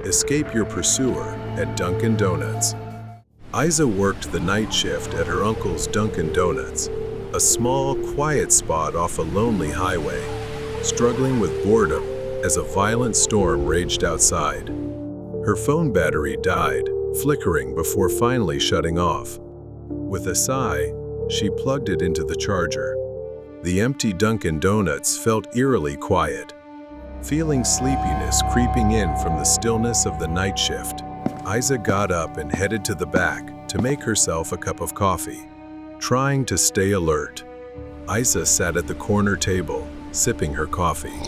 Escape your pursuer at Dunkin' Donuts. Isa worked the night shift at her uncle's Dunkin' Donuts, a small, quiet spot off a lonely highway, struggling with boredom as a violent storm raged outside. Her phone battery died, flickering before finally shutting off. With a sigh, she plugged it into the charger. The empty Dunkin' Donuts felt eerily quiet. Feeling sleepiness creeping in from the stillness of the night shift, Isa got up and headed to the back to make herself a cup of coffee. Trying to stay alert, Isa sat at the corner table, sipping her coffee.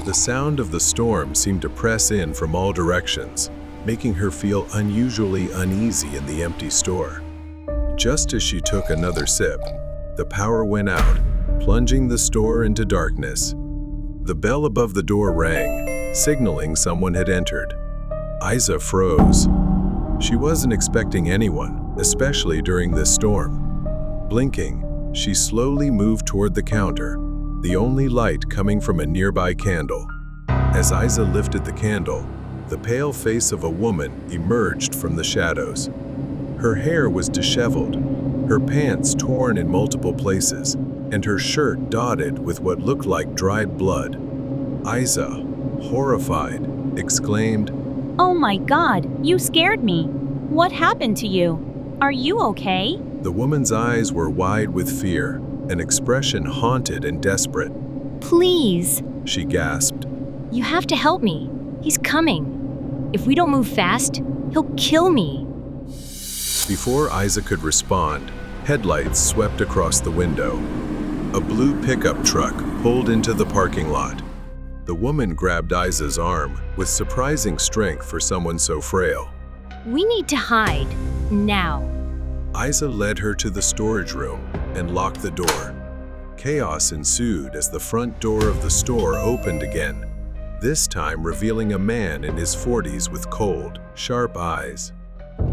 The sound of the storm seemed to press in from all directions, making her feel unusually uneasy in the empty store. Just as she took another sip, the power went out, plunging the store into darkness. The bell above the door rang, signaling someone had entered. Isa froze. She wasn't expecting anyone, especially during this storm. Blinking, she slowly moved toward the counter, the only light coming from a nearby candle. As Isa lifted the candle, the pale face of a woman emerged from the shadows. Her hair was disheveled, her pants torn in multiple places, and her shirt dotted with what looked like dried blood. Isa, horrified, exclaimed, "Oh my God, you scared me. What happened to you? Are you okay?" The woman's eyes were wide with fear, an expression haunted and desperate. "Please, She gasped. you have to help me. He's coming. If we don't move fast, he'll kill me." Before Isa could respond, headlights swept across the window. A blue pickup truck pulled into the parking lot. The woman grabbed Isa's arm with surprising strength for someone so frail. "We need to hide. Now." Isa led her to the storage room and locked the door. Chaos ensued as the front door of the store opened again, this time revealing a man in his 40s with cold, sharp eyes.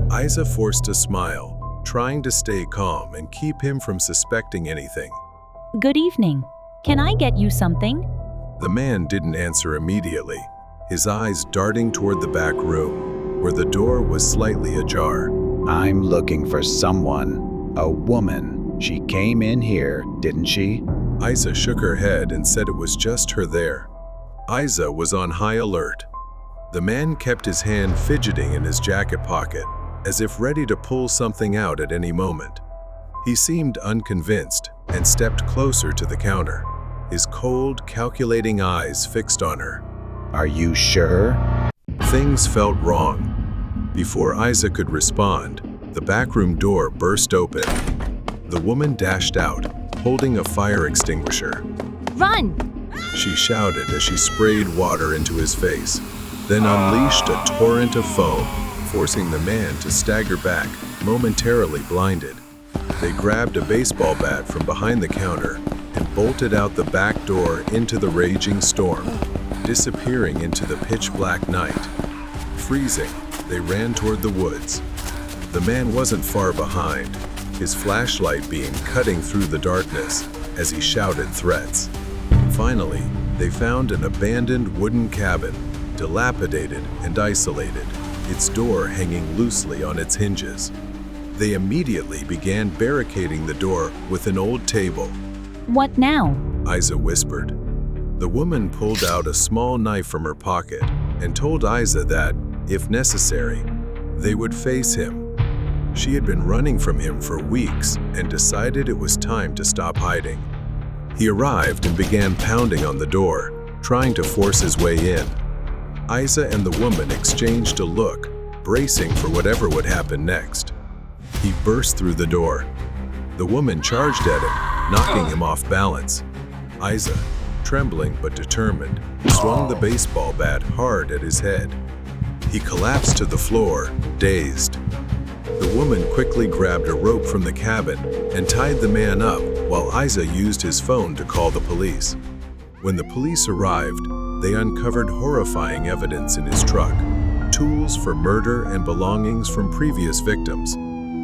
Isa forced a smile, trying to stay calm and keep him from suspecting anything. "Good evening. Can I get you something?" The man didn't answer immediately, his eyes darting toward the back room, where the door was slightly ajar. I'm looking for someone. A woman. She came in here, didn't she? Isa shook her head and said it was just her there. Isa was on high alert. The man kept his hand fidgeting in his jacket pocket, as if ready to pull something out at any moment. He seemed unconvinced and stepped closer to the counter, his cold, calculating eyes fixed on her. Are you sure? Things felt wrong. Before Isa could respond, the backroom door burst open. The woman dashed out, holding a fire extinguisher. "Run!" She shouted as she sprayed water into his face, then unleashed a torrent of foam, forcing the man to stagger back, momentarily blinded. They grabbed a baseball bat from behind the counter and bolted out the back door into the raging storm, disappearing into the pitch-black night. Freezing, they ran toward the woods. The man wasn't far behind, his flashlight beam cutting through the darkness as he shouted threats. Finally, they found an abandoned wooden cabin, dilapidated and isolated, its door hanging loosely on its hinges. They immediately began barricading the door with an old table. "What now?" Isa whispered. The woman pulled out a small knife from her pocket and told Isa that, if necessary, they would face him. She had been running from him for weeks and decided it was time to stop hiding. He arrived and began pounding on the door, trying to force his way in. Isa and the woman exchanged a look, bracing for whatever would happen next. He burst through the door. The woman charged at him, knocking him off balance. Isa, trembling but determined, swung the baseball bat hard at his head. He collapsed to the floor, dazed. The woman quickly grabbed a rope from the cabin and tied the man up while Isa used his phone to call the police. When the police arrived, they uncovered horrifying evidence in his truck, tools for murder and belongings from previous victims,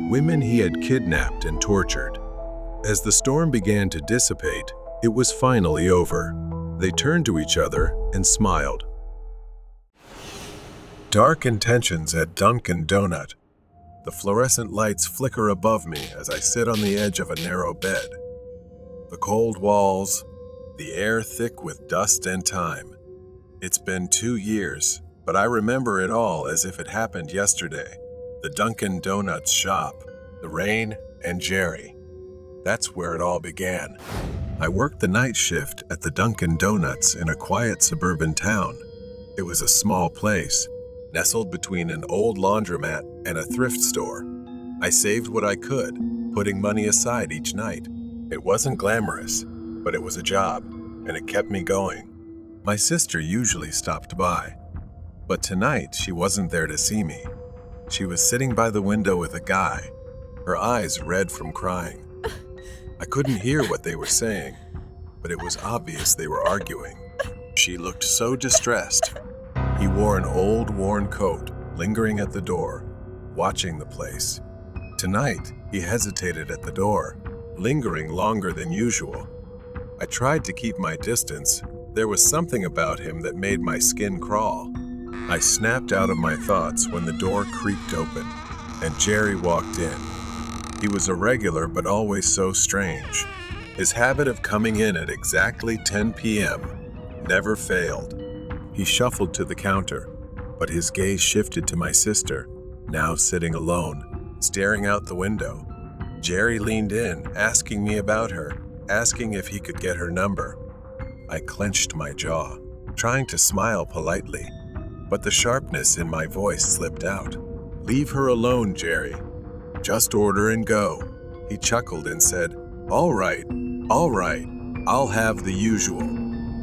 women he had kidnapped and tortured. As the storm began to dissipate, it was finally over. They turned to each other and smiled. Dark intentions at Dunkin' Donut. The fluorescent lights flicker above me as I sit on the edge of a narrow bed. The cold walls, the air thick with dust and time. It's been 2 years, but I remember it all as if it happened yesterday. The Dunkin' Donuts shop, the rain, and Jerry. That's where it all began. I worked the night shift at the Dunkin' Donuts in a quiet suburban town. It was a small place, nestled between an old laundromat and a thrift store. I saved what I could, putting money aside each night. It wasn't glamorous, but it was a job, and it kept me going. My sister usually stopped by, but tonight she wasn't there to see me. She was sitting by the window with a guy, her eyes red from crying. I couldn't hear what they were saying, but it was obvious they were arguing. She looked so distressed. He wore an old, worn coat, lingering at the door, watching the place. Tonight, he hesitated at the door, lingering longer than usual. I tried to keep my distance. There was something about him that made my skin crawl. I snapped out of my thoughts when the door creaked open, and Jerry walked in. He was irregular but always so strange. His habit of coming in at exactly 10 p.m. never failed. He shuffled to the counter, but his gaze shifted to my sister, now sitting alone, staring out the window. Jerry leaned in, asking me about her, asking if he could get her number. I clenched my jaw, trying to smile politely, but the sharpness in my voice slipped out. "Leave her alone, Jerry. Just order and go." He chuckled and said, all right, I'll have the usual."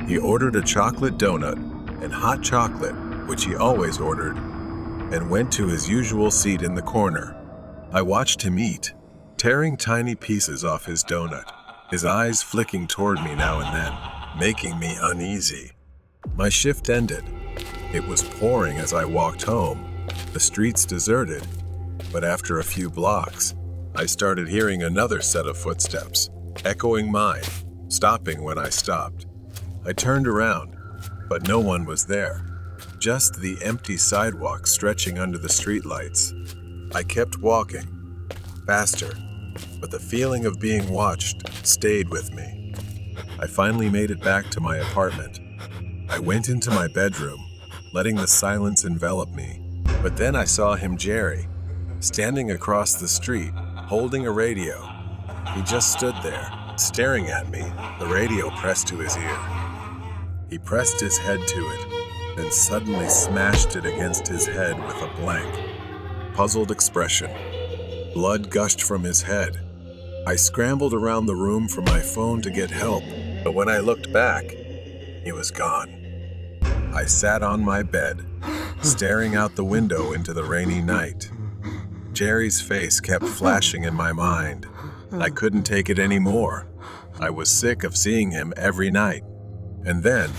He ordered a chocolate donut and hot chocolate, which he always ordered, and went to his usual seat in the corner. I watched him eat, tearing tiny pieces off his donut, his eyes flicking toward me now and then, making me uneasy. My shift ended. It was pouring as I walked home, the streets deserted, but after a few blocks, I started hearing another set of footsteps, echoing mine, stopping when I stopped. I turned around, but no one was there, just the empty sidewalk stretching under the streetlights. I kept walking, faster, but the feeling of being watched stayed with me. I finally made it back to my apartment. I went into my bedroom, letting the silence envelop me. But then I saw him, Jerry, standing across the street, holding a radio. He just stood there, staring at me, the radio pressed to his ear. He pressed his head to it, then suddenly smashed it against his head with a blank, puzzled expression. Blood gushed from his head. I scrambled around the room for my phone to get help, but when I looked back, he was gone. I sat on my bed, staring out the window into the rainy night. Jerry's face kept flashing in my mind. I couldn't take it anymore. I was sick of seeing him every night. And then,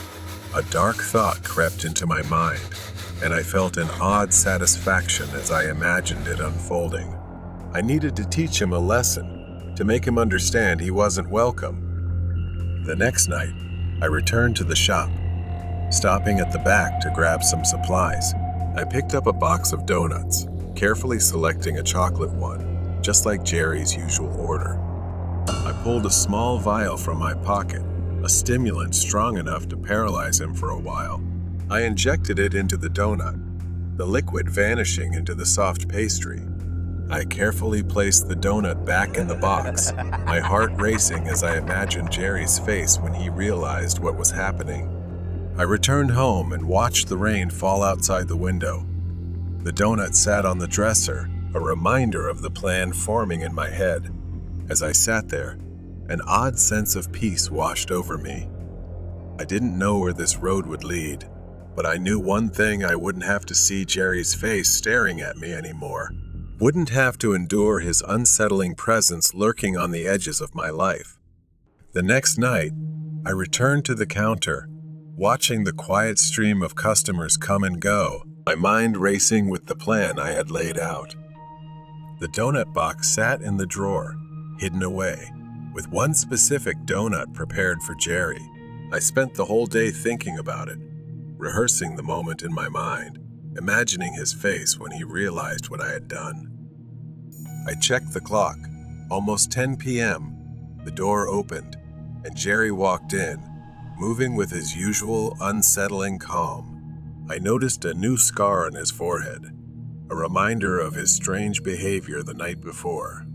a dark thought crept into my mind, and I felt an odd satisfaction as I imagined it unfolding. I needed to teach him a lesson, to make him understand he wasn't welcome. The next night, I returned to the shop, stopping at the back to grab some supplies. I picked up a box of donuts, carefully selecting a chocolate one, just like Jerry's usual order. I pulled a small vial from my pocket, a stimulant strong enough to paralyze him for a while. I injected it into the donut, the liquid vanishing into the soft pastry. I carefully placed the donut back in the box, my heart racing as I imagined Jerry's face when he realized what was happening. I returned home and watched the rain fall outside the window. The donut sat on the dresser, a reminder of the plan forming in my head. As I sat there, an odd sense of peace washed over me. I didn't know where this road would lead, but I knew one thing: I wouldn't have to see Jerry's face staring at me anymore. Wouldn't have to endure his unsettling presence lurking on the edges of my life. The next night, I returned to the counter, watching the quiet stream of customers come and go, my mind racing with the plan I had laid out. The donut box sat in the drawer, hidden away, with one specific donut prepared for Jerry. I spent the whole day thinking about it, rehearsing the moment in my mind, imagining his face when he realized what I had done. I checked the clock. Almost 10 p.m. The door opened, and Jerry walked in, moving with his usual unsettling calm. I noticed a new scar on his forehead, a reminder of his strange behavior the night before.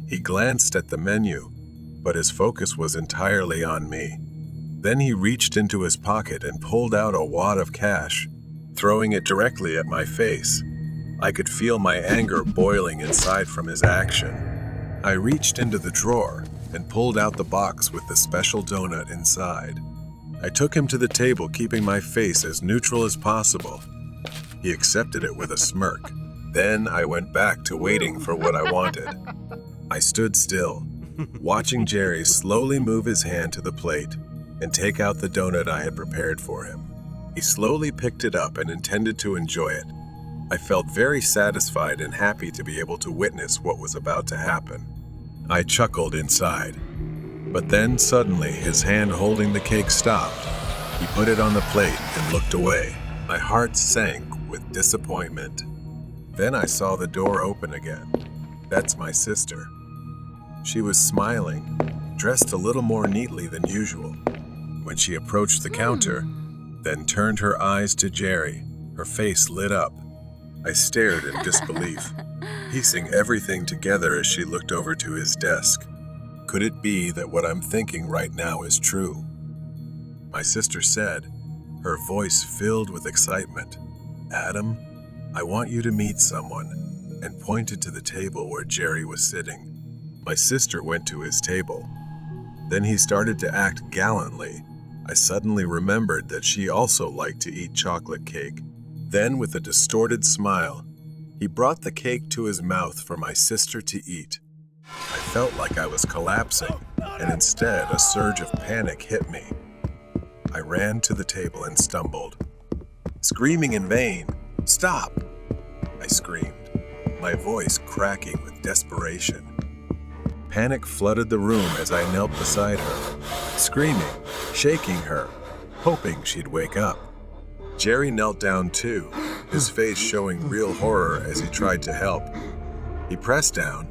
He glanced at the menu, but his focus was entirely on me. Then he reached into his pocket and pulled out a wad of cash, throwing it directly at my face. I could feel my anger boiling inside from his action. I reached into the drawer and pulled out the box with the special donut inside. I took him to the table, keeping my face as neutral as possible. He accepted it with a smirk. Then I went back to waiting for what I wanted. I stood still, watching Jerry slowly move his hand to the plate and take out the donut I had prepared for him. He slowly picked it up and intended to enjoy it. I felt very satisfied and happy to be able to witness what was about to happen. I chuckled inside, but then suddenly his hand holding the cake stopped. He put it on the plate and looked away. My heart sank with disappointment. Then I saw the door open again. That's my sister. She was smiling, dressed a little more neatly than usual. When she approached the counter, then turned her eyes to Jerry, her face lit up. I stared in disbelief, piecing everything together as she looked over to his desk. Could it be that what I'm thinking right now is true? My sister said, her voice filled with excitement, "Adam, I want you to meet someone," and pointed to the table where Jerry was sitting. My sister went to his table. Then he started to act gallantly. I suddenly remembered that she also liked to eat chocolate cake. Then, with a distorted smile, he brought the cake to his mouth for my sister to eat. I felt like I was collapsing, and instead a surge of panic hit me. I ran to the table and stumbled, screaming in vain, "Stop!" I screamed, my voice cracking with desperation. Panic flooded the room as I knelt beside her, screaming, shaking her, hoping she'd wake up. Jerry knelt down too, his face showing real horror as he tried to help. He pressed down,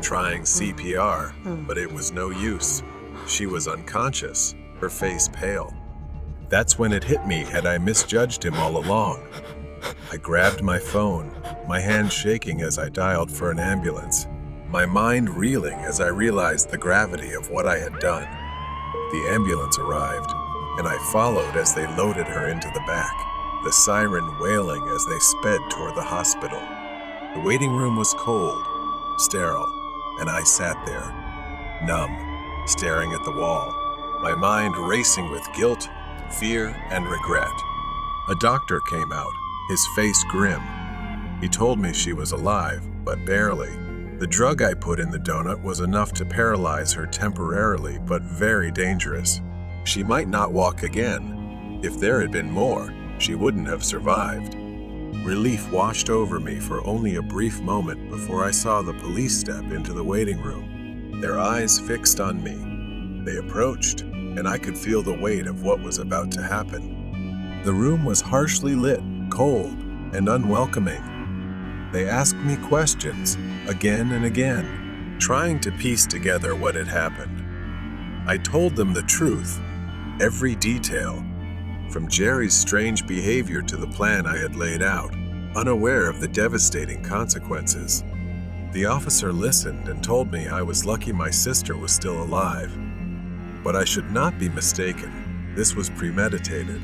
trying CPR, but it was no use. She was unconscious, her face pale. That's when it hit me, had I misjudged him all along? I grabbed my phone, my hand shaking as I dialed for an ambulance, my mind reeling as I realized the gravity of what I had done. The ambulance arrived, and I followed as they loaded her into the back, the siren wailing as they sped toward the hospital. The waiting room was cold, sterile, and I sat there, numb, staring at the wall, my mind racing with guilt, fear, and regret. A doctor came out, his face grim. He told me she was alive, but barely. The drug I put in the donut was enough to paralyze her temporarily, but very dangerous. She might not walk again. If there had been more, she wouldn't have survived. Relief washed over me for only a brief moment before I saw the police step into the waiting room, their eyes fixed on me. They approached, and I could feel the weight of what was about to happen. The room was harshly lit, cold, and unwelcoming. They asked me questions, again and again, trying to piece together what had happened. I told them the truth, every detail, from Jerry's strange behavior to the plan I had laid out, unaware of the devastating consequences. The officer listened and told me I was lucky my sister was still alive. But I should not be mistaken, this was premeditated,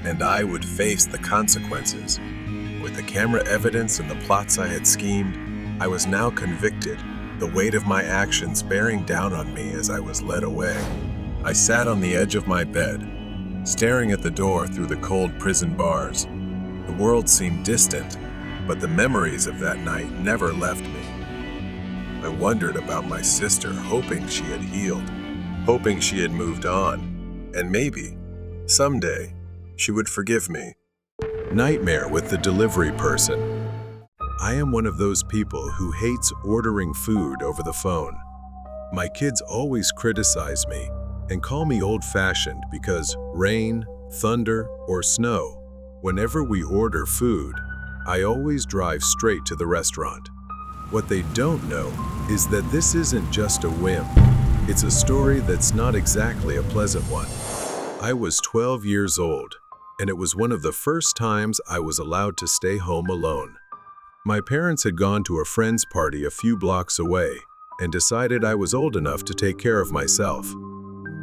and I would face the consequences. With the camera evidence and the plots I had schemed, I was now convicted, the weight of my actions bearing down on me as I was led away. I sat on the edge of my bed, staring at the door through the cold prison bars. The world seemed distant, but the memories of that night never left me. I wondered about my sister, hoping she had healed, hoping she had moved on, and maybe, someday, she would forgive me. Nightmare with the delivery person. I am one of those people who hates ordering food over the phone. My kids always criticize me and call me old-fashioned because rain, thunder, or snow, whenever we order food, I always drive straight to the restaurant. What they don't know is that this isn't just a whim. It's a story that's not exactly a pleasant one. I was 12 years old, and it was one of the first times I was allowed to stay home alone. My parents had gone to a friend's party a few blocks away and decided I was old enough to take care of myself.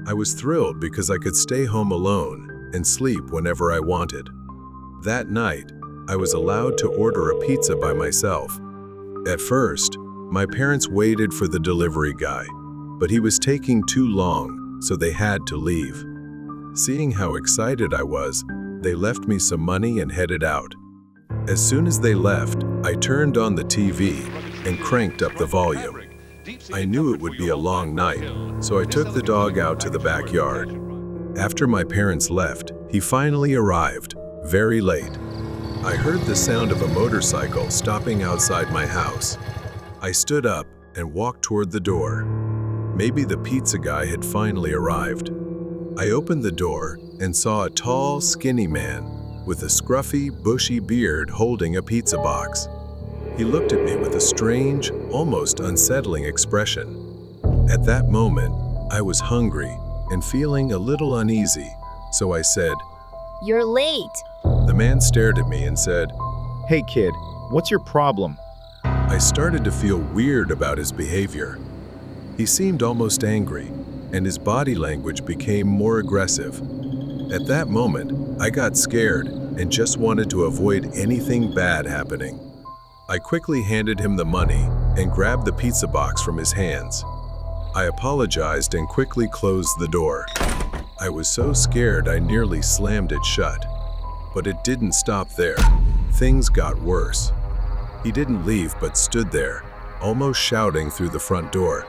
I was thrilled because I could stay home alone and sleep whenever I wanted. That night, I was allowed to order a pizza by myself. At first, my parents waited for the delivery guy, but he was taking too long, so they had to leave. Seeing how excited I was, they left me some money and headed out. As soon as they left, I turned on the TV and cranked up the volume. I knew it would be a long night, so I took the dog out to the backyard. After my parents left, he finally arrived, very late. I heard the sound of a motorcycle stopping outside my house. I stood up and walked toward the door. Maybe the pizza guy had finally arrived. I opened the door and saw a tall, skinny man with a scruffy, bushy beard holding a pizza box. He looked at me with a strange, almost unsettling expression. At that moment, I was hungry and feeling a little uneasy, so I said, You're late. The man stared at me and said, Hey kid, what's your problem? I started to feel weird about his behavior. He seemed almost angry, and his body language became more aggressive. At that moment, I got scared and just wanted to avoid anything bad happening. I quickly handed him the money and grabbed the pizza box from his hands. I apologized and quickly closed the door. I was so scared I nearly slammed it shut. But it didn't stop there. Things got worse. He didn't leave but stood there, almost shouting through the front door.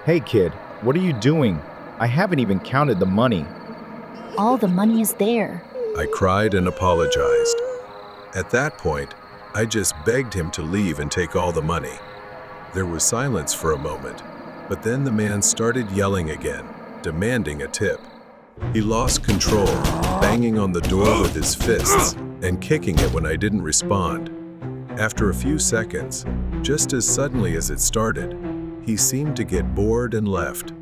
Hey kid, what are you doing? I haven't even counted the money. All the money is there. I cried and apologized. At that point, I just begged him to leave and take all the money. There was silence for a moment, but then the man started yelling again, demanding a tip. He lost control, banging on the door with his fists and kicking it when I didn't respond. After a few seconds, just as suddenly as it started, he seemed to get bored and left.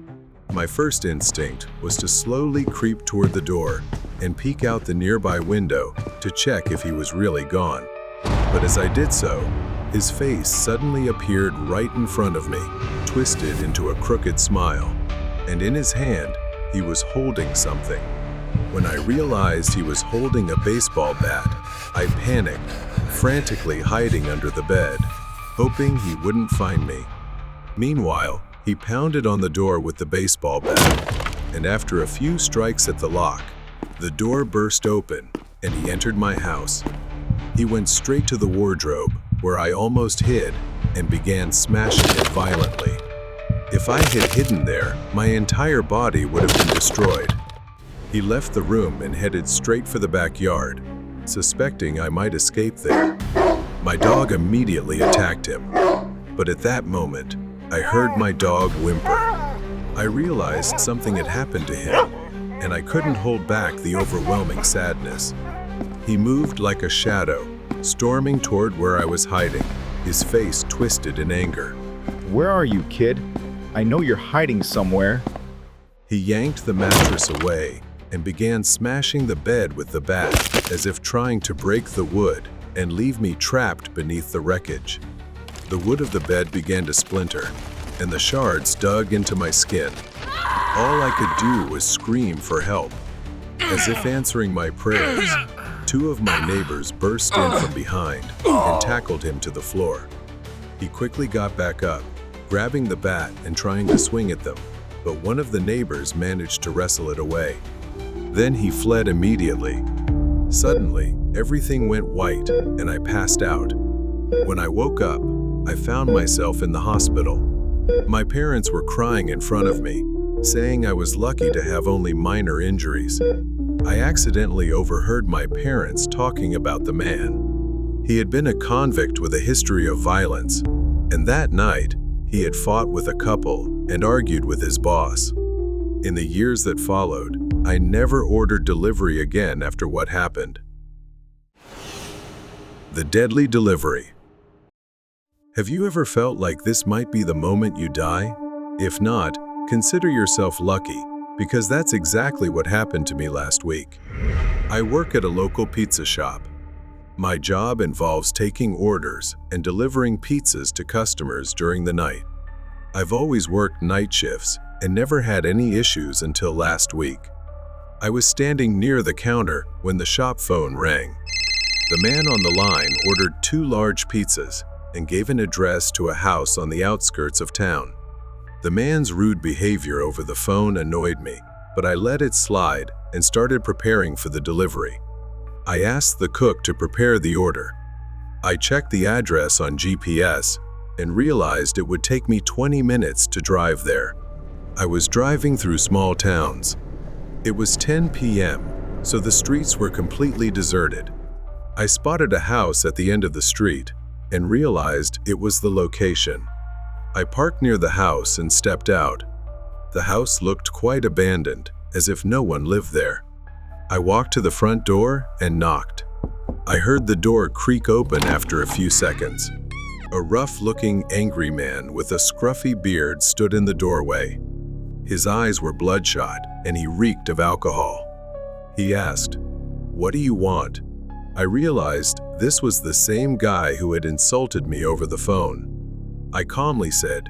My first instinct was to slowly creep toward the door and peek out the nearby window to check if he was really gone. But as I did so, his face suddenly appeared right in front of me, twisted into a crooked smile, and in his hand, he was holding something. When I realized he was holding a baseball bat, I panicked, frantically hiding under the bed, hoping he wouldn't find me. Meanwhile, he pounded on the door with the baseball bat, and after a few strikes at the lock, the door burst open and he entered my house. He went straight to the wardrobe, where I almost hid, and began smashing it violently. If I had hidden there, my entire body would have been destroyed. He left the room and headed straight for the backyard, suspecting I might escape there. My dog immediately attacked him, but at that moment, I heard my dog whimper. I realized something had happened to him, and I couldn't hold back the overwhelming sadness. He moved like a shadow, storming toward where I was hiding, his face twisted in anger. Where are you, kid? I know you're hiding somewhere. He yanked the mattress away and began smashing the bed with the bat, as if trying to break the wood and leave me trapped beneath the wreckage. The wood of the bed began to splinter, and the shards dug into my skin. All I could do was scream for help. As if answering my prayers, two of my neighbors burst in from behind and tackled him to the floor. He quickly got back up, grabbing the bat and trying to swing at them, but one of the neighbors managed to wrestle it away. Then he fled immediately. Suddenly, everything went white and I passed out. When I woke up, I found myself in the hospital. My parents were crying in front of me, saying I was lucky to have only minor injuries. I accidentally overheard my parents talking about the man. He had been a convict with a history of violence, and that night, he had fought with a couple and argued with his boss. In the years that followed, I never ordered delivery again after what happened. The deadly delivery. Have you ever felt like this might be the moment you die? If not, consider yourself lucky, because that's exactly what happened to me last week. I work at a local pizza shop. My job involves taking orders and delivering pizzas to customers during the night. I've always worked night shifts and never had any issues until last week. I was standing near the counter when the shop phone rang. The man on the line ordered 2 large pizzas and gave an address to a house on the outskirts of town. The man's rude behavior over the phone annoyed me, but I let it slide and started preparing for the delivery. I asked the cook to prepare the order. I checked the address on GPS and realized it would take me 20 minutes to drive there. I was driving through small towns. It was 10 p.m., so the streets were completely deserted. I spotted a house at the end of the street and realized it was the location. I parked near the house and stepped out. The house looked quite abandoned, as if no one lived there. I walked to the front door and knocked. I heard the door creak open after a few seconds. A rough-looking, angry man with a scruffy beard stood in the doorway. His eyes were bloodshot, and he reeked of alcohol. He asked, "What do you want?" I realized this was the same guy who had insulted me over the phone. I calmly said,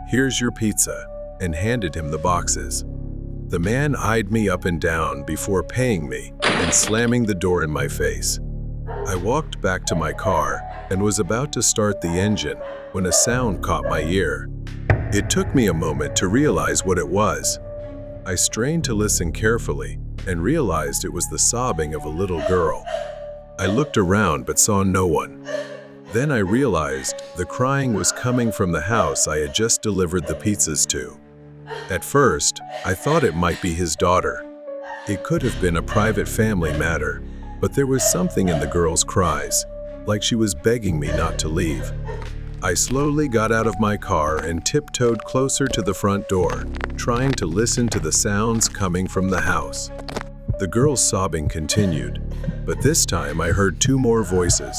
"Here's your pizza," and handed him the boxes. The man eyed me up and down before paying me and slamming the door in my face. I walked back to my car and was about to start the engine when a sound caught my ear. It took me a moment to realize what it was. I strained to listen carefully and realized it was the sobbing of a little girl. I looked around but saw no one. Then I realized the crying was coming from the house I had just delivered the pizzas to. At first, I thought it might be his daughter. It could have been a private family matter, but there was something in the girl's cries, like she was begging me not to leave. I slowly got out of my car and tiptoed closer to the front door, trying to listen to the sounds coming from the house. The girl's sobbing continued, but this time I heard 2 more voices.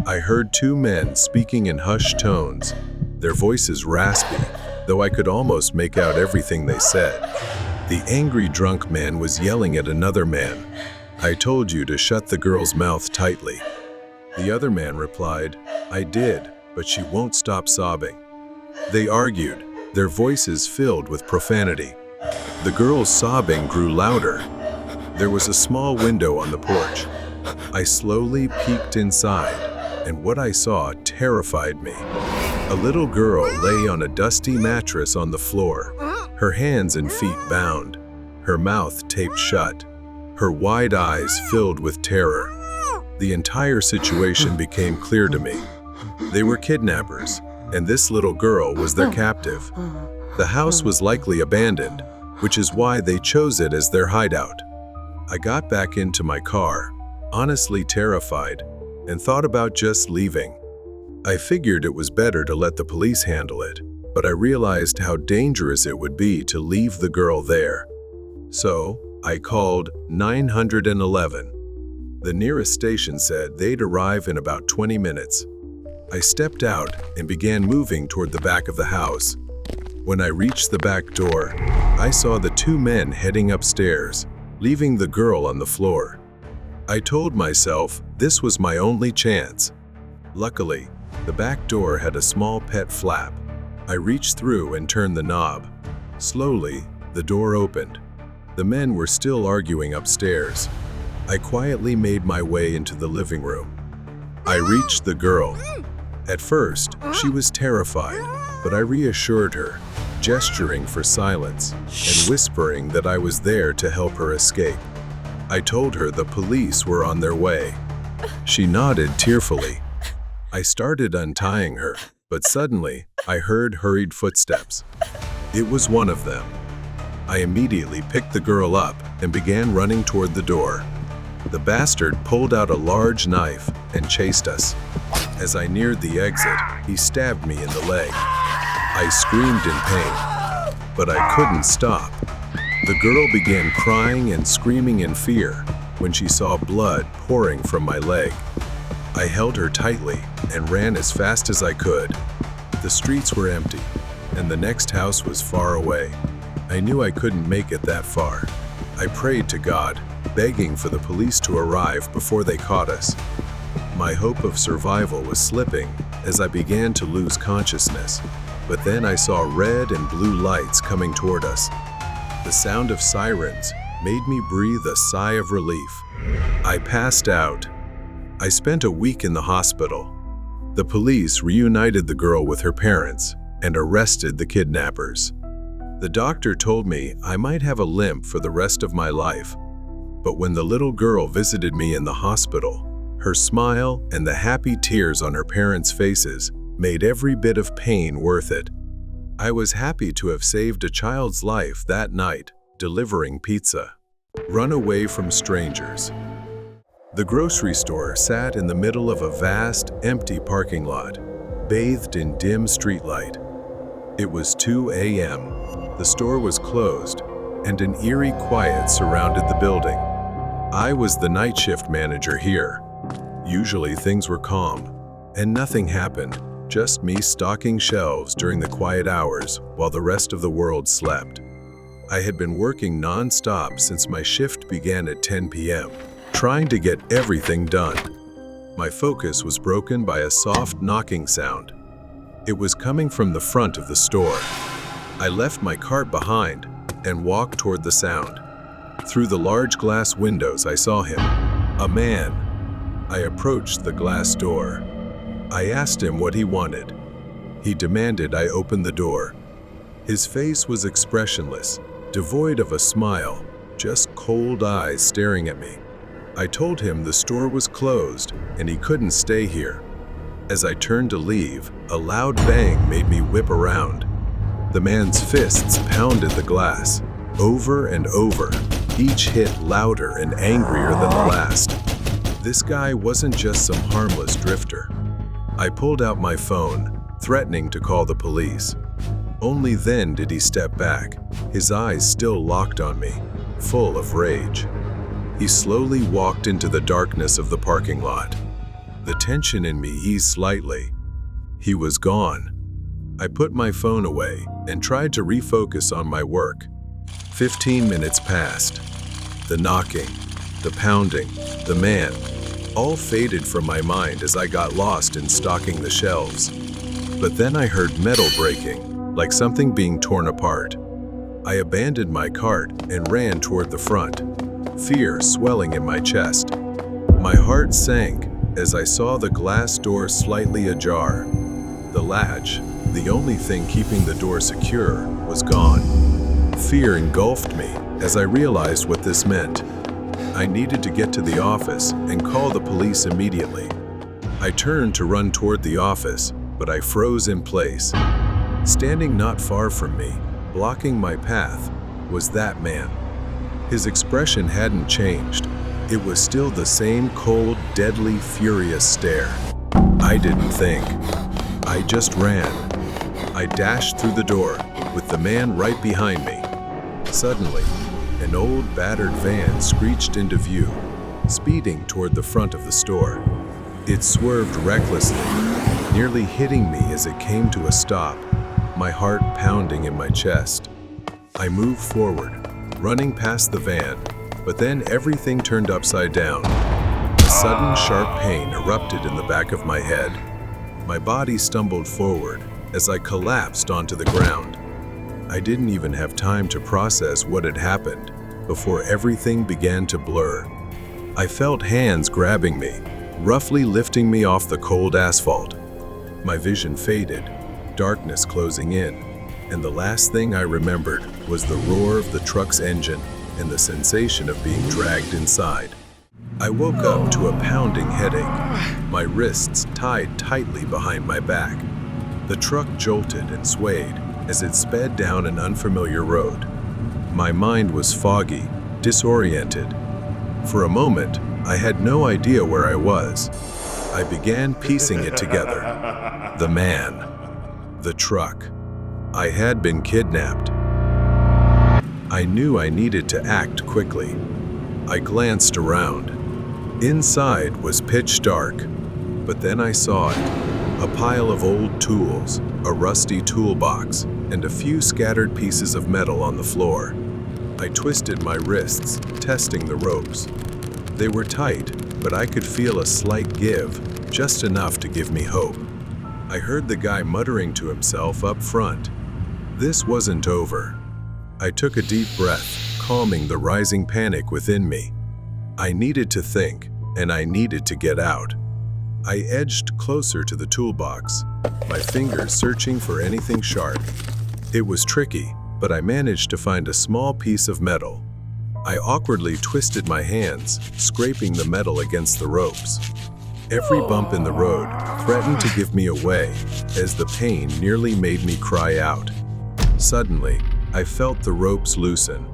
I heard 2 men speaking in hushed tones, their voices raspy, though I could almost make out everything they said. The angry drunk man was yelling at another man, "I told you to shut the girl's mouth tightly." The other man replied, "I did, but she won't stop sobbing." They argued, their voices filled with profanity. The girl's sobbing grew louder. There was a small window on the porch. I slowly peeked inside, and what I saw terrified me. A little girl lay on a dusty mattress on the floor, her hands and feet bound, her mouth taped shut, her wide eyes filled with terror. The entire situation became clear to me. They were kidnappers, and this little girl was their captive. The house was likely abandoned, which is why they chose it as their hideout. I got back into my car, honestly terrified, and thought about just leaving. I figured it was better to let the police handle it, but I realized how dangerous it would be to leave the girl there. So, I called 911. The nearest station said they'd arrive in about 20 minutes. I stepped out and began moving toward the back of the house. When I reached the back door, I saw the 2 men heading upstairs, leaving the girl on the floor. I told myself this was my only chance. Luckily, the back door had a small pet flap. I reached through and turned the knob. Slowly, the door opened. The men were still arguing upstairs. I quietly made my way into the living room. I reached the girl. At first, she was terrified, but I reassured her, gesturing for silence and whispering that I was there to help her escape. I told her the police were on their way. She nodded tearfully. I started untying her, but suddenly I heard hurried footsteps. It was one of them. I immediately picked the girl up and began running toward the door. The bastard pulled out a large knife and chased us. As I neared the exit, he stabbed me in the leg. I screamed in pain, but I couldn't stop. The girl began crying and screaming in fear when she saw blood pouring from my leg. I held her tightly and ran as fast as I could. The streets were empty, and the next house was far away. I knew I couldn't make it that far. I prayed to God, begging for the police to arrive before they caught us. My hope of survival was slipping as I began to lose consciousness, but then I saw red and blue lights coming toward us. The sound of sirens made me breathe a sigh of relief. I passed out. I spent a week in the hospital. The police reunited the girl with her parents and arrested the kidnappers. The doctor told me I might have a limp for the rest of my life, but when the little girl visited me in the hospital, her smile and the happy tears on her parents' faces made every bit of pain worth it. I was happy to have saved a child's life that night, delivering pizza. Run away from strangers. The grocery store sat in the middle of a vast, empty parking lot, bathed in dim streetlight. It was 2 a.m. The store was closed, and an eerie quiet surrounded the building. I was the night shift manager here. Usually things were calm, and nothing happened, just me stocking shelves during the quiet hours while the rest of the world slept. I had been working non-stop since my shift began at 10 p.m., trying to get everything done. My focus was broken by a soft knocking sound. It was coming from the front of the store. I left my cart behind and walked toward the sound. Through the large glass windows, I saw him, a man. I approached the glass door. I asked him what he wanted. He demanded I open the door. His face was expressionless, devoid of a smile, just cold eyes staring at me. I told him the store was closed and he couldn't stay here. As I turned to leave, a loud bang made me whip around. The man's fists pounded the glass, over and over, each hit louder and angrier than the last. This guy wasn't just some harmless drifter. I pulled out my phone, threatening to call the police. Only then did he step back, his eyes still locked on me, full of rage. He slowly walked into the darkness of the parking lot. The tension in me eased slightly. He was gone. I put my phone away and tried to refocus on my work. 15 minutes passed. The knocking, the pounding, the man, all faded from my mind as I got lost in stocking the shelves. But then I heard metal breaking, like something being torn apart. I abandoned my cart and ran toward the front, fear swelling in my chest. My heart sank as I saw the glass door slightly ajar. The latch, the only thing keeping the door secure, was gone. Fear engulfed me as I realized what this meant. I needed to get to the office and call the police immediately. I turned to run toward the office, but I froze in place. Standing not far from me, blocking my path, was that man. His expression hadn't changed. It was still the same cold, deadly, furious stare. I didn't think. I just ran. I dashed through the door, with the man right behind me. Suddenly, an old, battered van screeched into view, speeding toward the front of the store. It swerved recklessly, nearly hitting me as it came to a stop, my heart pounding in my chest. I moved forward, running past the van, but then everything turned upside down. A sudden sharp pain erupted in the back of my head. My body stumbled forward as I collapsed onto the ground. I didn't even have time to process what had happened before everything began to blur. I felt hands grabbing me, roughly lifting me off the cold asphalt. My vision faded, darkness closing in, and the last thing I remembered was the roar of the truck's engine and the sensation of being dragged inside. I woke up to a pounding headache, my wrists tied tightly behind my back. The truck jolted and swayed as it sped down an unfamiliar road. My mind was foggy, disoriented. For a moment, I had no idea where I was. I began piecing it together. The man, the truck. I had been kidnapped. I knew I needed to act quickly. I glanced around. Inside was pitch dark. But then I saw it. A pile of old tools, a rusty toolbox, and a few scattered pieces of metal on the floor. I twisted my wrists, testing the ropes. They were tight, but I could feel a slight give, just enough to give me hope. I heard the guy muttering to himself up front. This wasn't over. I took a deep breath, calming the rising panic within me. I needed to think, and I needed to get out. I edged closer to the toolbox, my fingers searching for anything sharp. It was tricky, but I managed to find a small piece of metal. I awkwardly twisted my hands, scraping the metal against the ropes. Every bump in the road threatened to give me away, as the pain nearly made me cry out. Suddenly, I felt the ropes loosen.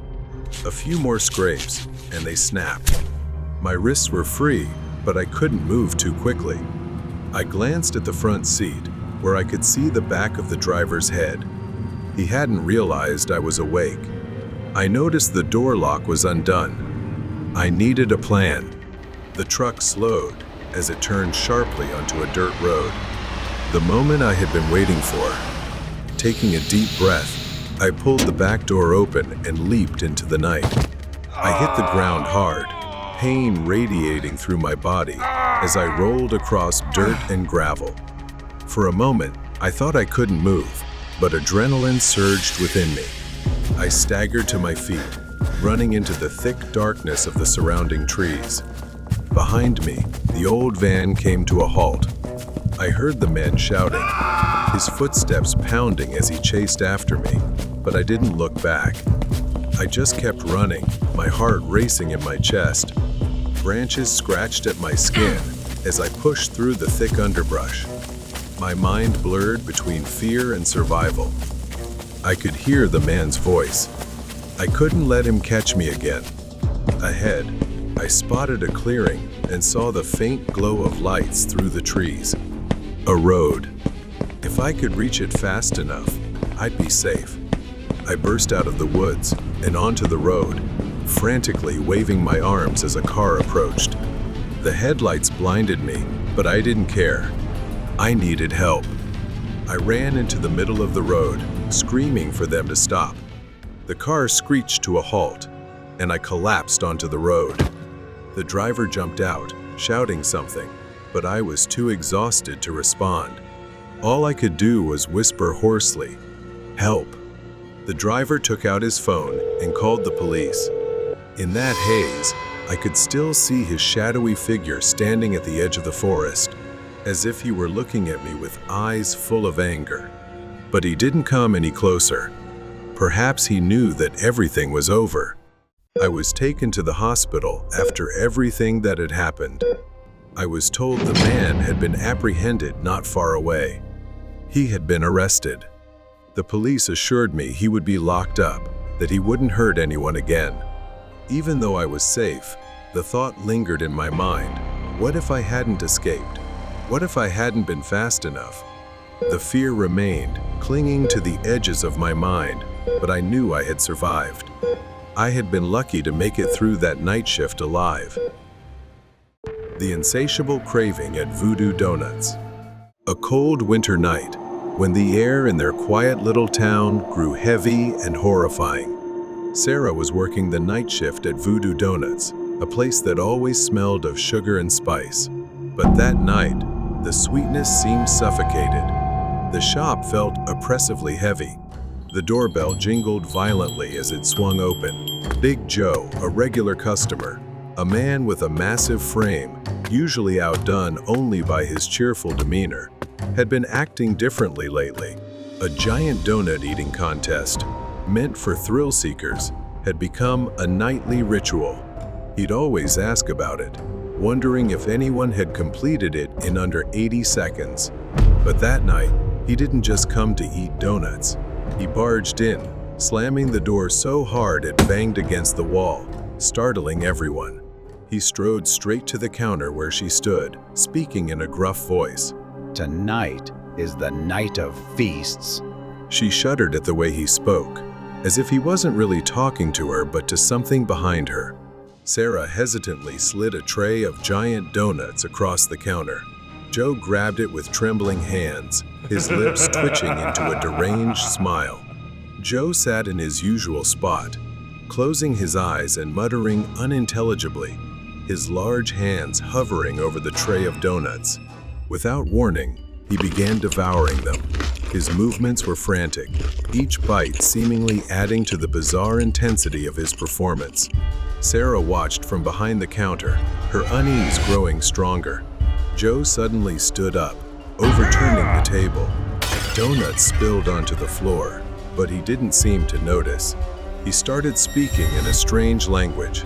A few more scrapes, and they snapped. My wrists were free, but I couldn't move too quickly. I glanced at the front seat, where I could see the back of the driver's head. He hadn't realized I was awake. I noticed the door lock was undone. I needed a plan. The truck slowed as it turned sharply onto a dirt road. The moment I had been waiting for. Taking a deep breath, I pulled the back door open and leaped into the night. I hit the ground hard, pain radiating through my body as I rolled across dirt and gravel. For a moment, I thought I couldn't move, but adrenaline surged within me. I staggered to my feet, running into the thick darkness of the surrounding trees. Behind me, the old van came to a halt. I heard the man shouting, his footsteps pounding as he chased after me, but I didn't look back. I just kept running, my heart racing in my chest. Branches scratched at my skin as I pushed through the thick underbrush. My mind blurred between fear and survival. I could hear the man's voice. I couldn't let him catch me again. Ahead, I spotted a clearing and saw the faint glow of lights through the trees. A road. If I could reach it fast enough, I'd be safe. I burst out of the woods and onto the road, frantically waving my arms as a car approached. The headlights blinded me, but I didn't care. I needed help. I ran into the middle of the road, screaming for them to stop. The car screeched to a halt, and I collapsed onto the road. The driver jumped out, shouting something, but I was too exhausted to respond. All I could do was whisper hoarsely, "Help." The driver took out his phone and called the police. In that haze, I could still see his shadowy figure standing at the edge of the forest, as if he were looking at me with eyes full of anger. But he didn't come any closer. Perhaps he knew that everything was over. I was taken to the hospital after everything that had happened. I was told the man had been apprehended not far away. He had been arrested. The police assured me he would be locked up, that he wouldn't hurt anyone again. Even though I was safe, the thought lingered in my mind. What if I hadn't escaped? What if I hadn't been fast enough? The fear remained, clinging to the edges of my mind, but I knew I had survived. I had been lucky to make it through that night shift alive. The insatiable craving at Voodoo Donuts. A cold winter night, when the air in their quiet little town grew heavy and horrifying. Sarah was working the night shift at Voodoo Donuts, a place that always smelled of sugar and spice. But that night, the sweetness seemed suffocated. The shop felt oppressively heavy. The doorbell jingled violently as it swung open. Big Joe, a regular customer, a man with a massive frame, usually outdone only by his cheerful demeanor, had been acting differently lately. A giant donut eating contest, meant for thrill seekers, had become a nightly ritual. He'd always ask about it, wondering if anyone had completed it in under 80 seconds. But that night, he didn't just come to eat donuts. He barged in, slamming the door so hard it banged against the wall, startling everyone. He strode straight to the counter where she stood, speaking in a gruff voice. Tonight is the night of feasts. She shuddered at the way he spoke, as if he wasn't really talking to her but to something behind her. Sarah hesitantly slid a tray of giant donuts across the counter. Joe grabbed it with trembling hands, his lips twitching into a deranged smile. Joe sat in his usual spot, closing his eyes and muttering unintelligibly, his large hands hovering over the tray of donuts. Without warning, he began devouring them. His movements were frantic, each bite seemingly adding to the bizarre intensity of his performance. Sarah watched from behind the counter, her unease growing stronger. Joe suddenly stood up, overturning the table. Donuts spilled onto the floor, but he didn't seem to notice. He started speaking in a strange language.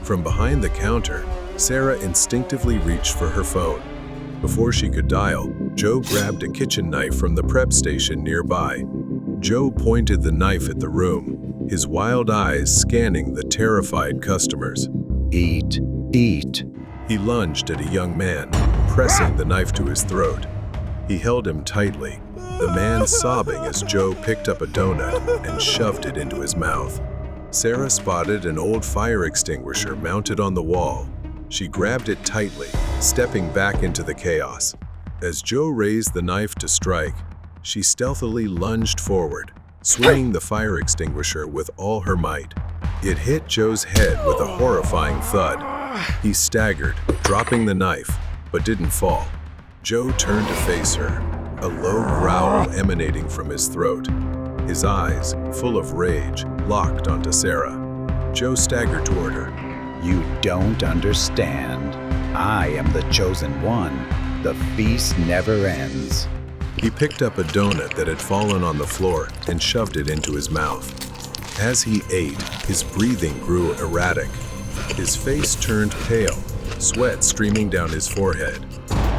From behind the counter, Sarah instinctively reached for her phone. Before she could dial, Joe grabbed a kitchen knife from the prep station nearby. Joe pointed the knife at the room, his wild eyes scanning the terrified customers. Eat, eat. He lunged at a young man, pressing the knife to his throat. He held him tightly, the man sobbing as Joe picked up a donut and shoved it into his mouth. Sarah spotted an old fire extinguisher mounted on the wall. She grabbed it tightly, stepping back into the chaos. As Joe raised the knife to strike, she stealthily lunged forward, swinging the fire extinguisher with all her might. It hit Joe's head with a horrifying thud. He staggered, dropping the knife, but didn't fall. Joe turned to face her, a low growl emanating from his throat. His eyes, full of rage, locked onto Sarah. Joe staggered toward her. You don't understand. I am the chosen one. The feast never ends. He picked up a donut that had fallen on the floor and shoved it into his mouth. As he ate, his breathing grew erratic. His face turned pale, sweat streaming down his forehead.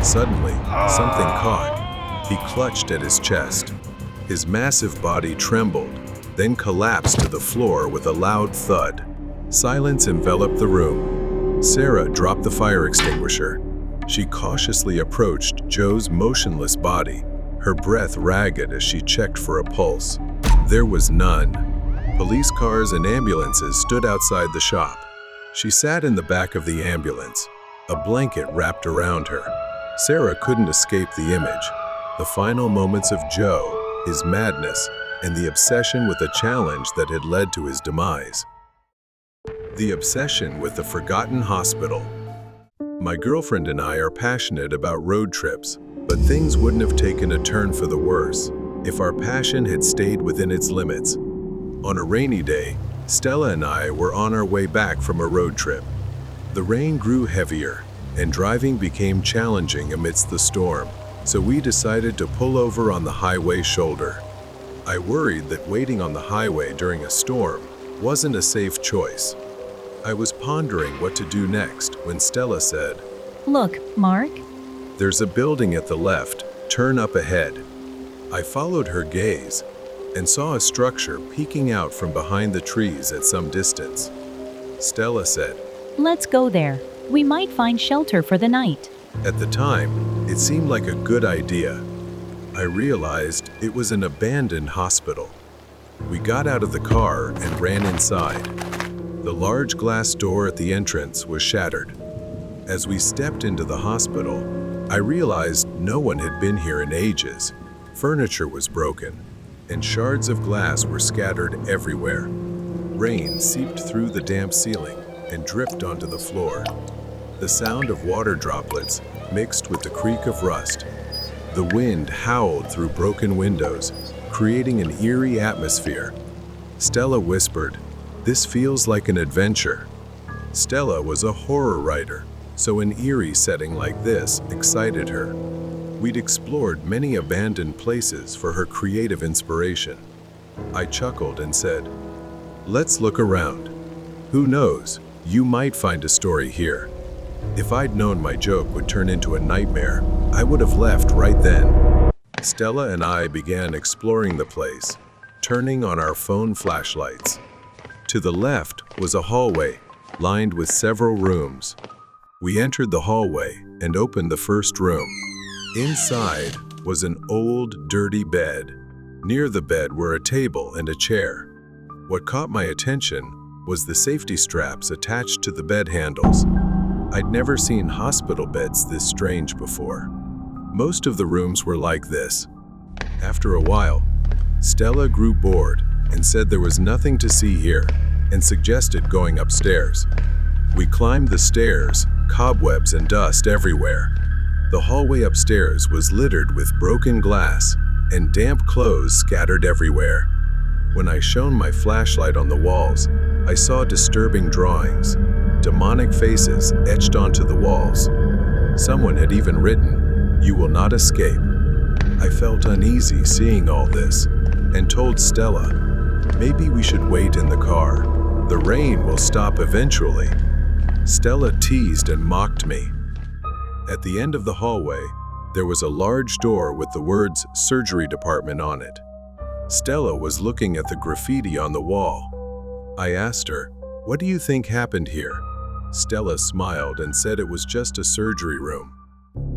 Suddenly, something caught. He clutched at his chest. His massive body trembled, then collapsed to the floor with a loud thud. Silence enveloped the room. Sarah dropped the fire extinguisher. She cautiously approached Joe's motionless body, her breath ragged as she checked for a pulse. There was none. Police cars and ambulances stood outside the shop. She sat in the back of the ambulance, a blanket wrapped around her. Sarah couldn't escape the image, the final moments of Joe, his madness, and the obsession with a challenge that had led to his demise. The obsession with the forgotten hospital. My girlfriend and I are passionate about road trips, but things wouldn't have taken a turn for the worse if our passion had stayed within its limits. On a rainy day, Stella and I were on our way back from a road trip. The rain grew heavier, and driving became challenging amidst the storm, so we decided to pull over on the highway shoulder. I worried that waiting on the highway during a storm wasn't a safe choice. I was pondering what to do next when Stella said, Look, Mark. "There's a building at the left, turn up ahead." I followed her gaze and saw a structure peeking out from behind the trees at some distance. Stella said, Let's go there. We might find shelter for the night. At the time, it seemed like a good idea. I realized it was an abandoned hospital. We got out of the car and ran inside. The large glass door at the entrance was shattered. As we stepped into the hospital, I realized no one had been here in ages. Furniture was broken, and shards of glass were scattered everywhere. Rain seeped through the damp ceiling and dripped onto the floor. The sound of water droplets mixed with the creak of rust. The wind howled through broken windows, creating an eerie atmosphere. Stella whispered, "This feels like an adventure." Stella was a horror writer, so an eerie setting like this excited her. We'd explored many abandoned places for her creative inspiration. I chuckled and said, "Let's look around. Who knows, you might find a story here." If I'd known my joke would turn into a nightmare, I would have left right then. Stella and I began exploring the place, turning on our phone flashlights. To the left was a hallway, lined with several rooms. We entered the hallway and opened the first room. Inside was an old, dirty bed. Near the bed were a table and a chair. What caught my attention was the safety straps attached to the bed handles. I'd never seen hospital beds this strange before. Most of the rooms were like this. After a while, Stella grew bored and said there was nothing to see here and suggested going upstairs. We climbed the stairs, cobwebs and dust everywhere. The hallway upstairs was littered with broken glass and damp clothes scattered everywhere. When I shone my flashlight on the walls, I saw disturbing drawings, demonic faces etched onto the walls. Someone had even written, "You will not escape." I felt uneasy seeing all this and told Stella, maybe we should wait in the car. The rain will stop eventually. Stella teased and mocked me. At the end of the hallway, there was a large door with the words "Surgery Department" on it. Stella was looking at the graffiti on the wall. I asked her, "What do you think happened here?" Stella smiled and said it was just a surgery room.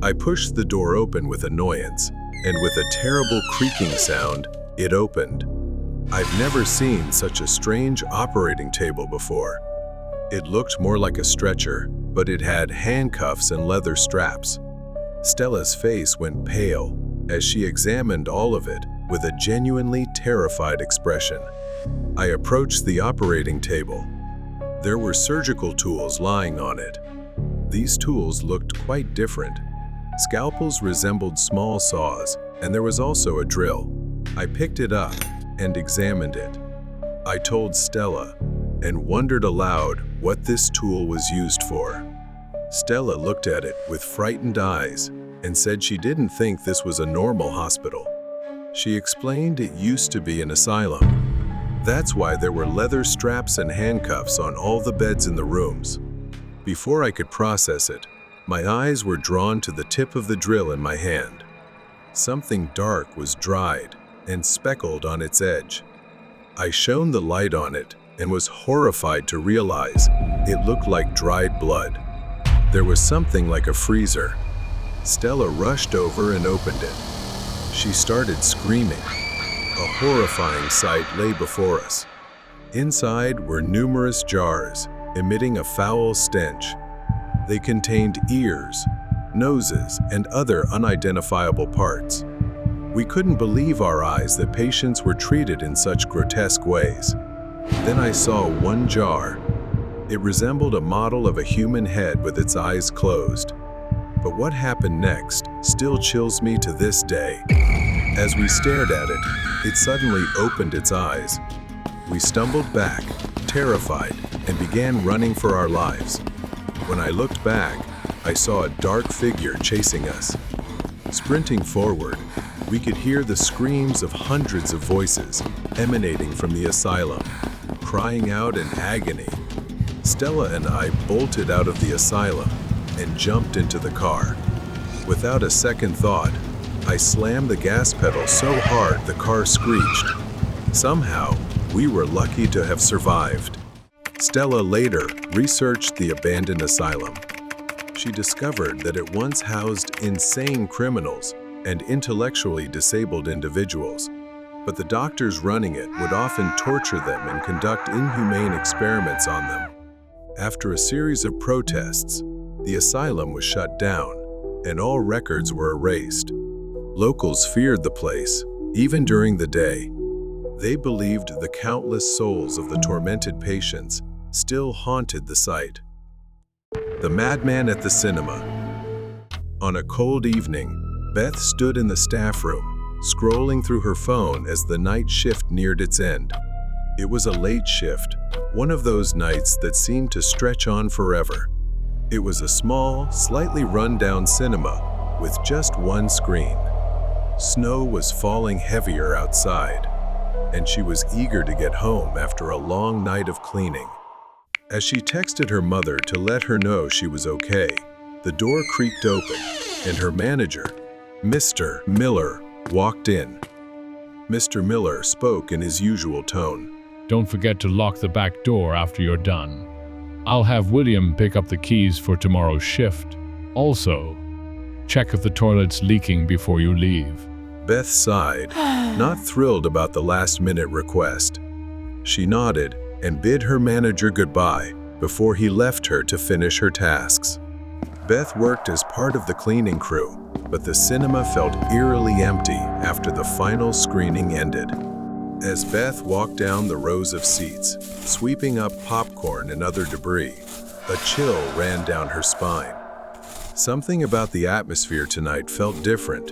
I pushed the door open with annoyance, and with a terrible creaking sound, it opened. I've never seen such a strange operating table before. It looked more like a stretcher, but it had handcuffs and leather straps. Stella's face went pale as she examined all of it with a genuinely terrified expression. I approached the operating table. There were surgical tools lying on it. These tools looked quite different. Scalpels resembled small saws, and there was also a drill. I picked it up and examined it. I told Stella and wondered aloud what this tool was used for. Stella looked at it with frightened eyes and said she didn't think this was a normal hospital. She explained it used to be an asylum. That's why there were leather straps and handcuffs on all the beds in the rooms. Before I could process it, my eyes were drawn to the tip of the drill in my hand. Something dark was dried and speckled on its edge. I shone the light on it and was horrified to realize it looked like dried blood. There was something like a freezer. Stella rushed over and opened it. She started screaming. A horrifying sight lay before us. Inside were numerous jars, emitting a foul stench. They contained ears, noses, and other unidentifiable parts. We couldn't believe our eyes that patients were treated in such grotesque ways. Then I saw one jar. It resembled a model of a human head with its eyes closed. But what happened next still chills me to this day. As we stared at it, it suddenly opened its eyes. We stumbled back, terrified, and began running for our lives. When I looked back, I saw a dark figure chasing us. Sprinting forward, we could hear the screams of hundreds of voices emanating from the asylum, crying out in agony. Stella and I bolted out of the asylum and jumped into the car. Without a second thought, I slammed the gas pedal so hard the car screeched. Somehow, we were lucky to have survived. Stella later researched the abandoned asylum. She discovered that it once housed insane criminals and intellectually disabled individuals, but the doctors running it would often torture them and conduct inhumane experiments on them. After a series of protests, the asylum was shut down, and all records were erased. Locals feared the place, even during the day. They believed the countless souls of the tormented patients still haunted the site. The Madman at the Cinema. On a cold evening, Beth stood in the staff room, scrolling through her phone as the night shift neared its end. It was a late shift, one of those nights that seemed to stretch on forever. It was a small, slightly run-down cinema with just one screen. Snow was falling heavier outside, and she was eager to get home after a long night of cleaning. As she texted her mother to let her know she was okay, the door creaked open, and her manager, Mr. Miller, walked in. Mr. Miller spoke in his usual tone. "Don't forget to lock the back door after you're done. I'll have William pick up the keys for tomorrow's shift. Also, check if the toilet's leaking before you leave." Beth sighed, not thrilled about the last-minute request. She nodded and bid her manager goodbye before he left her to finish her tasks. Beth worked as part of the cleaning crew, but the cinema felt eerily empty after the final screening ended. As Beth walked down the rows of seats, sweeping up popcorn and other debris, a chill ran down her spine. Something about the atmosphere tonight felt different,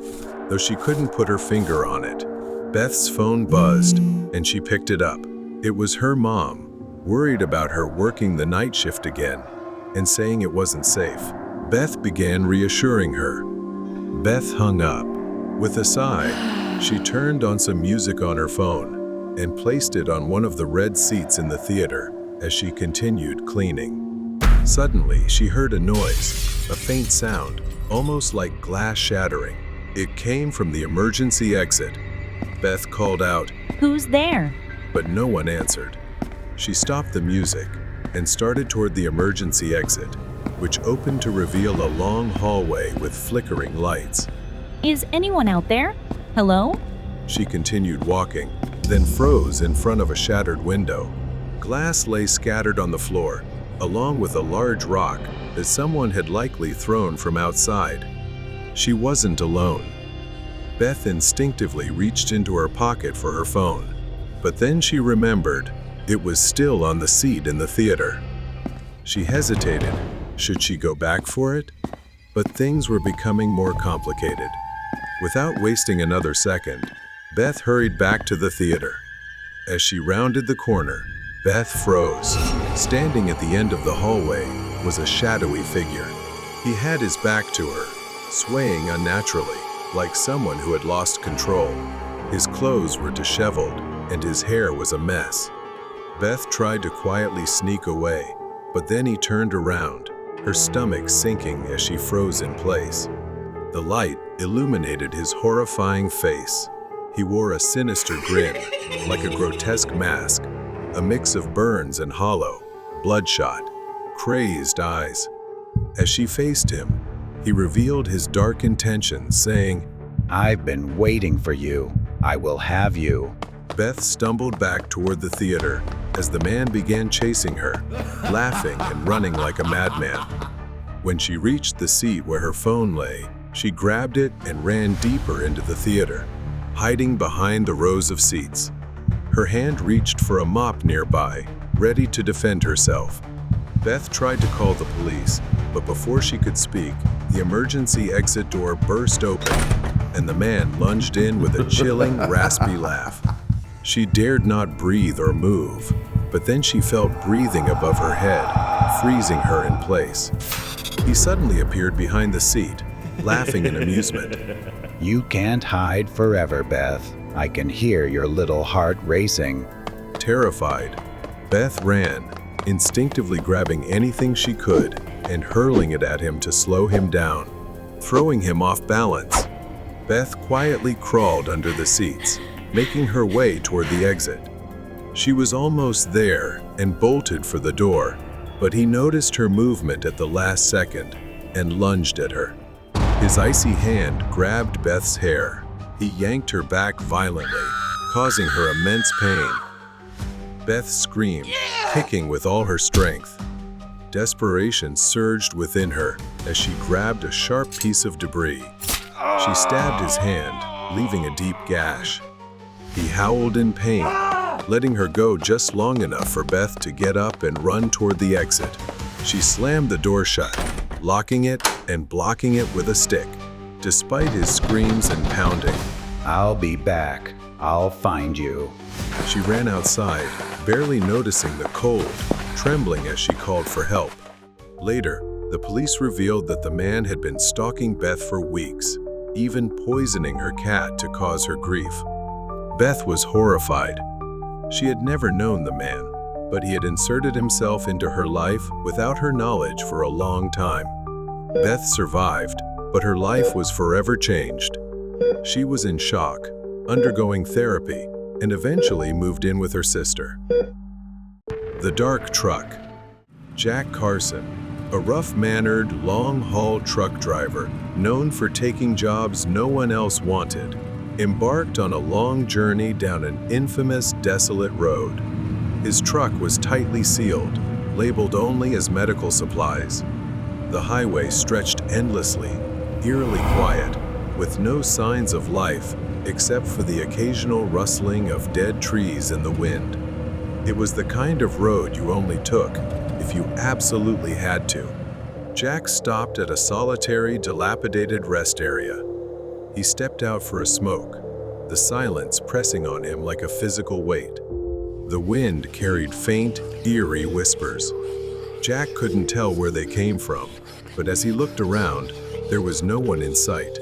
though she couldn't put her finger on it. Beth's phone buzzed, and she picked it up. It was her mom, worried about her working the night shift again, and saying it wasn't safe. Beth began reassuring her. Beth hung up. With a sigh, she turned on some music on her phone and placed it on one of the red seats in the theater as she continued cleaning. Suddenly, she heard a noise, a faint sound, almost like glass shattering. It came from the emergency exit. Beth called out, Who's there? but no one answered. She stopped the music and started toward the emergency exit, which opened to reveal a long hallway with flickering lights. Is anyone out there? Hello? She continued walking, then froze in front of a shattered window. Glass lay scattered on the floor, along with a large rock that someone had likely thrown from outside. She wasn't alone. Beth instinctively reached into her pocket for her phone, but then she remembered it was still on the seat in the theater. She hesitated. Should she go back for it? But things were becoming more complicated. Without wasting another second, Beth hurried back to the theater. As she rounded the corner, Beth froze. Standing at the end of the hallway was a shadowy figure. He had his back to her, swaying unnaturally, like someone who had lost control. His clothes were disheveled, and his hair was a mess. Beth tried to quietly sneak away, but then he turned around, her stomach sinking as she froze in place. The light illuminated his horrifying face. He wore a sinister grin, like a grotesque mask, a mix of burns and hollow, bloodshot, crazed eyes. As she faced him, he revealed his dark intentions, saying, I've been waiting for you. I will have you. Beth stumbled back toward the theater as the man began chasing her, laughing and running like a madman. When she reached the seat where her phone lay, she grabbed it and ran deeper into the theater, hiding behind the rows of seats. Her hand reached for a mop nearby, ready to defend herself. Beth tried to call the police, but before she could speak, the emergency exit door burst open, and the man lunged in with a chilling, raspy laugh. She dared not breathe or move, but then she felt breathing above her head, freezing her in place. He suddenly appeared behind the seat, laughing in amusement. You can't hide forever, Beth. I can hear your little heart racing. Terrified, Beth ran, instinctively grabbing anything she could and hurling it at him to slow him down, throwing him off balance. Beth quietly crawled under the seats, making her way toward the exit. She was almost there and bolted for the door, but he noticed her movement at the last second and lunged at her. His icy hand grabbed Beth's hair. He yanked her back violently, causing her immense pain. Beth screamed, kicking with all her strength. Desperation surged within her as she grabbed a sharp piece of debris. She stabbed his hand, leaving a deep gash. He howled in pain, letting her go just long enough for Beth to get up and run toward the exit. She slammed the door shut, locking it and blocking it with a stick, despite his screams and pounding. I'll be back. I'll find you. She ran outside, barely noticing the cold, trembling as she called for help. Later, the police revealed that the man had been stalking Beth for weeks, even poisoning her cat to cause her grief. Beth was horrified. She had never known the man, but he had inserted himself into her life without her knowledge for a long time. Beth survived, but her life was forever changed. She was in shock, undergoing therapy, and eventually moved in with her sister. The Dark Truck. Jack Carson, a rough-mannered, long-haul truck driver known for taking jobs no one else wanted, embarked on a long journey down an infamous, desolate road. His truck was tightly sealed, labeled only as medical supplies. The highway stretched endlessly, eerily quiet, with no signs of life except for the occasional rustling of dead trees in the wind. It was the kind of road you only took if you absolutely had to. Jack stopped at a solitary, dilapidated rest area. He stepped out for a smoke, the silence pressing on him like a physical weight. The wind carried faint, eerie whispers. Jack couldn't tell where they came from, but as he looked around, there was no one in sight.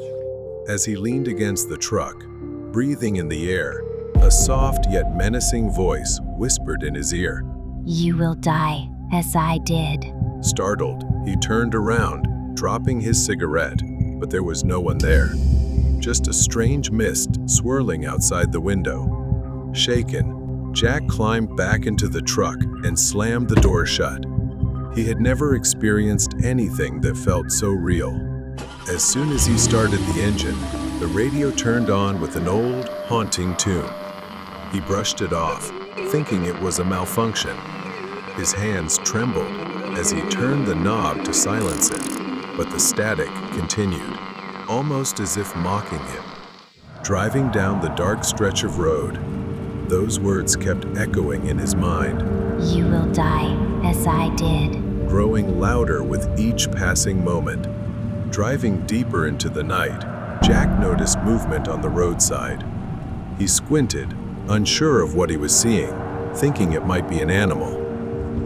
As he leaned against the truck, breathing in the air, a soft yet menacing voice whispered in his ear. You will die, as I did. Startled, he turned around, dropping his cigarette, but there was no one there. Just a strange mist swirling outside the window. Shaken, Jack climbed back into the truck and slammed the door shut. He had never experienced anything that felt so real. As soon as he started the engine, the radio turned on with an old, haunting tune. He brushed it off, thinking it was a malfunction. His hands trembled as he turned the knob to silence it, but the static continued, almost as if mocking him. Driving down the dark stretch of road, those words kept echoing in his mind. You will die, as I did. Growing louder with each passing moment. Driving deeper into the night, Jack noticed movement on the roadside. He squinted, unsure of what he was seeing, thinking it might be an animal.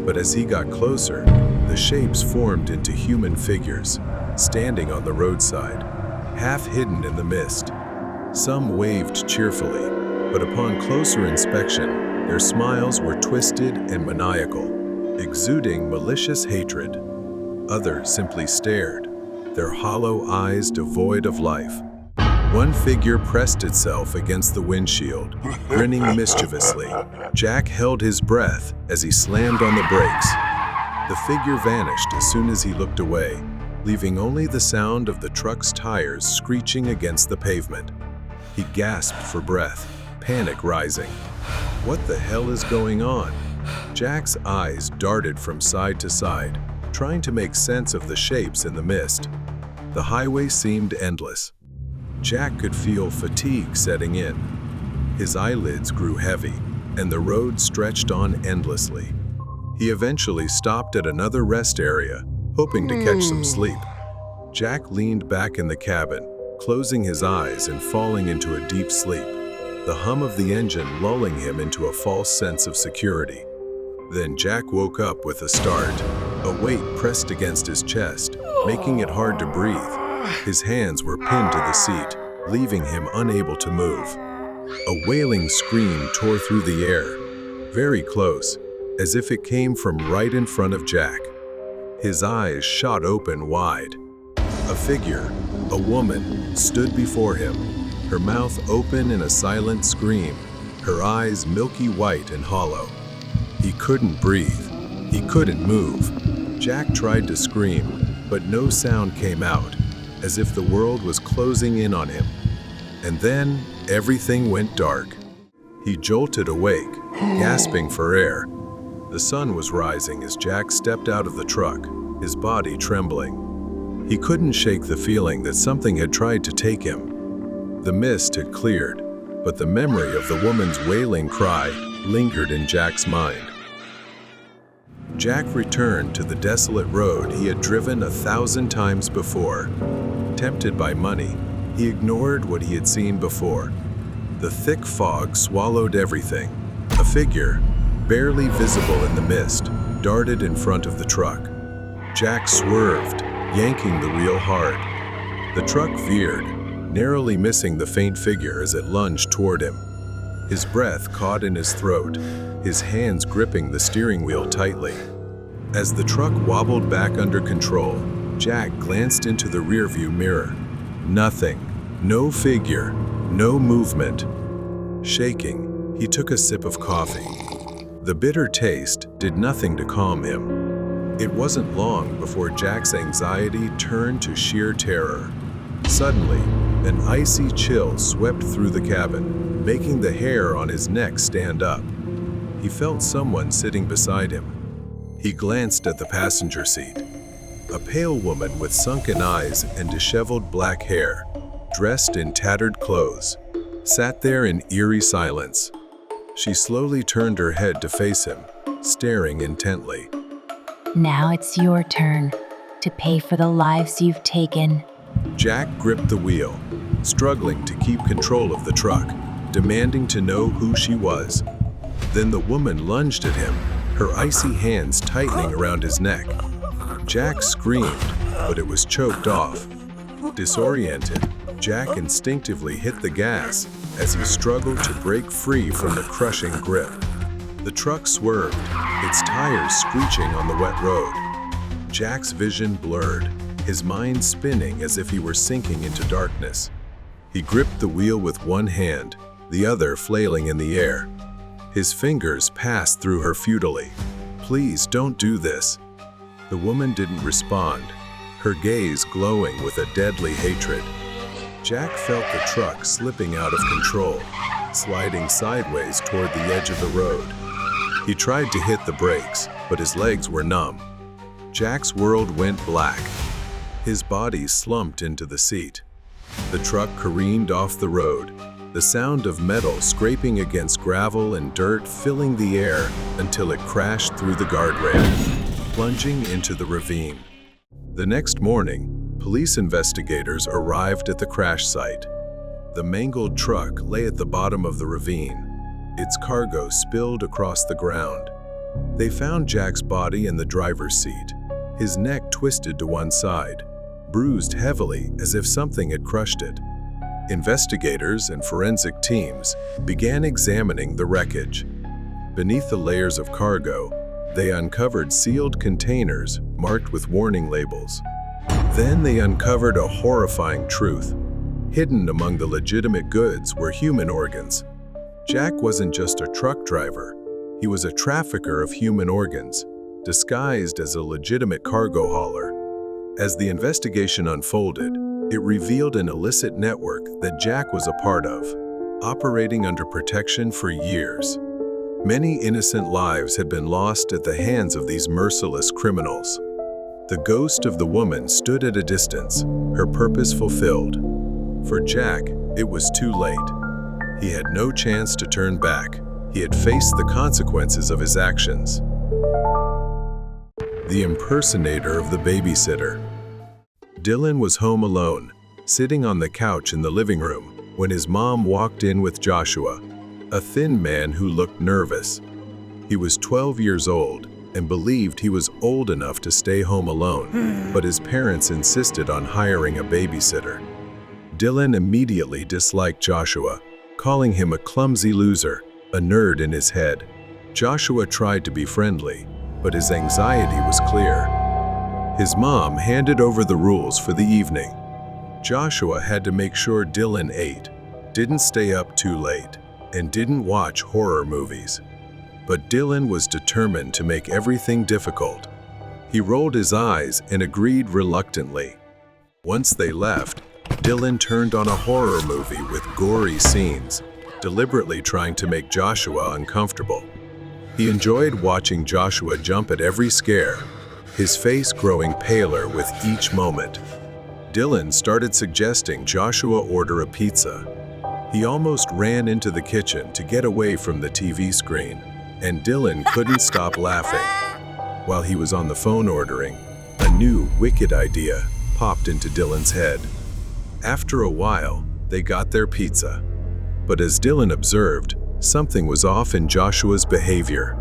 But as he got closer, the shapes formed into human figures, standing on the roadside, half hidden in the mist. Some waved cheerfully, but upon closer inspection, their smiles were twisted and maniacal, exuding malicious hatred. Others simply stared, their hollow eyes devoid of life. One figure pressed itself against the windshield, grinning mischievously. Jack held his breath as he slammed on the brakes. The figure vanished as soon as he looked away, leaving only the sound of the truck's tires screeching against the pavement. He gasped for breath, panic rising. What the hell is going on? Jack's eyes darted from side to side, trying to make sense of the shapes in the mist. The highway seemed endless. Jack could feel fatigue setting in. His eyelids grew heavy, and the road stretched on endlessly. He eventually stopped at another rest area, hoping to catch some sleep. Jack leaned back in the cabin, closing his eyes and falling into a deep sleep, the hum of the engine lulling him into a false sense of security. Then Jack woke up with a start. A weight pressed against his chest, making it hard to breathe. His hands were pinned to the seat, leaving him unable to move. A wailing scream tore through the air, very close, as if it came from right in front of Jack. His eyes shot open wide. A figure, a woman, stood before him, her mouth open in a silent scream, her eyes milky white and hollow. He couldn't breathe. He couldn't move. Jack tried to scream, but no sound came out, as if the world was closing in on him. And then everything went dark. He jolted awake, gasping for air. The sun was rising as Jack stepped out of the truck, his body trembling. He couldn't shake the feeling that something had tried to take him. The mist had cleared, but the memory of the woman's wailing cry lingered in Jack's mind. Jack returned to the desolate road he had driven 1,000 times before. Tempted by money, he ignored what he had seen before. The thick fog swallowed everything. A figure, barely visible in the mist, darted in front of the truck. Jack swerved, yanking the wheel hard. The truck veered, narrowly missing the faint figure as it lunged toward him. His breath caught in his throat, his hands gripping the steering wheel tightly. As the truck wobbled back under control, Jack glanced into the rearview mirror. Nothing, no figure, no movement. Shaking, he took a sip of coffee. The bitter taste did nothing to calm him. It wasn't long before Jack's anxiety turned to sheer terror. Suddenly, an icy chill swept through the cabin, making the hair on his neck stand up. He felt someone sitting beside him. He glanced at the passenger seat. A pale woman with sunken eyes and disheveled black hair, dressed in tattered clothes, sat there in eerie silence. She slowly turned her head to face him, staring intently. Now it's your turn to pay for the lives you've taken. Jack gripped the wheel, struggling to keep control of the truck, demanding to know who she was. Then the woman lunged at him, her icy hands tightening around his neck. Jack screamed, but it was choked off. Disoriented, Jack instinctively hit the gas as he struggled to break free from the crushing grip. The truck swerved, its tires screeching on the wet road. Jack's vision blurred, his mind spinning as if he were sinking into darkness. He gripped the wheel with one hand, the other flailing in the air. His fingers passed through her futilely. "Please don't do this." The woman didn't respond, her gaze glowing with a deadly hatred. Jack felt the truck slipping out of control, sliding sideways toward the edge of the road. He tried to hit the brakes, but his legs were numb. Jack's world went black. His body slumped into the seat. The truck careened off the road, the sound of metal scraping against gravel and dirt filling the air until it crashed through the guardrail, plunging into the ravine. The next morning, police investigators arrived at the crash site. The mangled truck lay at the bottom of the ravine, its cargo spilled across the ground. They found Jack's body in the driver's seat, his neck twisted to one side, bruised heavily as if something had crushed it. Investigators and forensic teams began examining the wreckage. Beneath the layers of cargo, they uncovered sealed containers marked with warning labels. Then they uncovered a horrifying truth. Hidden among the legitimate goods were human organs. Jack wasn't just a truck driver. He was a trafficker of human organs, disguised as a legitimate cargo hauler. As the investigation unfolded, it revealed an illicit network that Jack was a part of, operating under protection for years. Many innocent lives had been lost at the hands of these merciless criminals. The ghost of the woman stood at a distance, her purpose fulfilled. For Jack, it was too late. He had no chance to turn back. He had faced the consequences of his actions. The impersonator of the babysitter. Dylan was home alone, sitting on the couch in the living room, when his mom walked in with Joshua, a thin man who looked nervous. He was 12 years old and believed he was old enough to stay home alone, but his parents insisted on hiring a babysitter. Dylan immediately disliked Joshua, calling him a clumsy loser, a nerd in his head. Joshua tried to be friendly, but his anxiety was clear. His mom handed over the rules for the evening. Joshua had to make sure Dylan ate, didn't stay up too late, and didn't watch horror movies. But Dylan was determined to make everything difficult. He rolled his eyes and agreed reluctantly. Once they left, Dylan turned on a horror movie with gory scenes, deliberately trying to make Joshua uncomfortable. He enjoyed watching Joshua jump at every scare, his face growing paler with each moment. Dylan started suggesting Joshua order a pizza. He almost ran into the kitchen to get away from the TV screen, and Dylan couldn't stop laughing. While he was on the phone ordering, a new, wicked idea popped into Dylan's head. After a while, they got their pizza. But as Dylan observed, something was off in Joshua's behavior.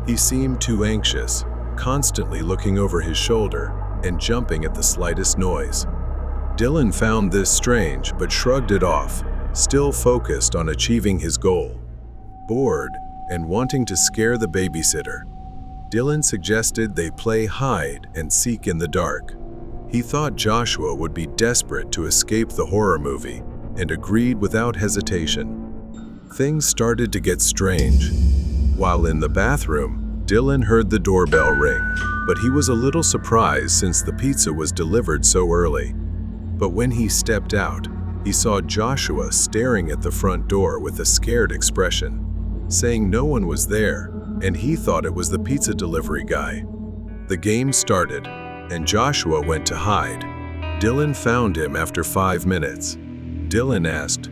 He seemed too anxious, constantly looking over his shoulder and jumping at the slightest noise. Dylan found this strange but shrugged it off, still focused on achieving his goal. Bored and wanting to scare the babysitter, Dylan suggested they play hide and seek in the dark. He thought Joshua would be desperate to escape the horror movie and agreed without hesitation. Things started to get strange. While in the bathroom, Dylan heard the doorbell ring, but he was a little surprised since the pizza was delivered so early. But when he stepped out, he saw Joshua staring at the front door with a scared expression, saying no one was there, and he thought it was the pizza delivery guy. The game started, and Joshua went to hide. Dylan found him after 5 minutes. Dylan asked.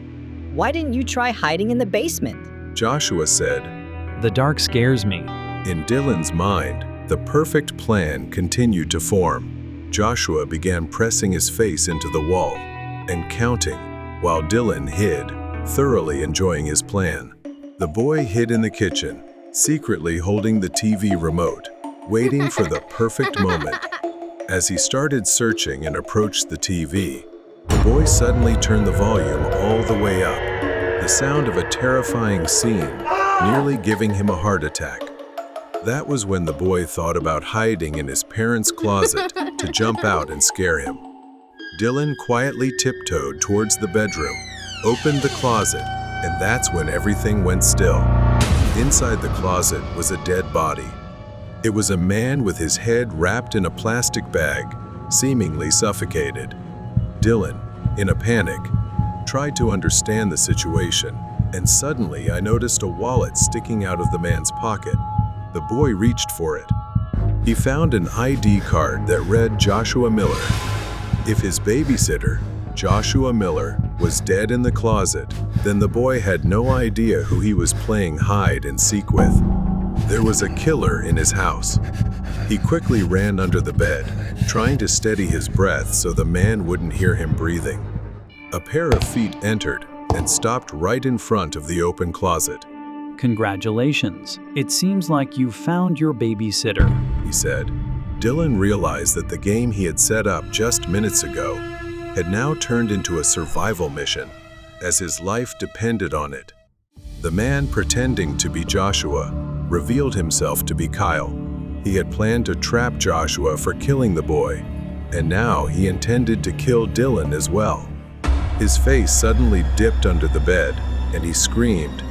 Why didn't you try hiding in the basement? Joshua said. The dark scares me. In Dylan's mind, the perfect plan continued to form. Joshua began pressing his face into the wall and counting, while Dylan hid, thoroughly enjoying his plan. The boy hid in the kitchen, secretly holding the TV remote, waiting for the perfect moment. As he started searching and approached the TV, the boy suddenly turned the volume all the way up, the sound of a terrifying scene, nearly giving him a heart attack. That was when the boy thought about hiding in his parents' closet to jump out and scare him. Dylan quietly tiptoed towards the bedroom, opened the closet, and that's when everything went still. Inside the closet was a dead body. It was a man with his head wrapped in a plastic bag, seemingly suffocated. Dylan, in a panic, tried to understand the situation, and suddenly I noticed a wallet sticking out of the man's pocket. The boy reached for it. He found an ID card that read Joshua Miller. If his babysitter, Joshua Miller, was dead in the closet, then the boy had no idea who he was playing hide and seek with. There was a killer in his house. He quickly ran under the bed, trying to steady his breath so the man wouldn't hear him breathing. A pair of feet entered and stopped right in front of the open closet. Congratulations. It seems like you found your babysitter, he said. Dylan realized that the game he had set up just minutes ago had now turned into a survival mission, as his life depended on it. The man pretending to be Joshua revealed himself to be Kyle. He had planned to trap Joshua for killing the boy, and now he intended to kill Dylan as well. His face suddenly dipped under the bed, and he screamed,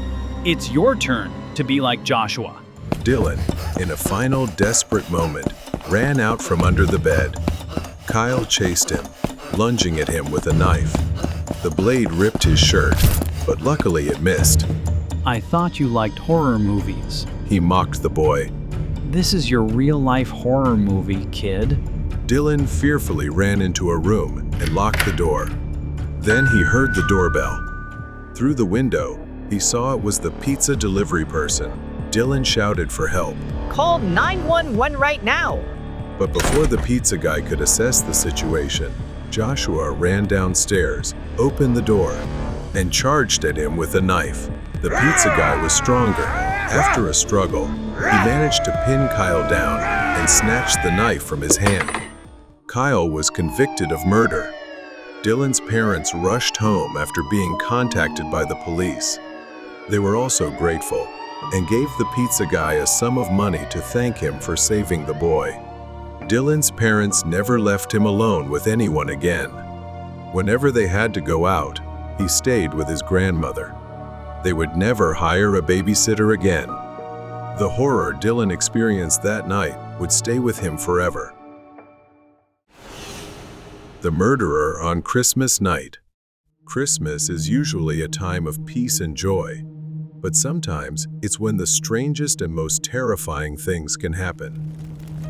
"It's your turn to be like Joshua." Dylan, in a final desperate moment, ran out from under the bed. Kyle chased him, lunging at him with a knife. The blade ripped his shirt, but luckily it missed. I thought you liked horror movies. He mocked the boy. This is your real-life horror movie, kid. Dylan fearfully ran into a room and locked the door. Then he heard the doorbell. Through the window, he saw it was the pizza delivery person. Dylan shouted for help. Call 911 right now! But before the pizza guy could assess the situation, Joshua ran downstairs, opened the door, and charged at him with a knife. The pizza guy was stronger. After a struggle, he managed to pin Kyle down and snatched the knife from his hand. Kyle was convicted of murder. Dylan's parents rushed home after being contacted by the police. They were also grateful and gave the pizza guy a sum of money to thank him for saving the boy. Dylan's parents never left him alone with anyone again. Whenever they had to go out, he stayed with his grandmother. They would never hire a babysitter again. The horror Dylan experienced that night would stay with him forever. The murderer on Christmas night. Christmas is usually a time of peace and joy, but sometimes it's when the strangest and most terrifying things can happen.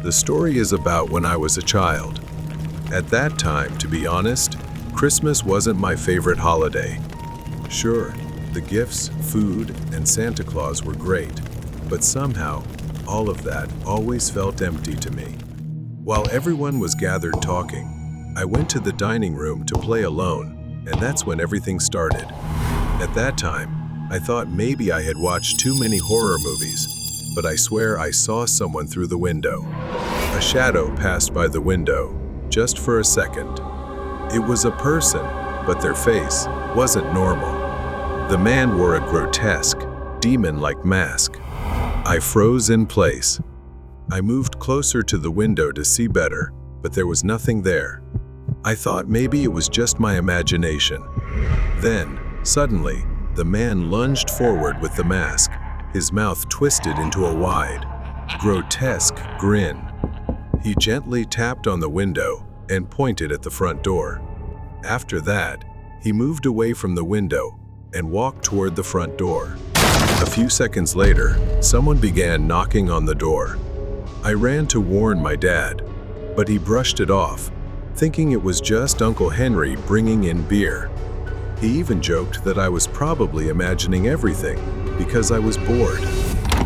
The story is about when I was a child. At that time, to be honest, Christmas wasn't my favorite holiday. Sure, the gifts, food, and Santa Claus were great, but somehow, all of that always felt empty to me. While everyone was gathered talking, I went to the dining room to play alone, and that's when everything started. At that time, I thought maybe I had watched too many horror movies, but I swear I saw someone through the window. A shadow passed by the window, just for a second. It was a person, but their face wasn't normal. The man wore a grotesque, demon-like mask. I froze in place. I moved closer to the window to see better, but there was nothing there. I thought maybe it was just my imagination. Then, suddenly, the man lunged forward with the mask, his mouth twisted into a wide, grotesque grin. He gently tapped on the window and pointed at the front door. After that, he moved away from the window and walked toward the front door. A few seconds later, someone began knocking on the door. I ran to warn my dad, but he brushed it off, thinking it was just Uncle Henry bringing in beer. He even joked that I was probably imagining everything because I was bored.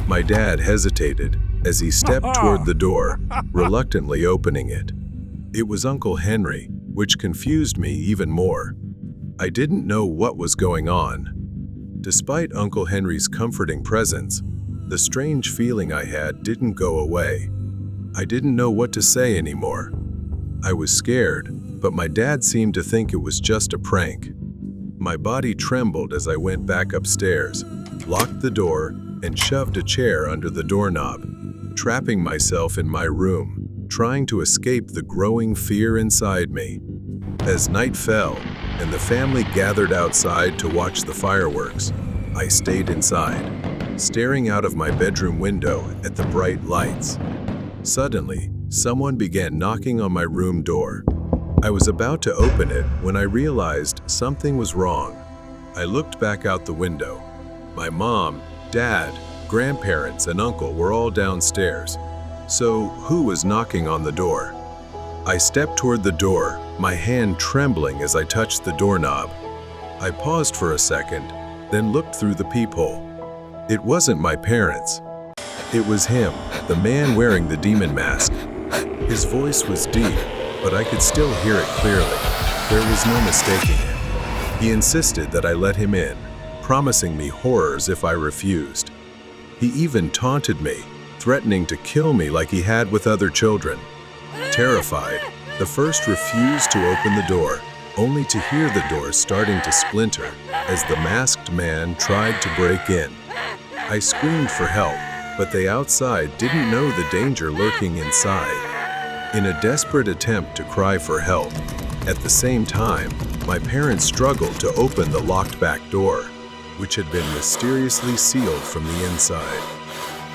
My dad hesitated as he stepped toward the door, reluctantly opening it. It was Uncle Henry, which confused me even more. I didn't know what was going on. Despite Uncle Henry's comforting presence, the strange feeling I had didn't go away. I didn't know what to say anymore. I was scared, but my dad seemed to think it was just a prank. My body trembled as I went back upstairs, locked the door, and shoved a chair under the doorknob, trapping myself in my room, trying to escape the growing fear inside me. As night fell and the family gathered outside to watch the fireworks, I stayed inside, staring out of my bedroom window at the bright lights. Suddenly, someone began knocking on my room door. I was about to open it when I realized something was wrong. I looked back out the window. My mom, dad, grandparents, and uncle were all downstairs. So, who was knocking on the door? I stepped toward the door, my hand trembling as I touched the doorknob. I paused for a second, then looked through the peephole. It wasn't my parents. It was him, the man wearing the demon mask. His voice was deep, but I could still hear it clearly. There was no mistaking him. He insisted that I let him in, promising me horrors if I refused. He even taunted me, threatening to kill me like he had with other children. Terrified, the first refused to open the door, only to hear the door starting to splinter as the masked man tried to break in. I screamed for help, but they outside didn't know the danger lurking inside. In a desperate attempt to cry for help, at the same time, my parents struggled to open the locked back door, which had been mysteriously sealed from the inside.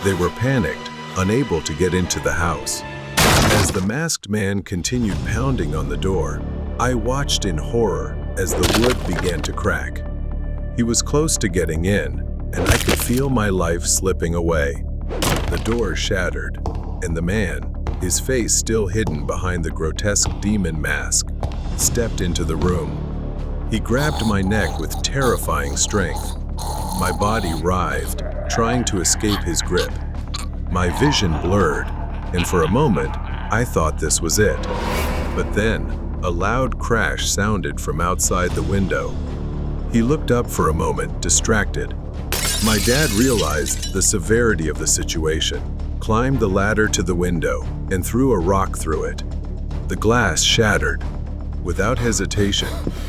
They were panicked, unable to get into the house. As the masked man continued pounding on the door, I watched in horror as the wood began to crack. He was close to getting in, and I could feel my life slipping away. The door shattered, and the man, his face still hidden behind the grotesque demon mask, stepped into the room. He grabbed my neck with terrifying strength. My body writhed, trying to escape his grip. My vision blurred, and for a moment, I thought this was it. But then, a loud crash sounded from outside the window. He looked up for a moment, distracted. My dad realized the severity of the situation, climbed the ladder to the window, and threw a rock through it. The glass shattered. Without hesitation,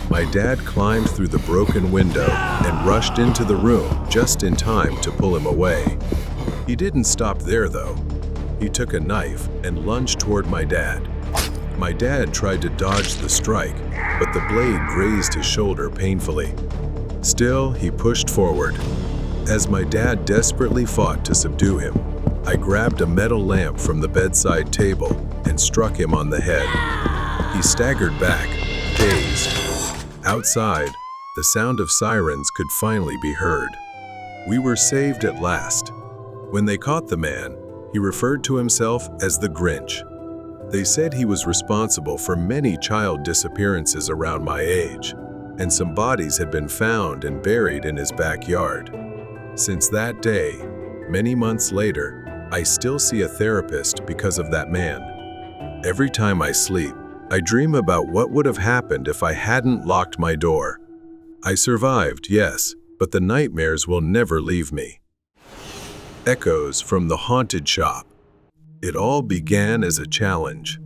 my dad climbed through the broken window and rushed into the room just in time to pull him away. He didn't stop there, though. He took a knife and lunged toward my dad. My dad tried to dodge the strike, but the blade grazed his shoulder painfully. Still, he pushed forward. As my dad desperately fought to subdue him, I grabbed a metal lamp from the bedside table and struck him on the head. He staggered back, dazed. Outside, the sound of sirens could finally be heard. We were saved at last. When they caught the man, he referred to himself as the Grinch. They said he was responsible for many child disappearances around my age, and some bodies had been found and buried in his backyard. Since that day, many months later, I still see a therapist because of that man. Every time I sleep, I dream about what would have happened if I hadn't locked my door. I survived, yes, but the nightmares will never leave me. Echoes from the haunted shop. It all began as a challenge.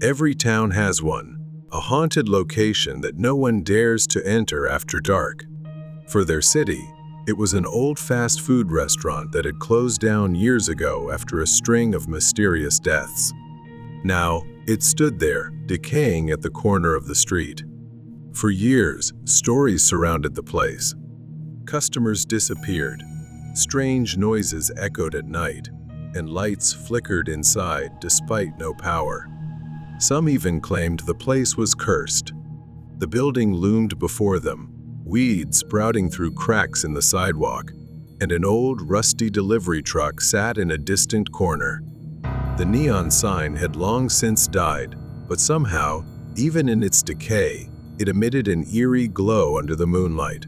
Every town has one, a haunted location that no one dares to enter after dark. For their city, it was an old fast food restaurant that had closed down years ago after a string of mysterious deaths. Now, it stood there, decaying at the corner of the street. For years, stories surrounded the place. Customers disappeared. Strange noises echoed at night, and lights flickered inside despite no power. Some even claimed the place was cursed. The building loomed before them, weeds sprouting through cracks in the sidewalk, and an old, rusty delivery truck sat in a distant corner. The neon sign had long since died, but somehow, even in its decay, It emitted an eerie glow under the moonlight.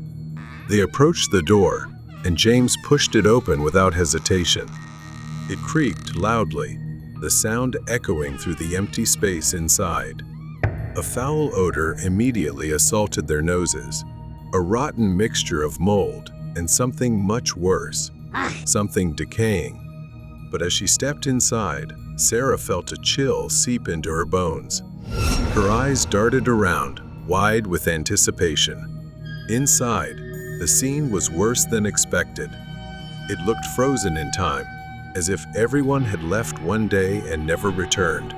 They approached the door, and James pushed it open without hesitation. It creaked loudly, the sound echoing through the empty space inside. A foul odor immediately assaulted their noses, a rotten mixture of mold and something much worse, something decaying. But as she stepped inside, Sarah felt a chill seep into her bones. Her eyes darted around, wide with anticipation. Inside, the scene was worse than expected. It looked frozen in time, as if everyone had left one day and never returned.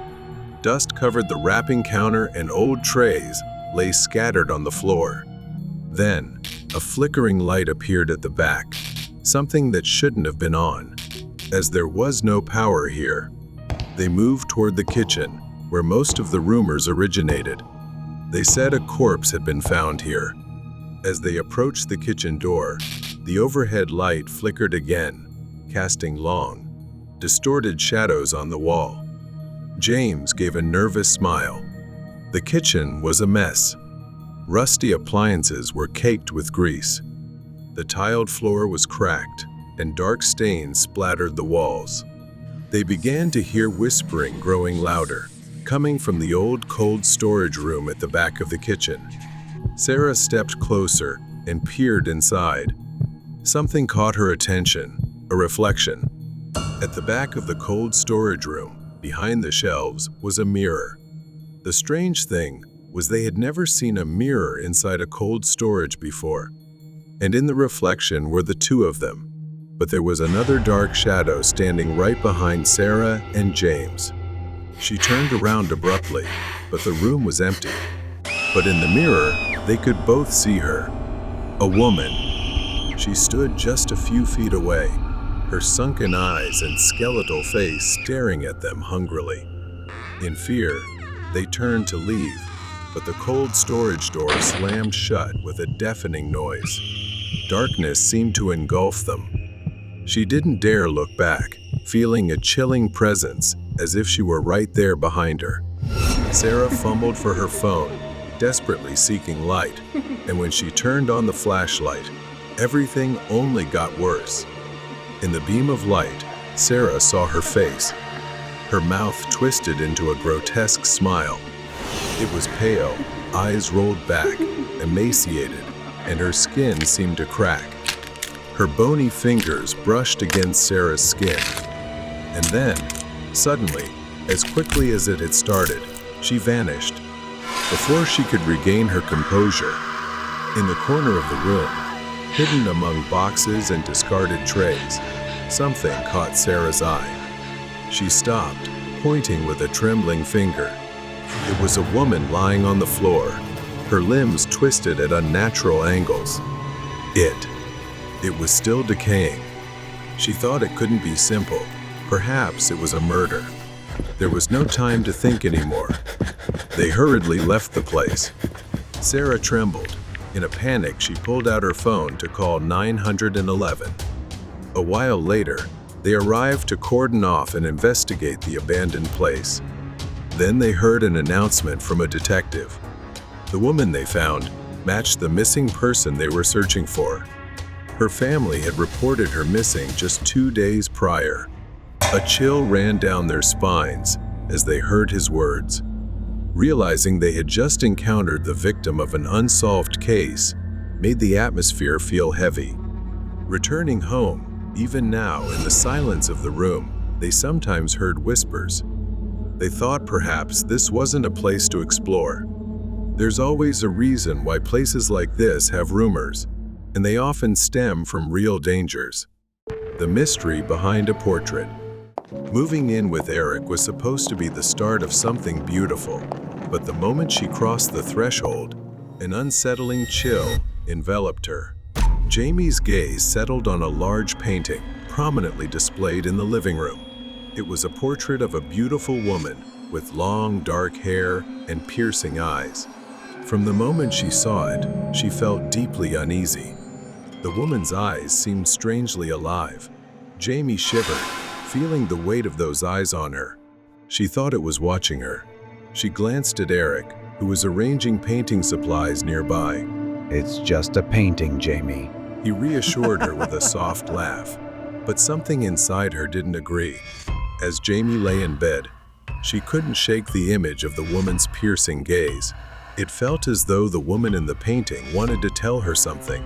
Dust covered the wrapping counter and old trays lay scattered on the floor. Then, a flickering light appeared at the back, something that shouldn't have been on, as there was no power here. They moved toward the kitchen, where most of the rumors originated. They said a corpse had been found here. As they approached the kitchen door, the overhead light flickered again, casting long, distorted shadows on the wall. James gave a nervous smile. The kitchen was a mess. Rusty appliances were caked with grease. The tiled floor was cracked, and dark stains splattered the walls. They began to hear whispering growing louder, coming from the old cold storage room at the back of the kitchen. Sarah stepped closer and peered inside. Something caught her attention, a reflection. At the back of the cold storage room, behind the shelves, was a mirror. The strange thing was they had never seen a mirror inside a cold storage before. And in the reflection were the two of them. But there was another dark shadow standing right behind Sarah and James. She turned around abruptly, but the room was empty. But in the mirror, they could both see her. A woman. She stood just a few feet away, her sunken eyes and skeletal face staring at them hungrily. In fear, they turned to leave, but the cold storage door slammed shut with a deafening noise. Darkness seemed to engulf them. She didn't dare look back, feeling a chilling presence as if she were right there behind her. Sarah fumbled for her phone, desperately seeking light, and when she turned on the flashlight, everything only got worse. In the beam of light, Sarah saw her face. Her mouth twisted into a grotesque smile. It was pale, eyes rolled back, emaciated, and her skin seemed to crack. Her bony fingers brushed against Sarah's skin. And then, suddenly, as quickly as it had started, she vanished. Before she could regain her composure, in the corner of the room, hidden among boxes and discarded trays, something caught Sarah's eye. She stopped, pointing with a trembling finger. It was a woman lying on the floor, her limbs twisted at unnatural angles. It was still decaying. She thought it couldn't be simple. Perhaps it was a murder. There was no time to think anymore. They hurriedly left the place. Sarah trembled. In a panic, she pulled out her phone to call 911. A while later, they arrived to cordon off and investigate the abandoned place. Then they heard an announcement from a detective. The woman they found matched the missing person they were searching for. Her family had reported her missing just 2 days prior. A chill ran down their spines as they heard his words. Realizing they had just encountered the victim of an unsolved case made the atmosphere feel heavy. Returning home, even now in the silence of the room, they sometimes heard whispers. They thought perhaps this wasn't a place to explore. There's always a reason why places like this have rumors, and they often stem from real dangers. The mystery behind a portrait. Moving in with Eric was supposed to be the start of something beautiful, but the moment she crossed the threshold, an unsettling chill enveloped her. Jamie's gaze settled on a large painting prominently displayed in the living room. It was a portrait of a beautiful woman with long, dark hair and piercing eyes. From the moment she saw it, she felt deeply uneasy. The woman's eyes seemed strangely alive. Jamie shivered, feeling the weight of those eyes on her. She thought it was watching her. She glanced at Eric, who was arranging painting supplies nearby. It's just a painting, Jamie. He reassured her with a soft laugh, but something inside her didn't agree. As Jamie lay in bed, she couldn't shake the image of the woman's piercing gaze. It felt as though the woman in the painting wanted to tell her something.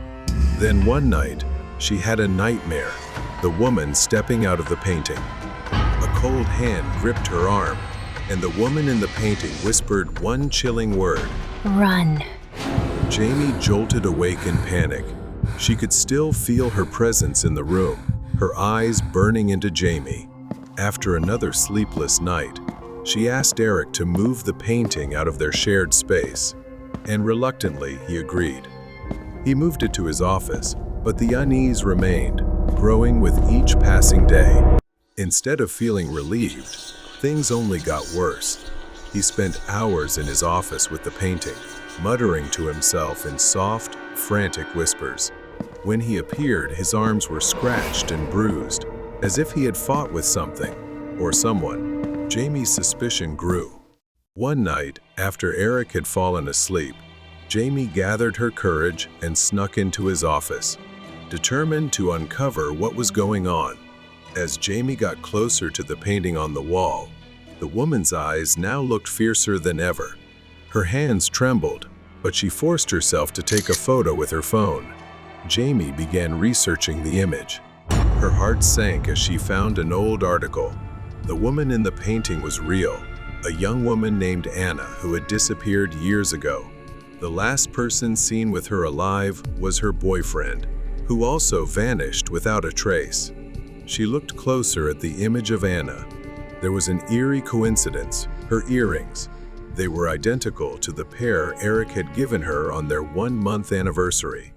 Then one night, she had a nightmare, the woman stepping out of the painting. A cold hand gripped her arm, and the woman in the painting whispered one chilling word. Run. Jamie jolted awake in panic. She could still feel her presence in the room, her eyes burning into Jamie. After another sleepless night, she asked Eric to move the painting out of their shared space, and reluctantly he agreed. He moved it to his office, but the unease remained, growing with each passing day. Instead of feeling relieved, things only got worse. He spent hours in his office with the painting, muttering to himself in soft, frantic whispers. When he appeared, his arms were scratched and bruised, as if he had fought with something or someone. Jamie's suspicion grew. One night, after Eric had fallen asleep, Jamie gathered her courage and snuck into his office, determined to uncover what was going on. As Jamie got closer to the painting on the wall, the woman's eyes now looked fiercer than ever. Her hands trembled, but she forced herself to take a photo with her phone. Jamie began researching the image. Her heart sank as she found an old article. The woman in the painting was real, a young woman named Anna who had disappeared years ago. The last person seen with her alive was her boyfriend, who also vanished without a trace. She looked closer at the image of Anna. There was an eerie coincidence, her earrings. They were identical to the pair Eric had given her on their 1-month anniversary.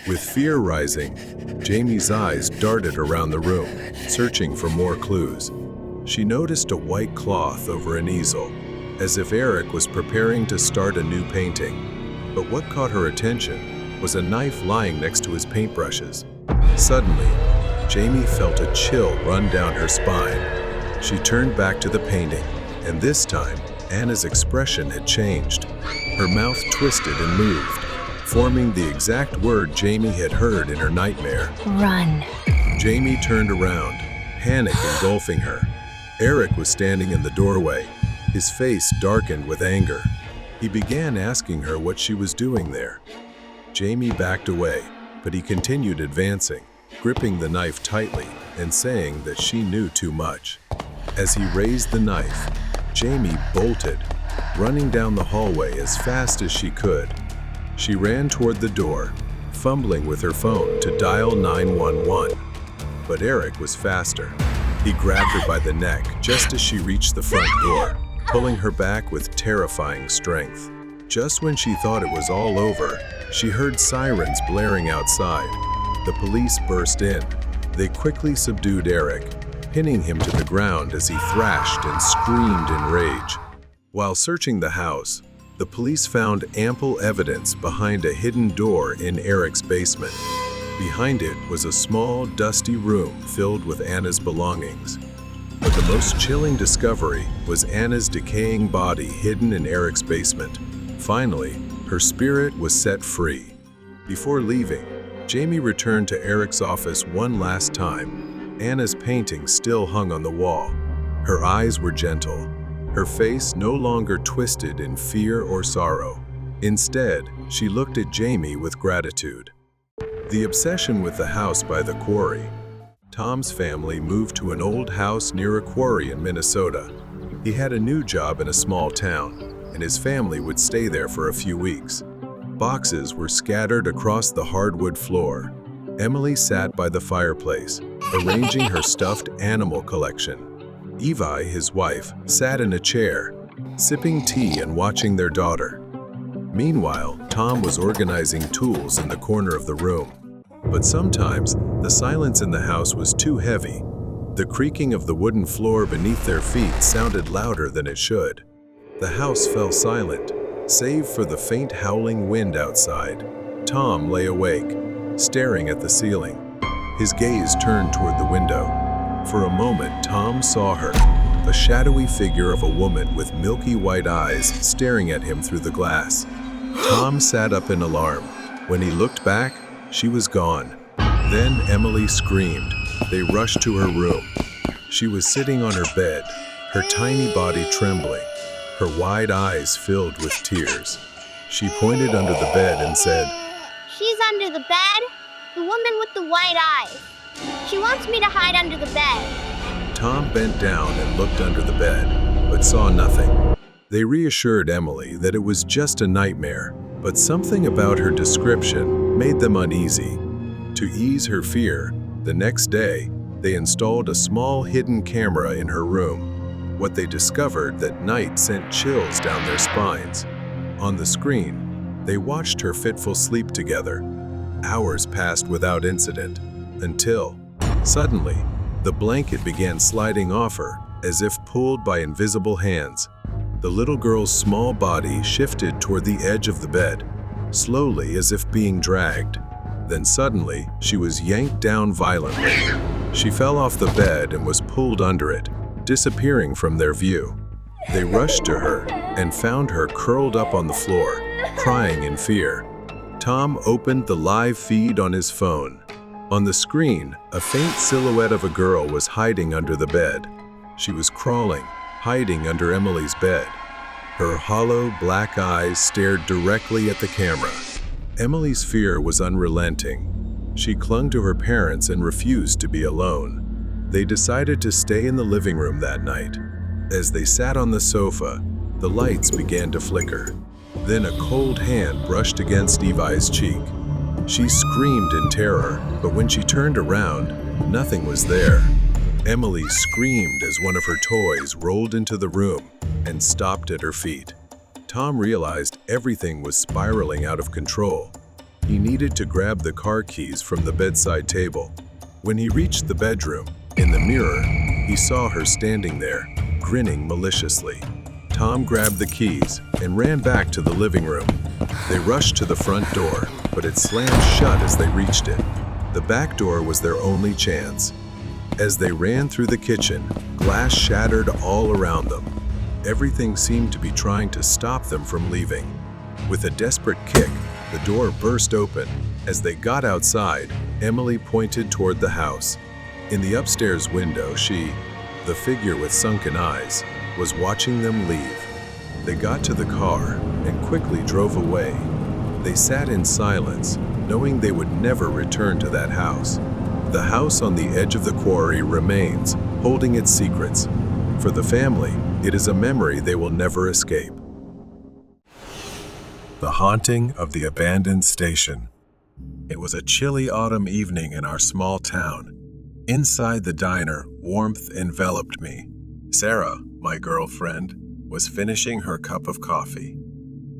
With fear rising, Jamie's eyes darted around the room, searching for more clues. She noticed a white cloth over an easel, as if Eric was preparing to start a new painting. But what caught her attention was a knife lying next to his paintbrushes. Suddenly, Jamie felt a chill run down her spine. She turned back to the painting, and this time, Anna's expression had changed. Her mouth twisted and moved, forming the exact word Jamie had heard in her nightmare. Run. Jamie turned around, panic engulfing her. Eric was standing in the doorway, his face darkened with anger. He began asking her what she was doing there. Jamie backed away, but he continued advancing, gripping the knife tightly and saying that she knew too much. As he raised the knife, Jamie bolted, running down the hallway as fast as she could. She ran toward the door, fumbling with her phone to dial 911. But Eric was faster. He grabbed her by the neck just as she reached the front door, pulling her back with terrifying strength. Just when she thought it was all over, she heard sirens blaring outside. The police burst in. They quickly subdued Eric, pinning him to the ground as he thrashed and screamed in rage. While searching the house, the police found ample evidence behind a hidden door in Eric's basement. Behind it was a small, dusty room filled with Anna's belongings. But the most chilling discovery was Anna's decaying body hidden in Eric's basement. Finally, her spirit was set free. Before leaving, Jamie returned to Eric's office one last time. Anna's painting still hung on the wall. Her eyes were gentle, her face no longer twisted in fear or sorrow. Instead, she looked at Jamie with gratitude. The obsession with the house by the quarry. Tom's family moved to an old house near a quarry in Minnesota. He had a new job in a small town, and his family would stay there for a few weeks. Boxes were scattered across the hardwood floor. Emily sat by the fireplace, arranging her stuffed animal collection. Evi, his wife, sat in a chair, sipping tea and watching their daughter. Meanwhile, Tom was organizing tools in the corner of the room. But sometimes, the silence in the house was too heavy. The creaking of the wooden floor beneath their feet sounded louder than it should. The house fell silent, save for the faint howling wind outside. Tom lay awake, staring at the ceiling. His gaze turned toward the window. For a moment, Tom saw her, a shadowy figure of a woman with milky white eyes staring at him through the glass. Tom sat up in alarm. When he looked back, she was gone. Then Emily screamed. They rushed to her room. She was sitting on her bed, her tiny body trembling, her wide eyes filled with tears. She pointed under the bed and said, "She's under the bed? The woman with the white eyes. She wants me to hide under the bed." Tom bent down and looked under the bed, but saw nothing. They reassured Emily that it was just a nightmare, but something about her description made them uneasy. To ease her fear, the next day, they installed a small hidden camera in her room. What they discovered that night sent chills down their spines. On the screen, they watched her fitful sleep together. Hours passed without incident, until, suddenly, the blanket began sliding off her as if pulled by invisible hands. The little girl's small body shifted toward the edge of the bed, slowly as if being dragged. Then suddenly, she was yanked down violently. She fell off the bed and was pulled under it, disappearing from their view. They rushed to her and found her curled up on the floor, crying in fear. Tom opened the live feed on his phone. On the screen, a faint silhouette of a girl was hiding under the bed. She was crawling, hiding under Emily's bed. Her hollow, black eyes stared directly at the camera. Emily's fear was unrelenting. She clung to her parents and refused to be alone. They decided to stay in the living room that night. As they sat on the sofa, the lights began to flicker. Then a cold hand brushed against Evi's cheek. She screamed in terror, but when she turned around, nothing was there. Emily screamed as one of her toys rolled into the room and stopped at her feet. Tom realized everything was spiraling out of control. He needed to grab the car keys from the bedside table. When he reached the bedroom, in the mirror, he saw her standing there, grinning maliciously. Tom grabbed the keys and ran back to the living room. They rushed to the front door, but it slammed shut as they reached it. The back door was their only chance. As they ran through the kitchen, glass shattered all around them. Everything seemed to be trying to stop them from leaving. With a desperate kick, the door burst open. As they got outside, Emily pointed toward the house. In the upstairs window, she, the figure with sunken eyes, was watching them leave. They got to the car and quickly drove away. They sat in silence, knowing they would never return to that house. The house on the edge of the quarry remains, holding its secrets. For the family, it is a memory they will never escape. The Haunting of the Abandoned Station. It was a chilly autumn evening in our small town. Inside the diner, warmth enveloped me. Sarah, my girlfriend, was finishing her cup of coffee.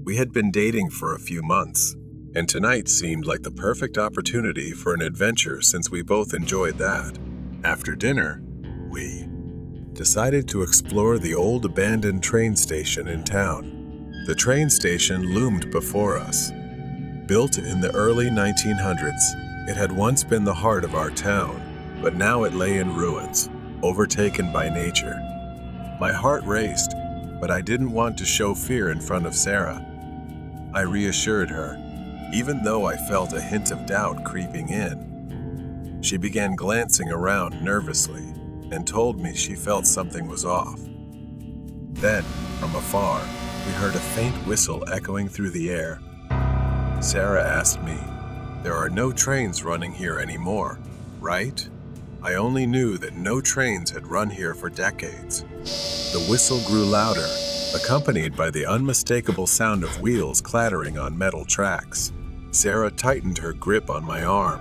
We had been dating for a few months, and tonight seemed like the perfect opportunity for an adventure since we both enjoyed that. After dinner, we decided to explore the old abandoned train station in town. The train station loomed before us. Built in the early 1900s, it had once been the heart of our town, but now it lay in ruins, overtaken by nature. My heart raced, but I didn't want to show fear in front of Sarah. I reassured her, even though I felt a hint of doubt creeping in. She began glancing around nervously and told me she felt something was off. Then, from afar, we heard a faint whistle echoing through the air. Sarah asked me, "There are no trains running here anymore, right?" I only knew that no trains had run here for decades. The whistle grew louder, accompanied by the unmistakable sound of wheels clattering on metal tracks. Sarah tightened her grip on my arm.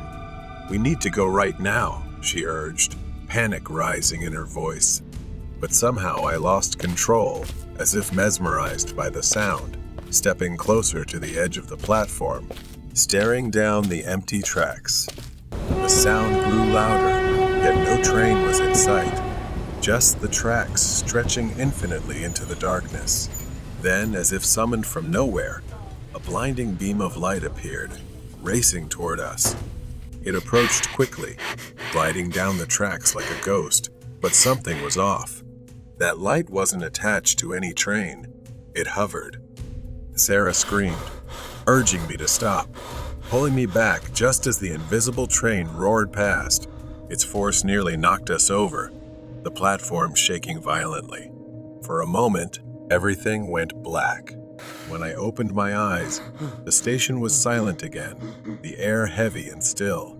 "We need to go right now," she urged, panic rising in her voice. But somehow I lost control, as if mesmerized by the sound, stepping closer to the edge of the platform, staring down the empty tracks. The sound grew louder, yet no train was in sight, just the tracks stretching infinitely into the darkness. Then, as if summoned from nowhere, a blinding beam of light appeared, racing toward us. It approached quickly, gliding down the tracks like a ghost, but something was off. That light wasn't attached to any train. It hovered. Sarah screamed, urging me to stop, pulling me back just as the invisible train roared past. Its force nearly knocked us over, the platform shaking violently. For a moment, everything went black. When I opened my eyes, the station was silent again, the air heavy and still.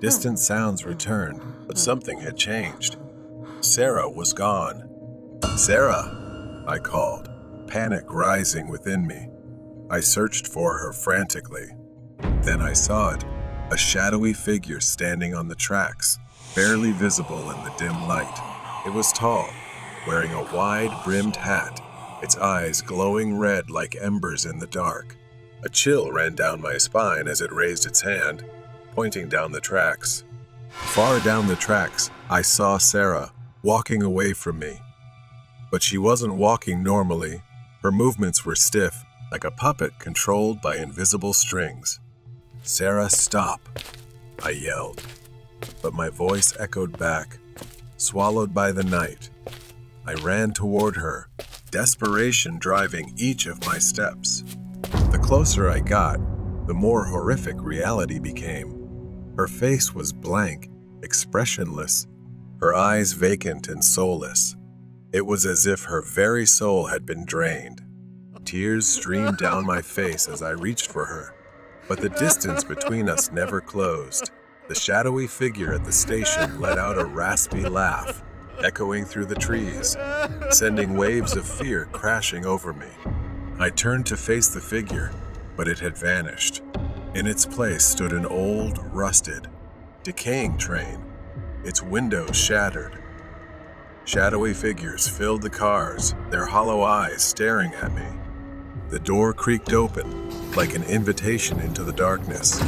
Distant sounds returned, but something had changed. Sarah was gone. "Sarah," I called, panic rising within me. I searched for her frantically. Then I saw it, a shadowy figure standing on the tracks, barely visible in the dim light. It was tall, wearing a wide-brimmed hat, its eyes glowing red like embers in the dark. A chill ran down my spine as it raised its hand, pointing down the tracks. Far down the tracks, I saw Sarah walking away from me. But she wasn't walking normally. Her movements were stiff, like a puppet controlled by invisible strings. "Sarah, stop," I yelled. But my voice echoed back, swallowed by the night. I ran toward her, desperation driving each of my steps. The closer I got, the more horrific reality became. Her face was blank, expressionless, her eyes vacant and soulless. It was as if her very soul had been drained. Tears streamed down my face as I reached for her, but the distance between us never closed. The shadowy figure at the station let out a raspy laugh, echoing through the trees, sending waves of fear crashing over me. I turned to face the figure, but it had vanished. In its place stood an old, rusted, decaying train, its windows shattered. Shadowy figures filled the cars, their hollow eyes staring at me. The door creaked open, like an invitation into the darkness.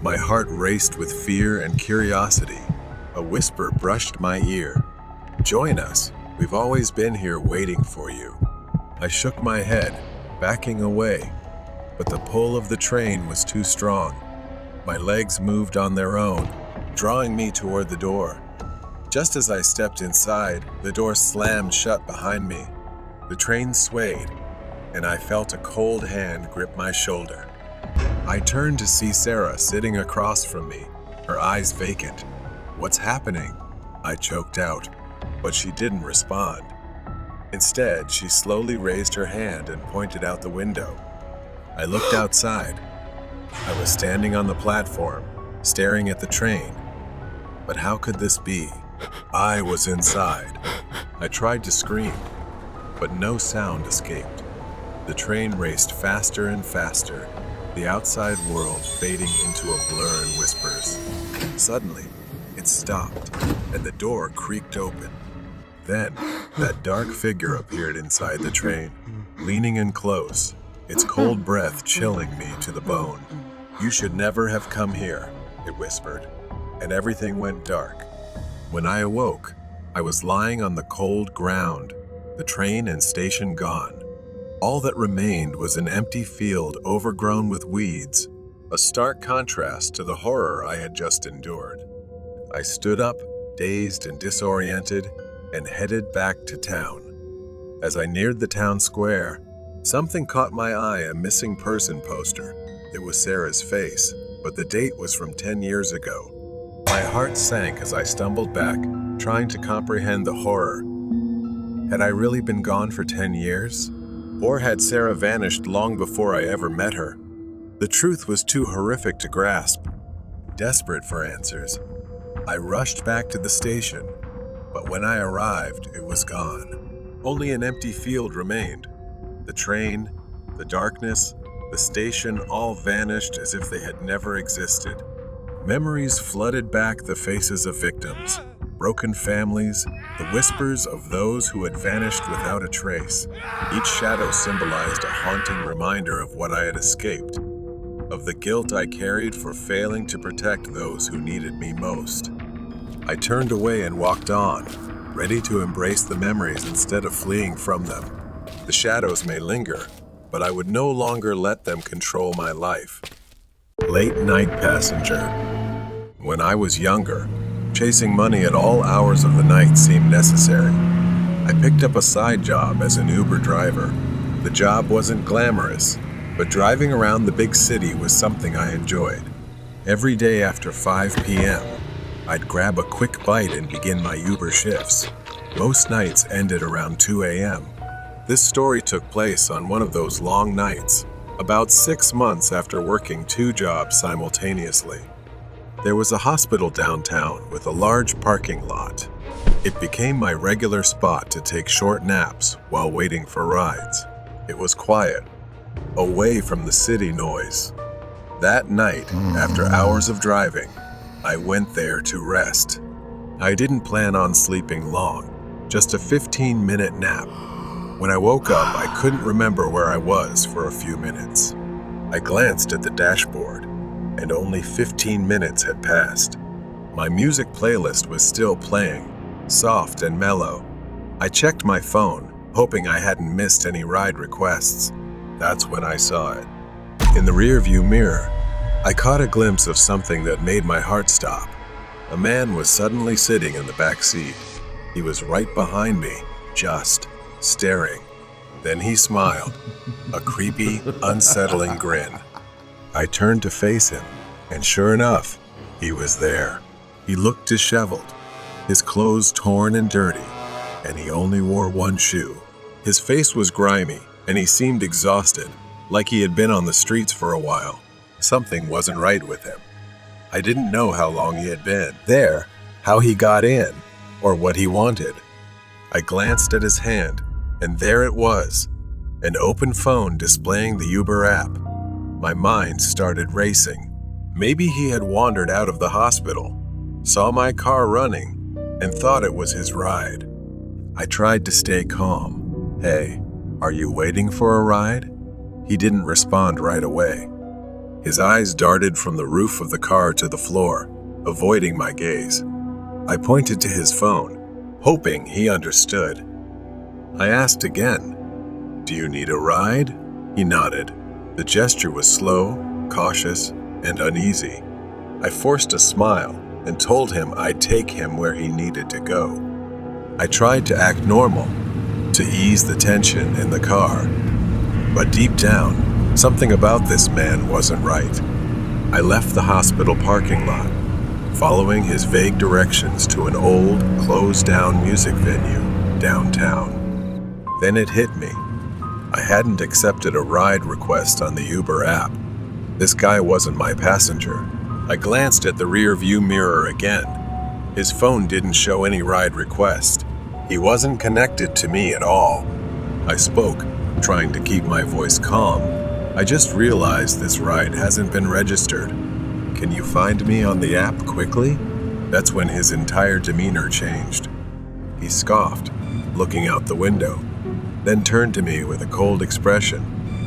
My heart raced with fear and curiosity. A whisper brushed my ear. "Join us. We've always been here waiting for you." I shook my head, backing away, but the pull of the train was too strong. My legs moved on their own, drawing me toward the door. Just as I stepped inside, the door slammed shut behind me. The train swayed, and I felt a cold hand grip my shoulder. I turned to see Sarah sitting across from me, her eyes vacant. "What's happening?" I choked out, but she didn't respond. Instead, she slowly raised her hand and pointed out the window. I looked outside. I was standing on the platform, staring at the train. But how could this be? I was inside. I tried to scream, but no sound escaped. The train raced faster and faster, the outside world fading into a blur in whispers. Suddenly, it stopped, and the door creaked open. Then, that dark figure appeared inside the train, leaning in close, its cold breath chilling me to the bone. "You should never have come here," it whispered, and everything went dark. When I awoke, I was lying on the cold ground, the train and station gone. All that remained was an empty field overgrown with weeds, a stark contrast to the horror I had just endured. I stood up, dazed and disoriented, and headed back to town. As I neared the town square, something caught my eye, a missing person poster. It was Sarah's face, but the date was from 10 years ago. My heart sank as I stumbled back, trying to comprehend the horror. Had I really been gone for 10 years? Or had Sarah vanished long before I ever met her? The truth was too horrific to grasp. Desperate for answers, I rushed back to the station, but when I arrived, it was gone. Only an empty field remained. The train, the darkness, the station all vanished as if they had never existed. Memories flooded back the faces of victims, broken families, the whispers of those who had vanished without a trace. Each shadow symbolized a haunting reminder of what I had escaped, of the guilt I carried for failing to protect those who needed me most. I turned away and walked on, ready to embrace the memories instead of fleeing from them. The shadows may linger, but I would no longer let them control my life. Late night passenger. When I was younger, chasing money at all hours of the night seemed necessary. I picked up a side job as an Uber driver. The job wasn't glamorous, but driving around the big city was something I enjoyed. Every day after 5 p.m., I'd grab a quick bite and begin my Uber shifts. Most nights ended around 2 a.m. This story took place on one of those long nights, about 6 months after working 2 jobs simultaneously. There was a hospital downtown with a large parking lot. It became my regular spot to take short naps while waiting for rides. It was quiet, away from the city noise. That night, after hours of driving, I went there to rest. I didn't plan on sleeping long, just a 15-minute nap. When I woke up, I couldn't remember where I was for a few minutes. I glanced at the dashboard, and only 15 minutes had passed. My music playlist was still playing, soft and mellow. I checked my phone, hoping I hadn't missed any ride requests. That's when I saw it. In the rearview mirror, I caught a glimpse of something that made my heart stop. A man was suddenly sitting in the back seat. He was right behind me, just staring. Then he smiled, a creepy, unsettling grin. I turned to face him, and sure enough, he was there. He looked disheveled, his clothes torn and dirty, and he only wore one shoe. His face was grimy, and he seemed exhausted, like he had been on the streets for a while. Something wasn't right with him. I didn't know how long he had been there, how he got in, or what he wanted. I glanced at his hand, and there it was, an open phone displaying the Uber app. My mind started racing. Maybe he had wandered out of the hospital, saw my car running, and thought it was his ride. I tried to stay calm. "Hey, are you waiting for a ride?" He didn't respond right away. His eyes darted from the roof of the car to the floor, avoiding my gaze. I pointed to his phone, hoping he understood. I asked again, "Do you need a ride?" He nodded. The gesture was slow, cautious, and uneasy. I forced a smile and told him I'd take him where he needed to go. I tried to act normal, to ease the tension in the car. But deep down, something about this man wasn't right. I left the hospital parking lot, following his vague directions to an old, closed-down music venue downtown. Then it hit me. I hadn't accepted a ride request on the Uber app. This guy wasn't my passenger. I glanced at the rear-view mirror again. His phone didn't show any ride request. He wasn't connected to me at all. I spoke, trying to keep my voice calm. "I just realized this ride hasn't been registered. Can you find me on the app quickly?" That's when his entire demeanor changed. He scoffed, looking out the window, then turned to me with a cold expression,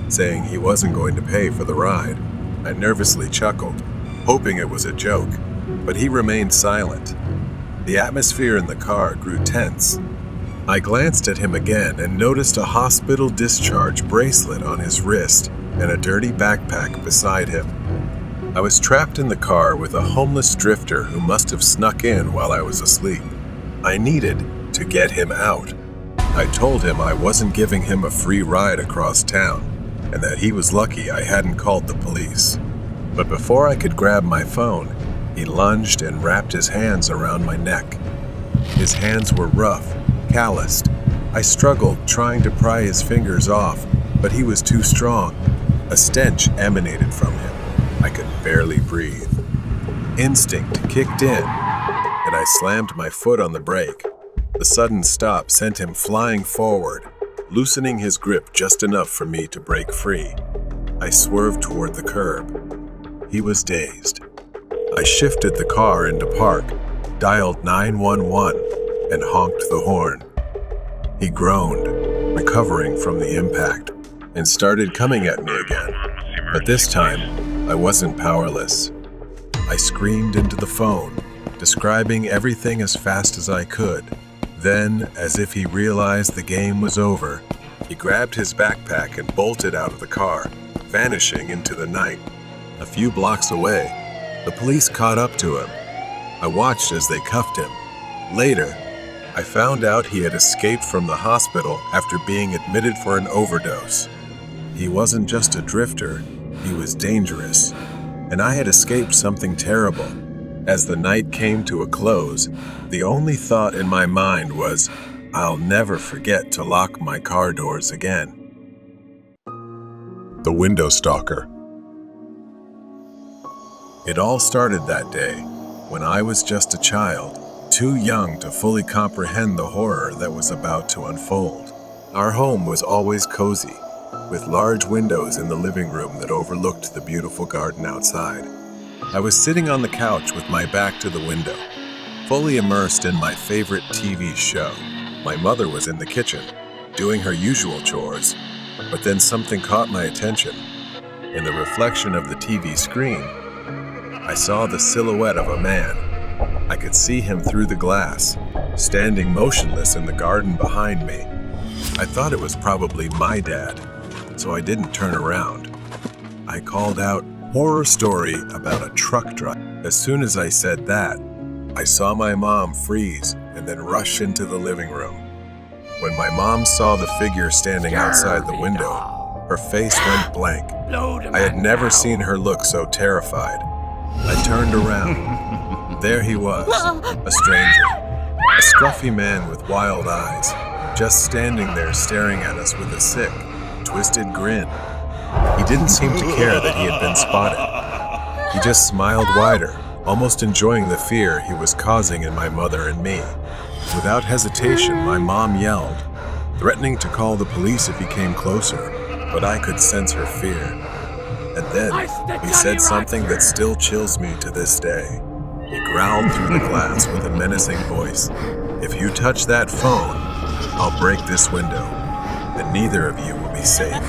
saying he wasn't going to pay for the ride. I nervously chuckled, hoping it was a joke, but he remained silent. The atmosphere in the car grew tense. I glanced at him again and noticed a hospital discharge bracelet on his wrist and a dirty backpack beside him. I was trapped in the car with a homeless drifter who must have snuck in while I was asleep. I needed to get him out. I told him I wasn't giving him a free ride across town and that he was lucky I hadn't called the police. But before I could grab my phone, he lunged and wrapped his hands around my neck. His hands were rough, calloused. I struggled trying to pry his fingers off, but he was too strong. A stench emanated from him. I could barely breathe. Instinct kicked in, and I slammed my foot on the brake. The sudden stop sent him flying forward, loosening his grip just enough for me to break free. I swerved toward the curb. He was dazed. I shifted the car into park, dialed 911, and honked the horn. He groaned, recovering from the impact, and started coming at me again. But this time, I wasn't powerless. I screamed into the phone, describing everything as fast as I could. Then, as if he realized the game was over, he grabbed his backpack and bolted out of the car, vanishing into the night. A few blocks away, the police caught up to him. I watched as they cuffed him. Later, I found out he had escaped from the hospital after being admitted for an overdose. He wasn't just a drifter, he was dangerous, and I had escaped something terrible. As the night came to a close, the only thought in my mind was, I'll never forget to lock my car doors again. The Window Stalker. It all started that day, when I was just a child, too young to fully comprehend the horror that was about to unfold. Our home was always cozy, with large windows in the living room that overlooked the beautiful garden outside. I was sitting on the couch with my back to the window, fully immersed in my favorite TV show. My mother was in the kitchen, doing her usual chores, but then something caught my attention. In the reflection of the TV screen, I saw the silhouette of a man. I could see him through the glass, standing motionless in the garden behind me. I thought it was probably my dad, so I didn't turn around. I called out, "Horror story about a truck driver." As soon as I said that, I saw my mom freeze and then rush into the living room. When my mom saw the figure standing outside the window, her face went blank. I had never seen her look so terrified. I turned around. There he was, a stranger, a scruffy man with wild eyes, just standing there staring at us with a sick, twisted grin. He didn't seem to care that he had been spotted. He just smiled wider, almost enjoying the fear he was causing in my mother and me. Without hesitation, my mom yelled, threatening to call the police if he came closer, but I could sense her fear. And then he said something that still chills me to this day. He growled through the glass with a menacing voice, "If you touch that phone, I'll break this window, and neither of you will be safe."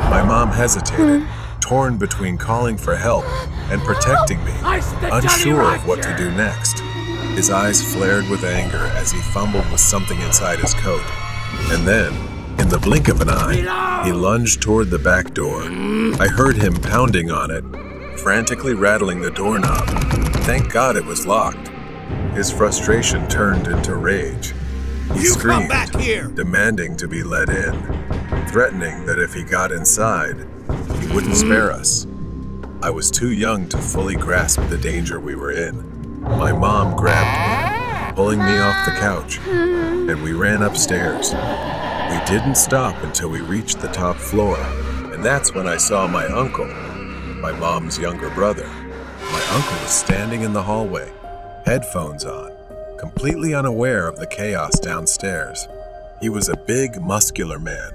My mom hesitated, torn between calling for help and protecting me, unsure of what to do next. His eyes flared with anger as he fumbled with something inside his coat. And then, in the blink of an eye, he lunged toward the back door. I heard him pounding on it, frantically rattling the doorknob. Thank God it was locked. His frustration turned into rage. He screamed, demanding to be let in, threatening that if he got inside, he wouldn't spare us. I was too young to fully grasp the danger we were in. My mom grabbed me, pulling me off the couch, and we ran upstairs. We didn't stop until we reached the top floor, and that's when I saw my uncle, my mom's younger brother. My uncle was standing in the hallway, headphones on, completely unaware of the chaos downstairs. He was a big, muscular man,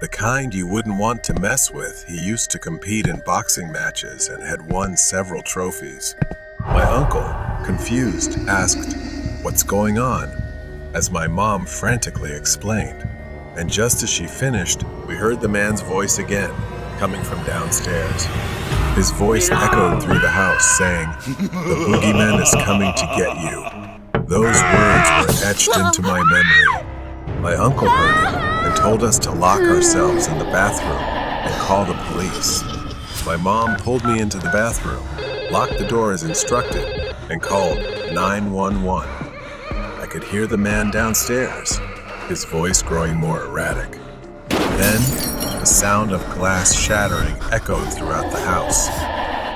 the kind you wouldn't want to mess with. He used to compete in boxing matches and had won several trophies. My uncle, confused, asked, "What's going on?" as my mom frantically explained. And just as she finished, we heard the man's voice again, coming from downstairs. His voice echoed through the house, saying, "The boogeyman is coming to get you." Those words were etched into my memory. My uncle heard it and told us to lock ourselves in the bathroom and call the police. My mom pulled me into the bathroom, locked the door as instructed, and called 911. I could hear the man downstairs, his voice growing more erratic. Then, the sound of glass shattering echoed throughout the house.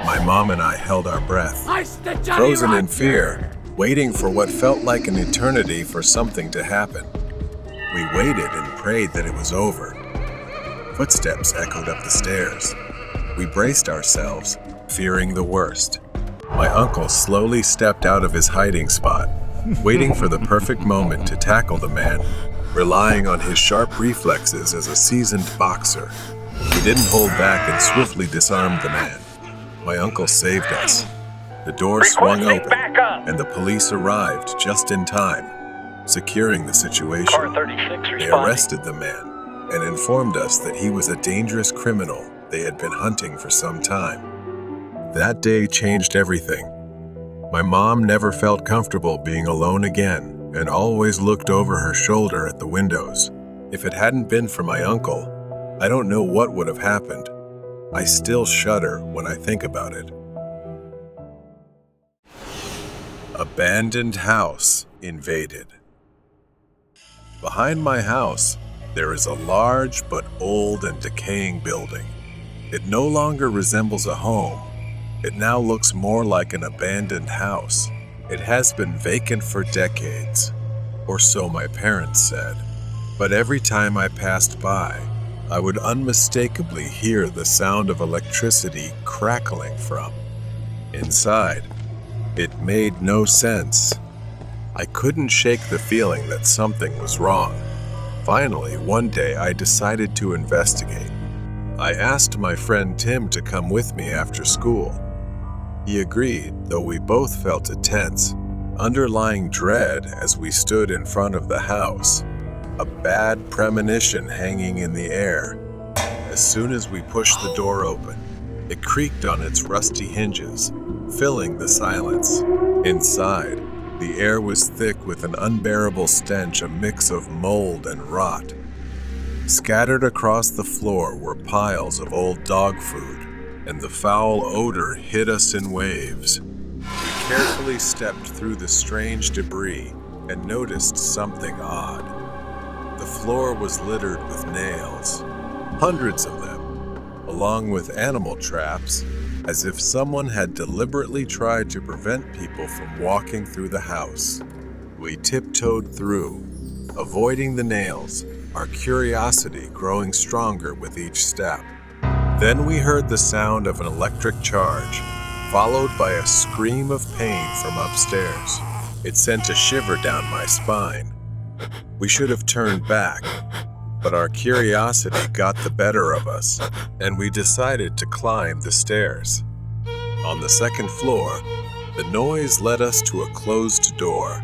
My mom and I held our breath, frozen in fear, waiting for what felt like an eternity for something to happen. We waited and prayed that it was over. Footsteps echoed up the stairs. We braced ourselves, fearing the worst. My uncle slowly stepped out of his hiding spot, waiting for the perfect moment to tackle the man, relying on his sharp reflexes as a seasoned boxer. He didn't hold back and swiftly disarmed the man. My uncle saved us. The door swung open, and the police arrived just in time, securing the situation. They arrested the man and informed us that he was a dangerous criminal they had been hunting for some time. That day changed everything. My mom never felt comfortable being alone again and always looked over her shoulder at the windows. If it hadn't been for my uncle, I don't know what would have happened. I still shudder when I think about it. Abandoned house invaded. Behind my house, there is a large but old and decaying building. It no longer resembles a home. It now looks more like an abandoned house. It has been vacant for decades, or so my parents said. But every time I passed by, I would unmistakably hear the sound of electricity crackling from inside. It made no sense. I couldn't shake the feeling that something was wrong. Finally, one day I decided to investigate. I asked my friend Tim to come with me after school. He agreed, though we both felt a tense, underlying dread as we stood in front of the house, a bad premonition hanging in the air. As soon as we pushed the door open, it creaked on its rusty hinges, filling the silence. Inside, the air was thick with an unbearable stench, a mix of mold and rot. Scattered across the floor were piles of old dog food, and the foul odor hit us in waves. We carefully stepped through the strange debris and noticed something odd. The floor was littered with nails, hundreds of them, along with animal traps, as if someone had deliberately tried to prevent people from walking through the house. We tiptoed through, avoiding the nails, our curiosity growing stronger with each step. Then we heard the sound of an electric charge, followed by a scream of pain from upstairs. It sent a shiver down my spine. We should have turned back, but our curiosity got the better of us, and we decided to climb the stairs. On the second floor, the noise led us to a closed door.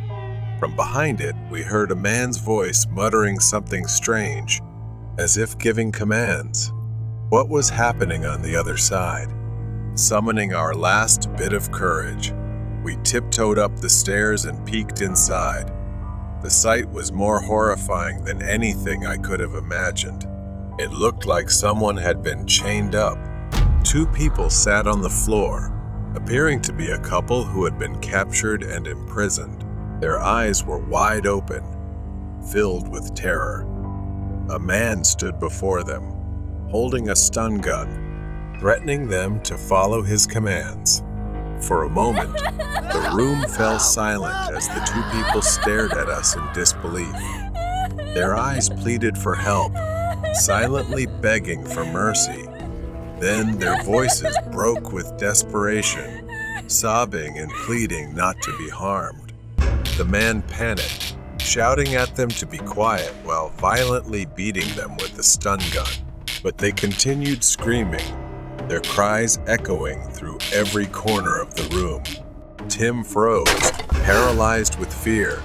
From behind it, we heard a man's voice muttering something strange, as if giving commands. What was happening on the other side? Summoning our last bit of courage, we tiptoed up the stairs and peeked inside. The sight was more horrifying than anything I could have imagined. It looked like someone had been chained up. Two people sat on the floor, appearing to be a couple who had been captured and imprisoned. Their eyes were wide open, filled with terror. A man stood before them, holding a stun gun, threatening them to follow his commands. For a moment, the room fell silent as the two people stared at us in disbelief. Their eyes pleaded for help, silently begging for mercy. Then their voices broke with desperation, sobbing and pleading not to be harmed. The man panicked, shouting at them to be quiet while violently beating them with the stun gun. But they continued screaming, their cries echoing through every corner of the room. Tim froze, paralyzed with fear,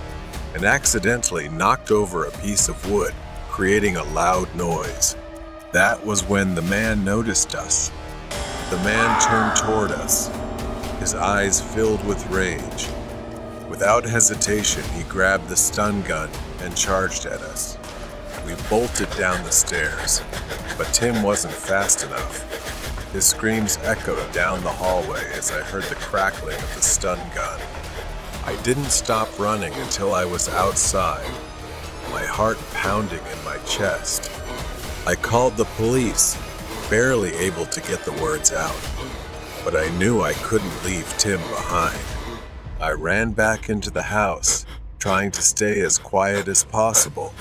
and accidentally knocked over a piece of wood, creating a loud noise. That was when the man noticed us. The man turned toward us, his eyes filled with rage. Without hesitation, he grabbed the stun gun and charged at us. We bolted down the stairs, but Tim wasn't fast enough. His screams echoed down the hallway as I heard the crackling of the stun gun. I didn't stop running until I was outside, my heart pounding in my chest. I called the police, barely able to get the words out, but I knew I couldn't leave Tim behind. I ran back into the house, trying to stay as quiet as possible,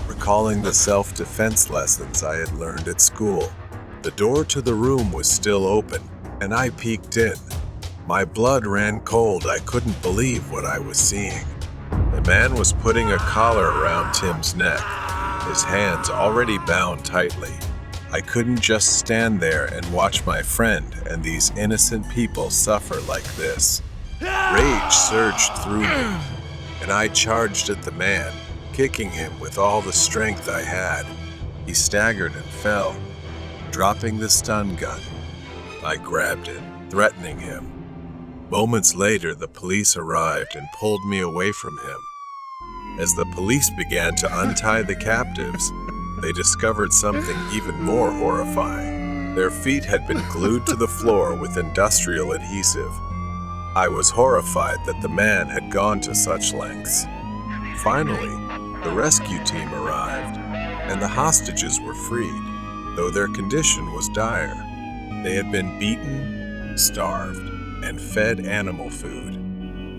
recalling the self-defense lessons I had learned at school. The door to the room was still open, and I peeked in. My blood ran cold. I couldn't believe what I was seeing. The man was putting a collar around Tim's neck, his hands already bound tightly. I couldn't just stand there and watch my friend and these innocent people suffer like this. Rage surged through me, and I charged at the man, kicking him with all the strength I had. He staggered and fell, dropping the stun gun. I grabbed it, threatening him. Moments later, the police arrived and pulled me away from him. As the police began to untie the captives, they discovered something even more horrifying. Their feet had been glued to the floor with industrial adhesive. I was horrified that the man had gone to such lengths. Finally, The rescue team arrived, and the hostages were freed, though their condition was dire. They had been beaten, starved, and fed animal food.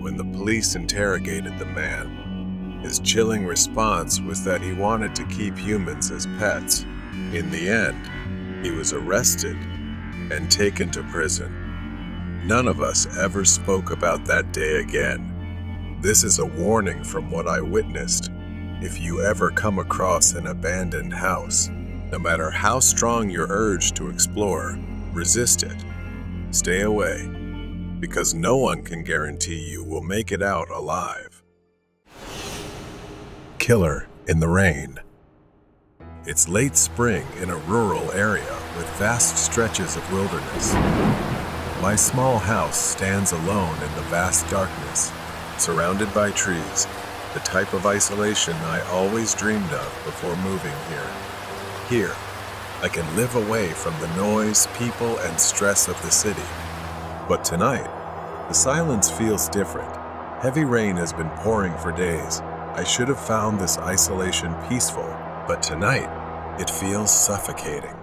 When the police interrogated the man, his chilling response was that he wanted to keep humans as pets. In the end, he was arrested and taken to prison. None of us ever spoke about that day again. This is a warning from what I witnessed. If you ever come across an abandoned house, no matter how strong your urge to explore, resist it. Stay away, because no one can guarantee you will make it out alive. Killer in the Rain. It's late spring in a rural area with vast stretches of wilderness. My small house stands alone in the vast darkness, surrounded by trees, the type of isolation I always dreamed of before moving here. Here, I can live away from the noise, people, and stress of the city. But tonight, the silence feels different. Heavy rain has been pouring for days. I should have found this isolation peaceful, but tonight, it feels suffocating.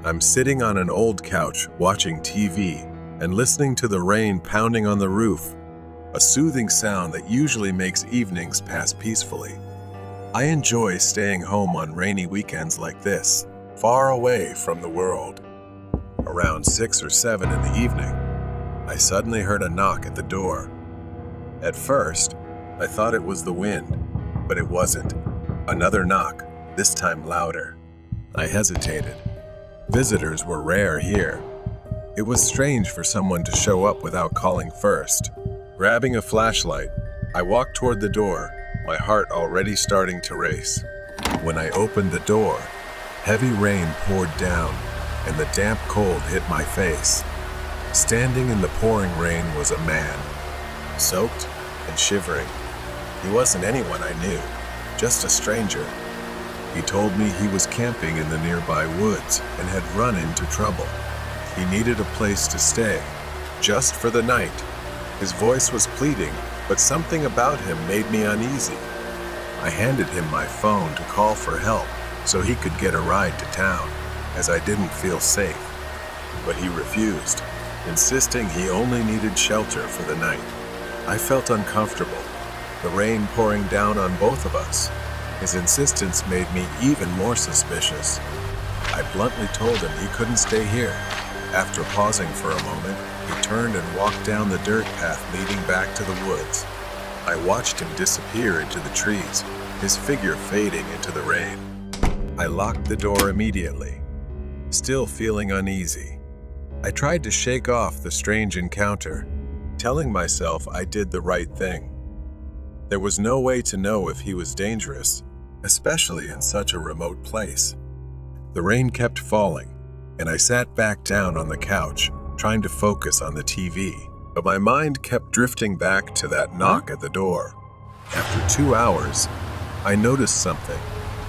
I'm sitting on an old couch, watching TV, and listening to the rain pounding on the roof, a soothing sound that usually makes evenings pass peacefully. I enjoy staying home on rainy weekends like this, far away from the world. Around 6 or 7 in the evening, I suddenly heard a knock at the door. At first, I thought it was the wind, but it wasn't. Another knock, this time louder. I hesitated. Visitors were rare here. It was strange for someone to show up without calling first. Grabbing a flashlight, I walked toward the door, my heart already starting to race. When I opened the door, heavy rain poured down, and the damp cold hit my face. Standing in the pouring rain was a man, soaked and shivering. He wasn't anyone I knew, just a stranger. He told me he was camping in the nearby woods and had run into trouble. He needed a place to stay, just for the night. His voice was pleading, but something about him made me uneasy. I handed him my phone to call for help so he could get a ride to town, as I didn't feel safe. But he refused, insisting he only needed shelter for the night. I felt uncomfortable, the rain pouring down on both of us. His insistence made me even more suspicious. I bluntly told him he couldn't stay here. After pausing for a moment, he turned and walked down the dirt path leading back to the woods. I watched him disappear into the trees, his figure fading into the rain. I locked the door immediately, still feeling uneasy. I tried to shake off the strange encounter, telling myself I did the right thing. There was no way to know if he was dangerous, especially in such a remote place. The rain kept falling, and I sat back down on the couch, trying to focus on the TV. But my mind kept drifting back to that knock at the door. After 2 hours, I noticed something,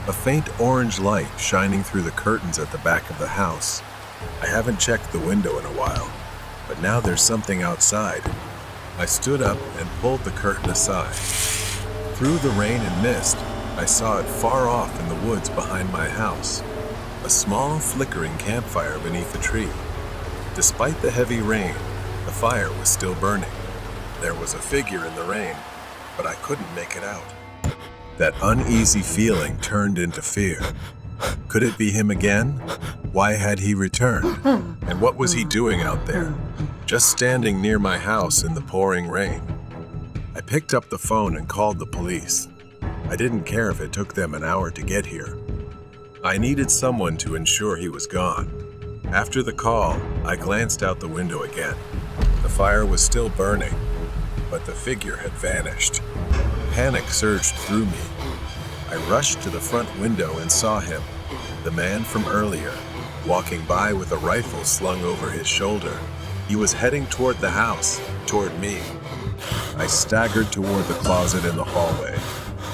a faint orange light shining through the curtains at the back of the house. I haven't checked the window in a while, but now there's something outside. I stood up and pulled the curtain aside. Through the rain and mist, I saw it far off in the woods behind my house, a small flickering campfire beneath a tree. Despite the heavy rain, the fire was still burning. There was a figure in the rain, but I couldn't make it out. That uneasy feeling turned into fear. Could it be him again? Why had he returned? And what was he doing out there, just standing near my house in the pouring rain? I picked up the phone and called the police. I didn't care if it took them an hour to get here. I needed someone to ensure he was gone. After the call, I glanced out the window again. The fire was still burning, but the figure had vanished. Panic surged through me. I rushed to the front window and saw him, the man from earlier, walking by with a rifle slung over his shoulder. He was heading toward the house, toward me. I staggered toward the closet in the hallway,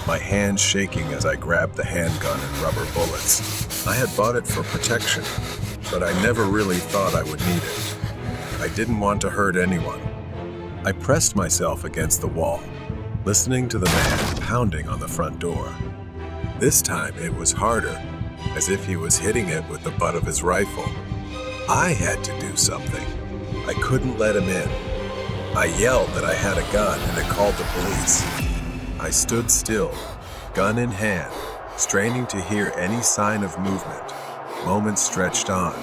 my hands shaking as I grabbed the handgun and rubber bullets. I had bought it for protection, but I never really thought I would need it. I didn't want to hurt anyone. I pressed myself against the wall, listening to the man pounding on the front door. This time it was harder, as if he was hitting it with the butt of his rifle. I had to do something. I couldn't let him in. I yelled that I had a gun and I called the police. I stood still, gun in hand, straining to hear any sign of movement. Moments stretched on,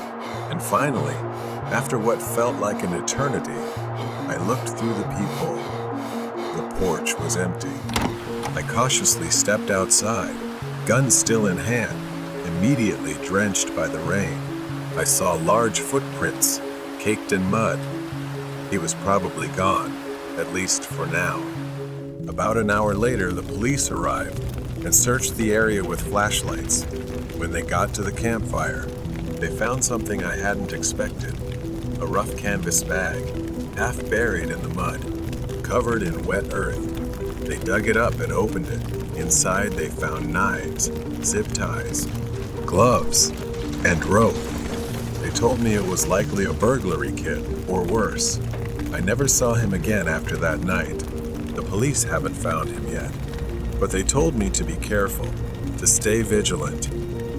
and finally, after what felt like an eternity, I looked through the peephole. The porch was empty. I cautiously stepped outside, gun still in hand, immediately drenched by the rain. I saw large footprints, caked in mud. He was probably gone, at least for now. About an hour later, the police arrived and searched the area with flashlights. When they got to the campfire, they found something I hadn't expected. A rough canvas bag, half buried in the mud, covered in wet earth. They dug it up and opened it. Inside they found knives, zip ties, gloves, and rope. They told me it was likely a burglary kit, or worse. I never saw him again after that night. The police haven't found him yet. But they told me to be careful, to stay vigilant.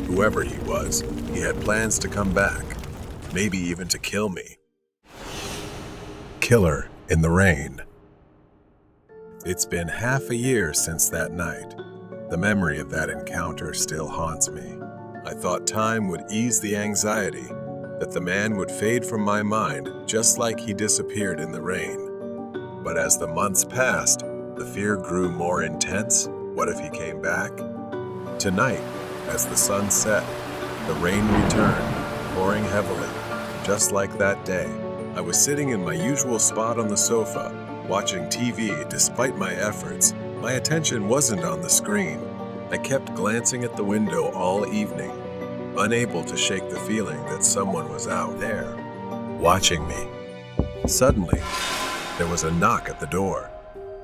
Whoever he was, he had plans to come back, maybe even to kill me. Killer in the rain. It's been half a year since that night. The memory of that encounter still haunts me. I thought time would ease the anxiety, that the man would fade from my mind just like he disappeared in the rain. But as the months passed, the fear grew more intense. What if he came back? Tonight, as the sun set, the rain returned, pouring heavily, just like that day. I was sitting in my usual spot on the sofa, watching TV despite my efforts. My attention wasn't on the screen. I kept glancing at the window all evening, unable to shake the feeling that someone was out there, watching me. Suddenly, there was a knock at the door.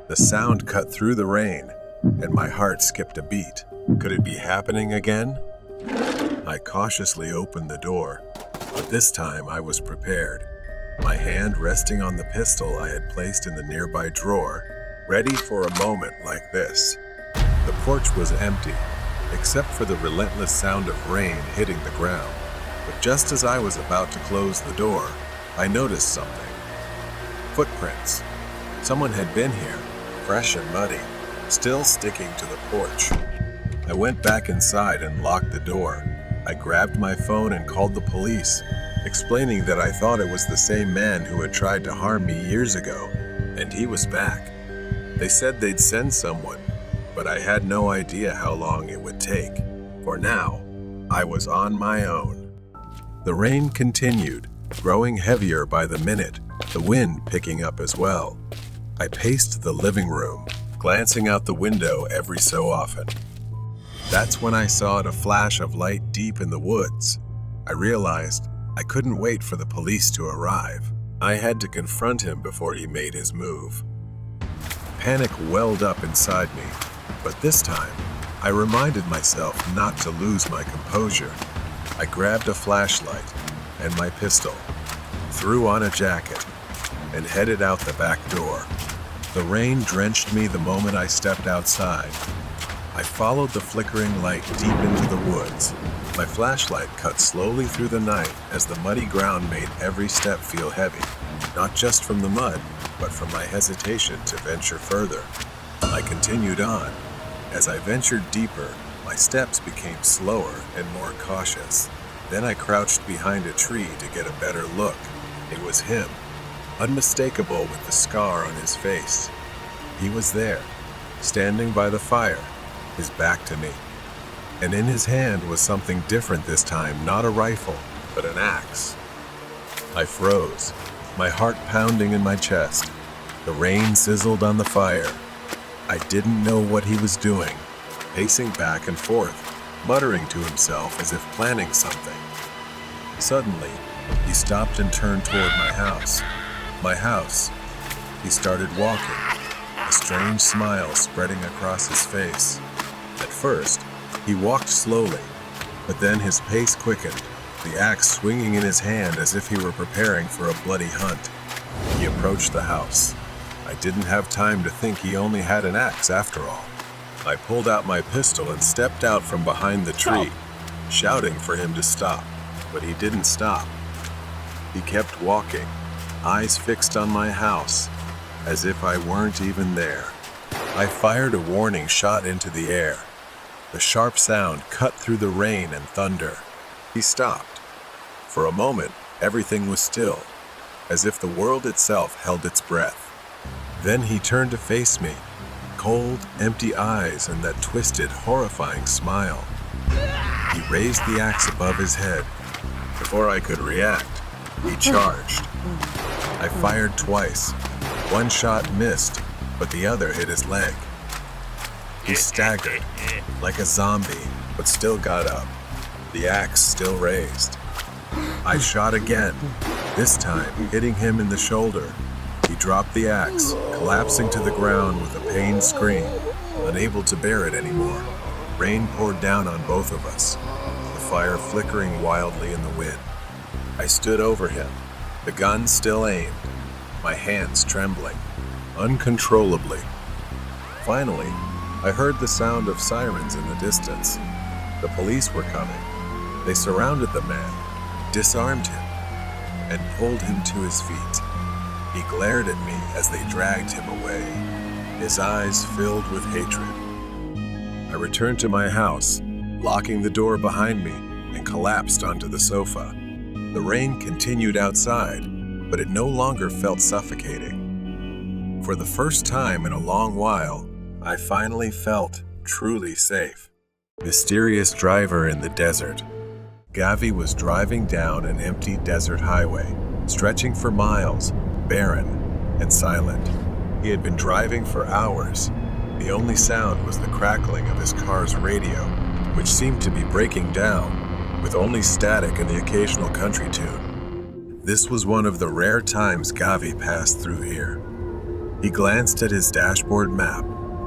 The sound cut through the rain, and my heart skipped a beat. Could it be happening again? I cautiously opened the door, but this time I was prepared. My hand resting on the pistol I had placed in the nearby drawer, ready for a moment like this. The porch was empty, except for the relentless sound of rain hitting the ground. But just as I was about to close the door, I noticed something. Footprints. Someone had been here, fresh and muddy, still sticking to the porch. I went back inside and locked the door. I grabbed my phone and called the police, explaining that I thought it was the same man who had tried to harm me years ago, and he was back. They said they'd send someone, but I had no idea how long it would take. For now, I was on my own. The rain continued, growing heavier by the minute, the wind picking up as well. I paced the living room, glancing out the window every so often. That's when I saw a flash of light deep in the woods. I realized I couldn't wait for the police to arrive. I had to confront him before he made his move. Panic welled up inside me, but this time, I reminded myself not to lose my composure. I grabbed a flashlight and my pistol, threw on a jacket, and headed out the back door. The rain drenched me the moment I stepped outside. I followed the flickering light deep into the woods. My flashlight cut slowly through the night as the muddy ground made every step feel heavy, not just from the mud, but from my hesitation to venture further. I continued on. As I ventured deeper, my steps became slower and more cautious. Then I crouched behind a tree to get a better look. It was him, unmistakable with the scar on his face. He was there, standing by the fire, his back to me. And in his hand was something different this time, not a rifle, but an axe. I froze, my heart pounding in my chest. The rain sizzled on the fire. I didn't know what he was doing, pacing back and forth, muttering to himself as if planning something. Suddenly, he stopped and turned toward my house. My house. He started walking, a strange smile spreading across his face. At first, he walked slowly, but then his pace quickened, the axe swinging in his hand as if he were preparing for a bloody hunt. He approached the house. I didn't have time to think he only had an axe after all. I pulled out my pistol and stepped out from behind the tree, shouting for him to stop, but he didn't stop. He kept walking, eyes fixed on my house, as if I weren't even there. I fired a warning shot into the air. The sharp sound cut through the rain and thunder. He stopped. For a moment, everything was still, as if the world itself held its breath. Then he turned to face me, cold, empty eyes and that twisted, horrifying smile. He raised the axe above his head. Before I could react, he charged. I fired twice. One shot missed, but the other hit his leg. He staggered, like a zombie, but still got up, the axe still raised. I shot again, this time hitting him in the shoulder. He dropped the axe, collapsing to the ground with a pained scream, unable to bear it anymore. Rain poured down on both of us, the fire flickering wildly in the wind. I stood over him, the gun still aimed, my hands trembling, uncontrollably. Finally, I heard the sound of sirens in the distance. The police were coming. They surrounded the man, disarmed him, and pulled him to his feet. He glared at me as they dragged him away, his eyes filled with hatred. I returned to my house, locking the door behind me, and collapsed onto the sofa. The rain continued outside, but it no longer felt suffocating. For the first time in a long while, I finally felt truly safe. Mysterious driver in the desert. Gavi was driving down an empty desert highway, stretching for miles, barren and silent. He had been driving for hours. The only sound was the crackling of his car's radio, which seemed to be breaking down, with only static and the occasional country tune. This was one of the rare times Gavi passed through here. He glanced at his dashboard map.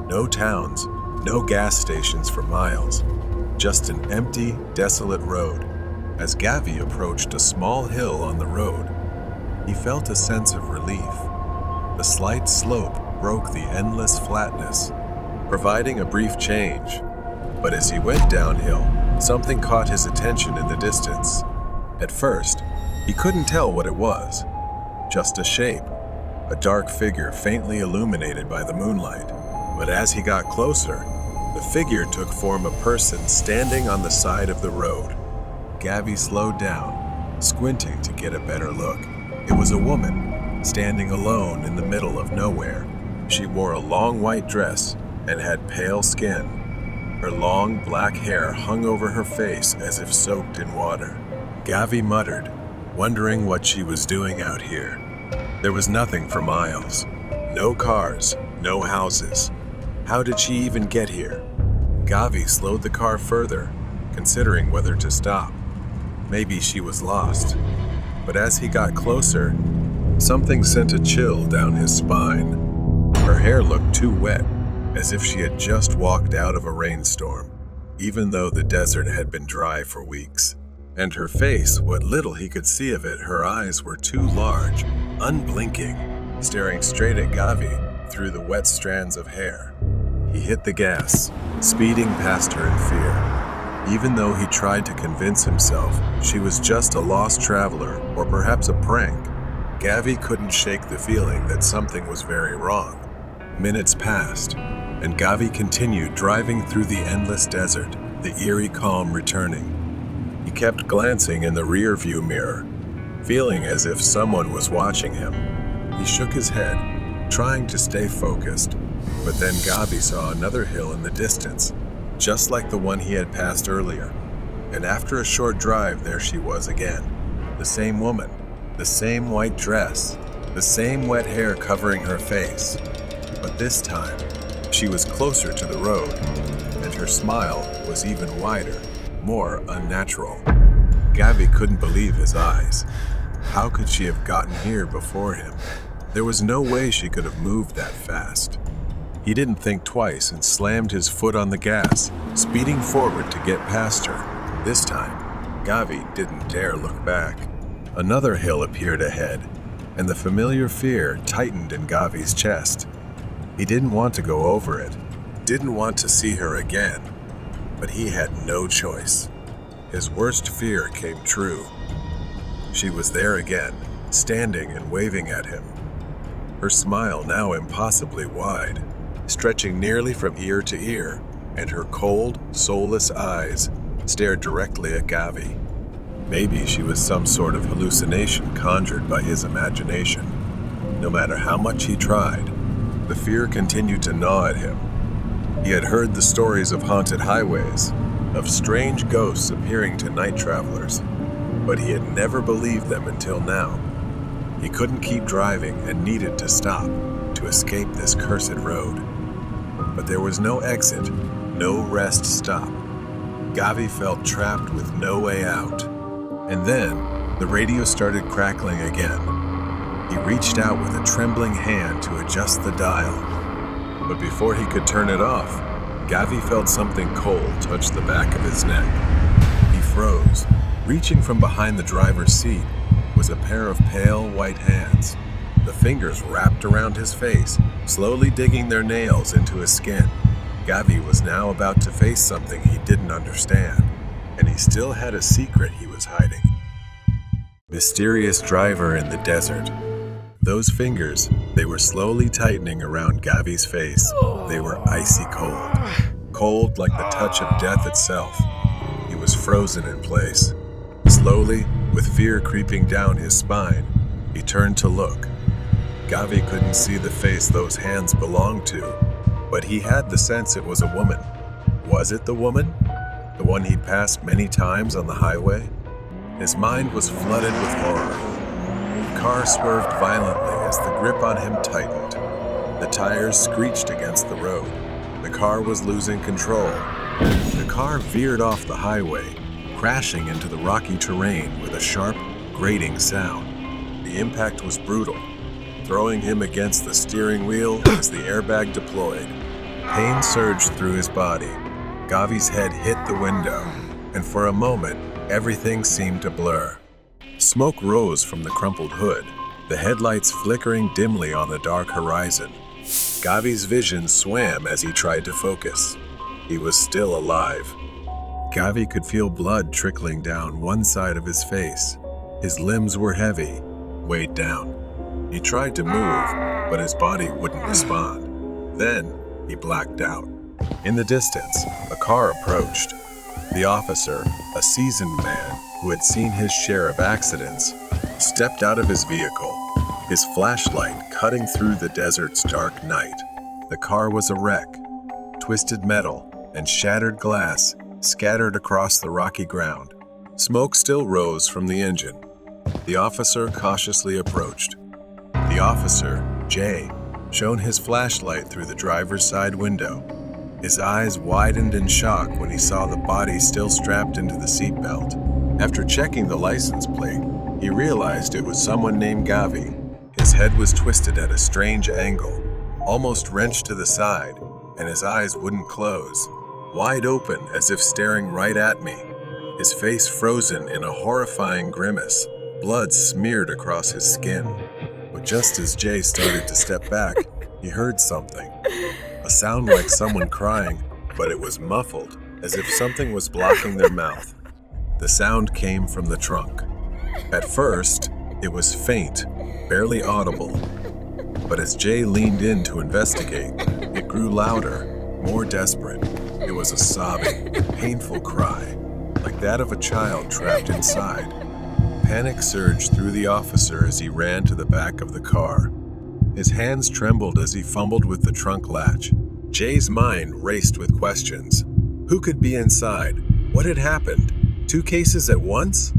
No towns, no gas stations for miles, just an empty, desolate road. As Gavi approached a small hill on the road, he felt a sense of relief. The slight slope broke the endless flatness, providing a brief change. But as he went downhill, something caught his attention in the distance. At first, he couldn't tell what it was. Just a shape, a dark figure faintly illuminated by the moonlight. But as he got closer, the figure took form a person standing on the side of the road. Gavi slowed down, squinting to get a better look. It was a woman, standing alone in the middle of nowhere. She wore a long white dress and had pale skin. Her long black hair hung over her face as if soaked in water. Gavi muttered, wondering what she was doing out here. There was nothing for miles. No cars, no houses. How did she even get here? Gavi slowed the car further, considering whether to stop. Maybe she was lost. But as he got closer, something sent a chill down his spine. Her hair looked too wet, as if she had just walked out of a rainstorm, even though the desert had been dry for weeks. And her face, what little he could see of it, her eyes were too large, unblinking, staring straight at Gavi through the wet strands of hair. He hit the gas, speeding past her in fear. Even though he tried to convince himself she was just a lost traveler or perhaps a prank, Gavi couldn't shake the feeling that something was very wrong. Minutes passed, and Gavi continued driving through the endless desert, the eerie calm returning. He kept glancing in the rear-view mirror, feeling as if someone was watching him. He shook his head, trying to stay focused, but then Gavi saw another hill in the distance, just like the one he had passed earlier. And after a short drive, there she was again. The same woman, the same white dress, the same wet hair covering her face. But this time, she was closer to the road, and her smile was even wider, more unnatural. Gavi couldn't believe his eyes. How could she have gotten here before him? There was no way she could have moved that fast. He didn't think twice and slammed his foot on the gas, speeding forward to get past her. This time, Gavi didn't dare look back. Another hill appeared ahead, and the familiar fear tightened in Gavi's chest. He didn't want to go over it, didn't want to see her again, but he had no choice. His worst fear came true. She was there again, standing and waving at him. Her smile now impossibly wide, stretching nearly from ear to ear, and her cold, soulless eyes stared directly at Gavi. Maybe she was some sort of hallucination conjured by his imagination. No matter how much he tried, the fear continued to gnaw at him. He had heard the stories of haunted highways, of strange ghosts appearing to night travelers, but he had never believed them until now. He couldn't keep driving and needed to stop to escape this cursed road. But there was no exit, no rest stop. Gavi felt trapped with no way out. And then, the radio started crackling again. He reached out with a trembling hand to adjust the dial. But before he could turn it off, Gavi felt something cold touch the back of his neck. He froze. Reaching from behind the driver's seat was a pair of pale white hands. The fingers wrapped around his face, slowly digging their nails into his skin. Gavi was now about to face something he didn't understand, and he still had a secret he was hiding. Mysterious driver in the desert. Those fingers, they were slowly tightening around Gavi's face. They were icy cold. Cold like the touch of death itself. He was frozen in place. Slowly, with fear creeping down his spine, he turned to look. Gavi couldn't see the face those hands belonged to, but he had the sense it was a woman. Was it the woman? The one he'd passed many times on the highway? His mind was flooded with horror. The car swerved violently as the grip on him tightened. The tires screeched against the road. The car was losing control. The car veered off the highway, crashing into the rocky terrain with a sharp, grating sound. The impact was brutal, throwing him against the steering wheel as the airbag deployed. Pain surged through his body. Gavi's head hit the window, and for a moment, everything seemed to blur. Smoke rose from the crumpled hood, the headlights flickering dimly on the dark horizon. Gavi's vision swam as he tried to focus. He was still alive. Gavi could feel blood trickling down one side of his face. His limbs were heavy, weighed down. He tried to move, but his body wouldn't respond. Then, he blacked out. In the distance, a car approached. The officer, a seasoned man who had seen his share of accidents, stepped out of his vehicle, his flashlight cutting through the desert's dark night. The car was a wreck. Twisted metal and shattered glass scattered across the rocky ground. Smoke still rose from the engine. The officer cautiously approached. The officer, Jay, shone his flashlight through the driver's side window. His eyes widened in shock when he saw the body still strapped into the seatbelt. After checking the license plate, he realized it was someone named Gavi. His head was twisted at a strange angle, almost wrenched to the side, and his eyes wouldn't close, wide open as if staring right at me. His face frozen in a horrifying grimace, blood smeared across his skin. But just as Jay started to step back, he heard something. A sound like someone crying, but it was muffled, as if something was blocking their mouth. The sound came from the trunk. At first, it was faint, barely audible. But as Jay leaned in to investigate, it grew louder, more desperate. It was a sobbing, painful cry, like that of a child trapped inside. Panic surged through the officer as he ran to the back of the car. His hands trembled as he fumbled with the trunk latch. Jay's mind raced with questions. Who could be inside? What had happened? 2 cases at once?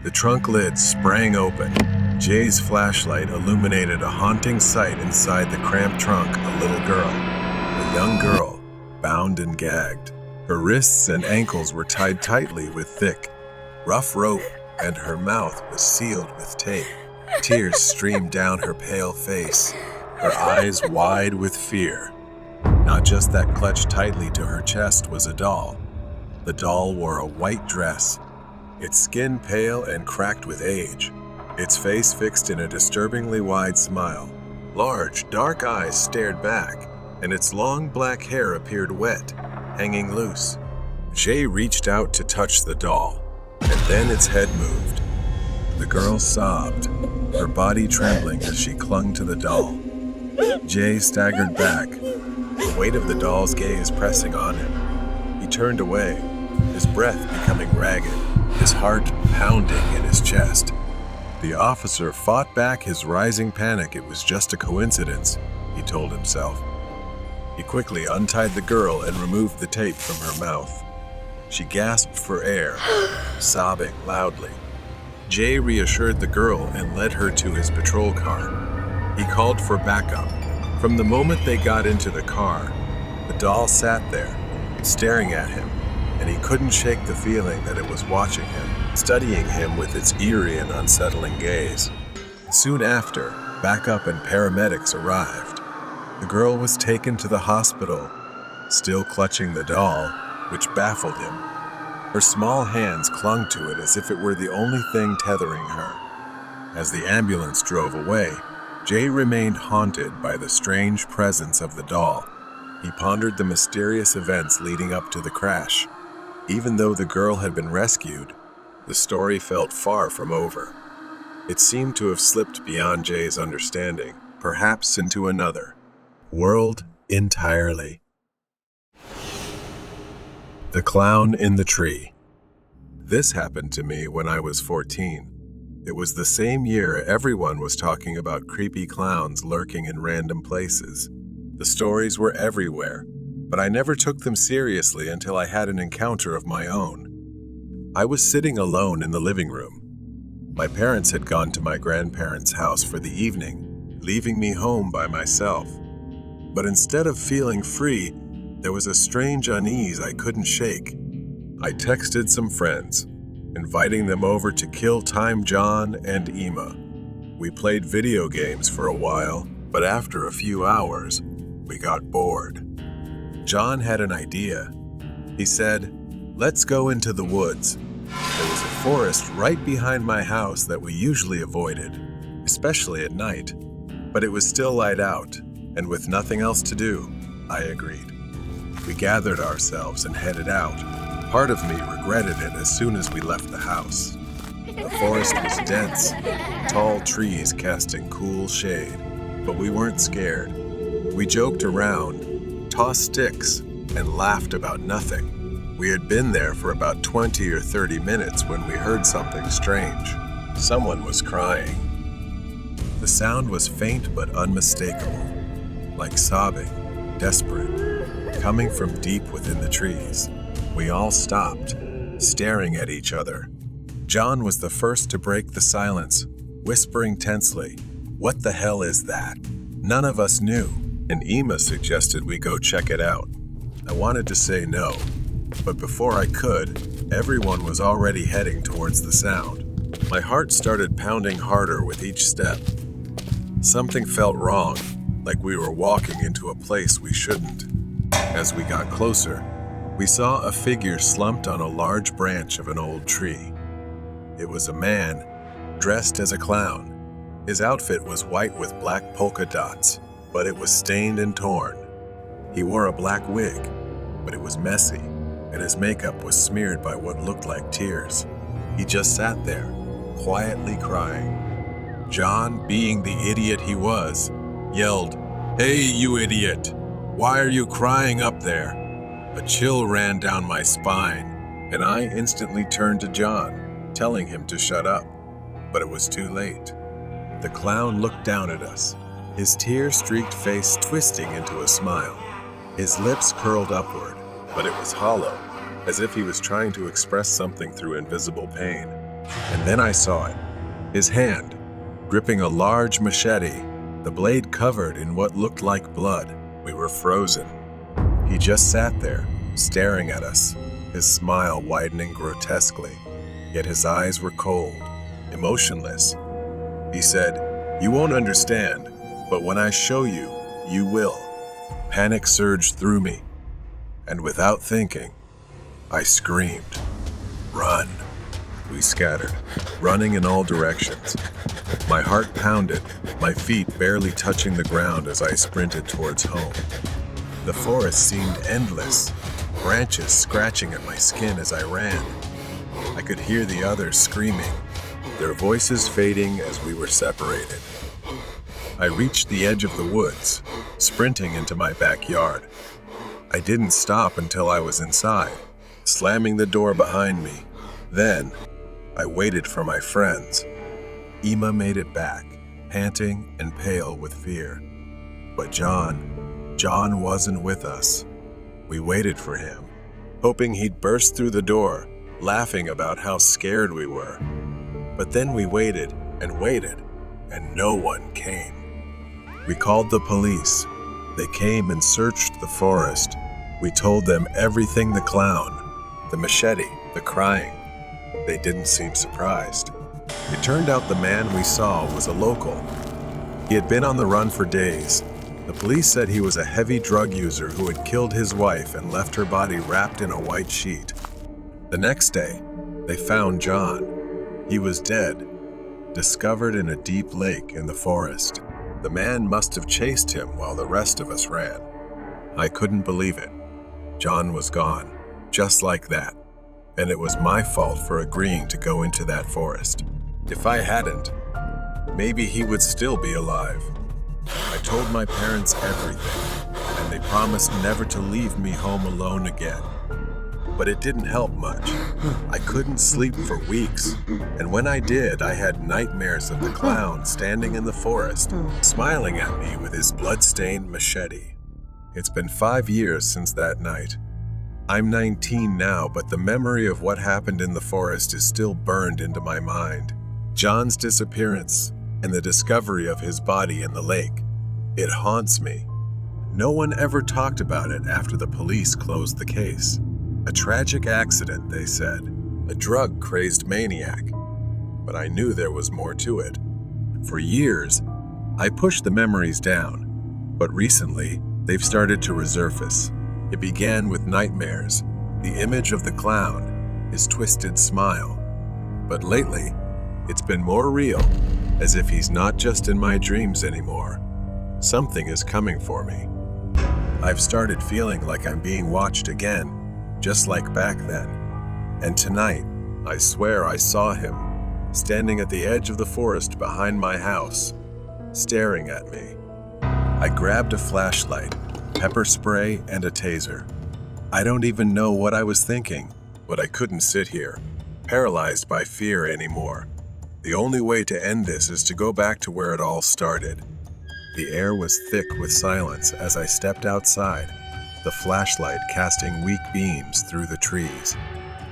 The trunk lid sprang open. Jay's flashlight illuminated a haunting sight inside the cramped trunk, a little girl. A young girl, bound and gagged. Her wrists and ankles were tied tightly with thick, rough rope, and her mouth was sealed with tape. Tears streamed down her pale face, her eyes wide with fear. Not just that clutched tightly to her chest was a doll. The doll wore a white dress, its skin pale and cracked with age, its face fixed in a disturbingly wide smile. Large, dark eyes stared back, and its long black hair appeared wet, hanging loose. Jay reached out to touch the doll, and then its head moved. The girl sobbed, her body trembling as she clung to the doll. Jay staggered back, the weight of the doll's gaze pressing on him. He turned away, his breath becoming ragged, his heart pounding in his chest. The officer fought back his rising panic. It was just a coincidence, he told himself. He quickly untied the girl and removed the tape from her mouth. She gasped for air, sobbing loudly. Jay reassured the girl and led her to his patrol car. He called for backup. From the moment they got into the car, the doll sat there, staring at him, and he couldn't shake the feeling that it was watching him, studying him with its eerie and unsettling gaze. Soon after, backup and paramedics arrived. The girl was taken to the hospital, still clutching the doll, which baffled him. Her small hands clung to it as if it were the only thing tethering her. As the ambulance drove away, Jay remained haunted by the strange presence of the doll. He pondered the mysterious events leading up to the crash. Even though the girl had been rescued, the story felt far from over. It seemed to have slipped beyond Jay's understanding, perhaps into another world entirely. The Clown in the Tree. This happened to me when I was 14. It was the same year everyone was talking about creepy clowns lurking in random places. The stories were everywhere, but I never took them seriously until I had an encounter of my own. I was sitting alone in the living room. My parents had gone to my grandparents' house for the evening, leaving me home by myself. But instead of feeling free, there was a strange unease I couldn't shake. I texted some friends, inviting them over to kill time John and Emma. We played video games for a while, but after a few hours, we got bored. John had an idea. He said, "Let's go into the woods." There was a forest right behind my house that we usually avoided, especially at night. But it was still light out, and with nothing else to do, I agreed. We gathered ourselves and headed out. Part of me regretted it as soon as we left the house. The forest was dense, tall trees casting cool shade, but we weren't scared. We joked around, tossed sticks, and laughed about nothing. We had been there for about 20 or 30 minutes when we heard something strange. Someone was crying. The sound was faint but unmistakable, like sobbing, desperate, coming from deep within the trees. We all stopped, staring at each other. John was the first to break the silence, whispering tensely, "What the hell is that?" None of us knew, and Emma suggested we go check it out. I wanted to say no, but before I could, everyone was already heading towards the sound. My heart started pounding harder with each step. Something felt wrong, like we were walking into a place we shouldn't. As we got closer, we saw a figure slumped on a large branch of an old tree. It was a man, dressed as a clown. His outfit was white with black polka dots, but it was stained and torn. He wore a black wig, but it was messy, and his makeup was smeared by what looked like tears. He just sat there, quietly crying. John, being the idiot he was, yelled, "Hey, you idiot! Why are you crying up there?" A chill ran down my spine, and I instantly turned to John, telling him to shut up. But it was too late. The clown looked down at us, his tear-streaked face twisting into a smile. His lips curled upward, but it was hollow, as if he was trying to express something through invisible pain. And then I saw it, his hand, gripping a large machete, the blade covered in what looked like blood. We were frozen. He just sat there, staring at us, his smile widening grotesquely, yet his eyes were cold, emotionless. He said, "You won't understand, but when I show you, you will." Panic surged through me, and without thinking, I screamed, "Run!" We scattered, running in all directions. My heart pounded, my feet barely touching the ground as I sprinted towards home. The forest seemed endless, branches scratching at my skin as I ran. I could hear the others screaming, their voices fading as we were separated. I reached the edge of the woods, sprinting into my backyard. I didn't stop until I was inside, slamming the door behind me. Then, I waited for my friends. Emma made it back, panting and pale with fear. But John wasn't with us. We waited for him, hoping he'd burst through the door, laughing about how scared we were. But then we waited, and no one came. We called the police. They came and searched the forest. We told them everything: the clown, the machete, the crying. They didn't seem surprised. It turned out the man we saw was a local. He had been on the run for days. The police said he was a heavy drug user who had killed his wife and left her body wrapped in a white sheet. The next day, they found John. He was dead, discovered in a deep lake in the forest. The man must have chased him while the rest of us ran. I couldn't believe it. John was gone, just like that. And it was my fault for agreeing to go into that forest. If I hadn't, maybe he would still be alive. I told my parents everything, and they promised never to leave me home alone again. But it didn't help much. I couldn't sleep for weeks, and when I did, I had nightmares of the clown standing in the forest, smiling at me with his blood-stained machete. It's been 5 years since that night. I'm 19 now, but the memory of what happened in the forest is still burned into my mind. John's disappearance and the discovery of his body in the lake. It haunts me. No one ever talked about it after the police closed the case. A tragic accident, they said. A drug-crazed maniac. But I knew there was more to it. For years, I pushed the memories down. But recently, they've started to resurface. It began with nightmares, the image of the clown, his twisted smile. But lately, it's been more real, as if he's not just in my dreams anymore. Something is coming for me. I've started feeling like I'm being watched again, just like back then. And tonight, I swear I saw him, standing at the edge of the forest behind my house, staring at me. I grabbed a flashlight, pepper spray, and a taser. I don't even know what I was thinking, but I couldn't sit here, paralyzed by fear anymore. The only way to end this is to go back to where it all started. The air was thick with silence as I stepped outside, the flashlight casting weak beams through the trees.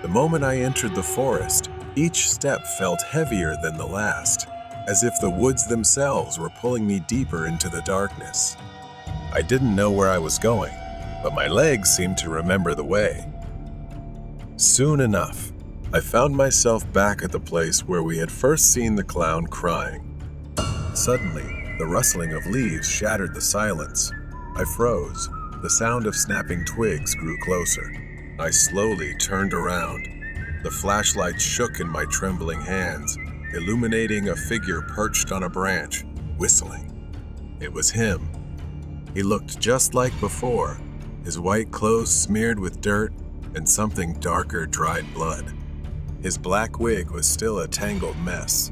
The moment I entered the forest, each step felt heavier than the last, as if the woods themselves were pulling me deeper into the darkness. I didn't know where I was going, but my legs seemed to remember the way. Soon enough, I found myself back at the place where we had first seen the clown crying. Suddenly, the rustling of leaves shattered the silence. I froze. The sound of snapping twigs grew closer. I slowly turned around. The flashlight shook in my trembling hands, illuminating a figure perched on a branch, whistling. It was him. He looked just like before, his white clothes smeared with dirt and something darker dried blood. His black wig was still a tangled mess.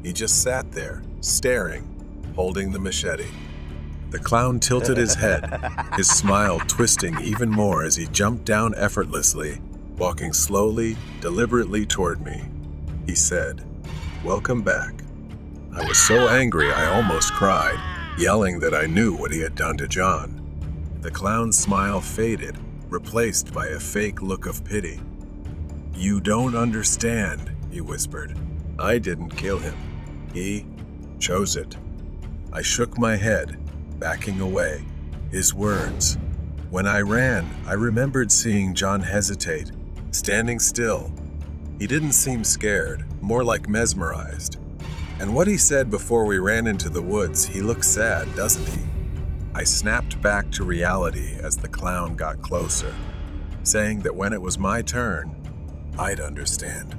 He just sat there, staring, holding the machete. The clown tilted his head, his smile twisting even more as he jumped down effortlessly, walking slowly, deliberately toward me. He said, "Welcome back." I was so angry I almost cried, yelling that I knew what he had done to John. The clown's smile faded, replaced by a fake look of pity. "You don't understand," he whispered. "I didn't kill him. He chose it." I shook my head, backing away. His words. When I ran, I remembered seeing John hesitate, standing still. He didn't seem scared, more like mesmerized. And what he said before we ran into the woods, he looked sad, doesn't he? I snapped back to reality as the clown got closer, saying that when it was my turn, I'd understand.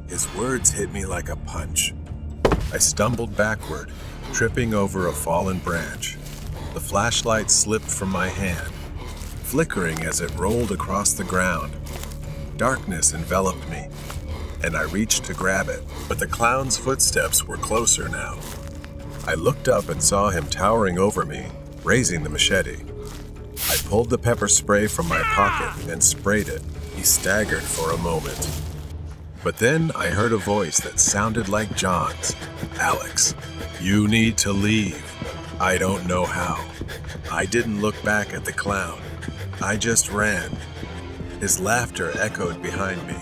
His words hit me like a punch. I stumbled backward, tripping over a fallen branch. The flashlight slipped from my hand, flickering as it rolled across the ground. Darkness enveloped me, and I reached to grab it, but the clown's footsteps were closer now. I looked up and saw him towering over me, raising the machete. I pulled the pepper spray from my pocket and sprayed it. He staggered for a moment. But then I heard a voice that sounded like John's. "Alex, you need to leave." I don't know how. I didn't look back at the clown. I just ran. His laughter echoed behind me.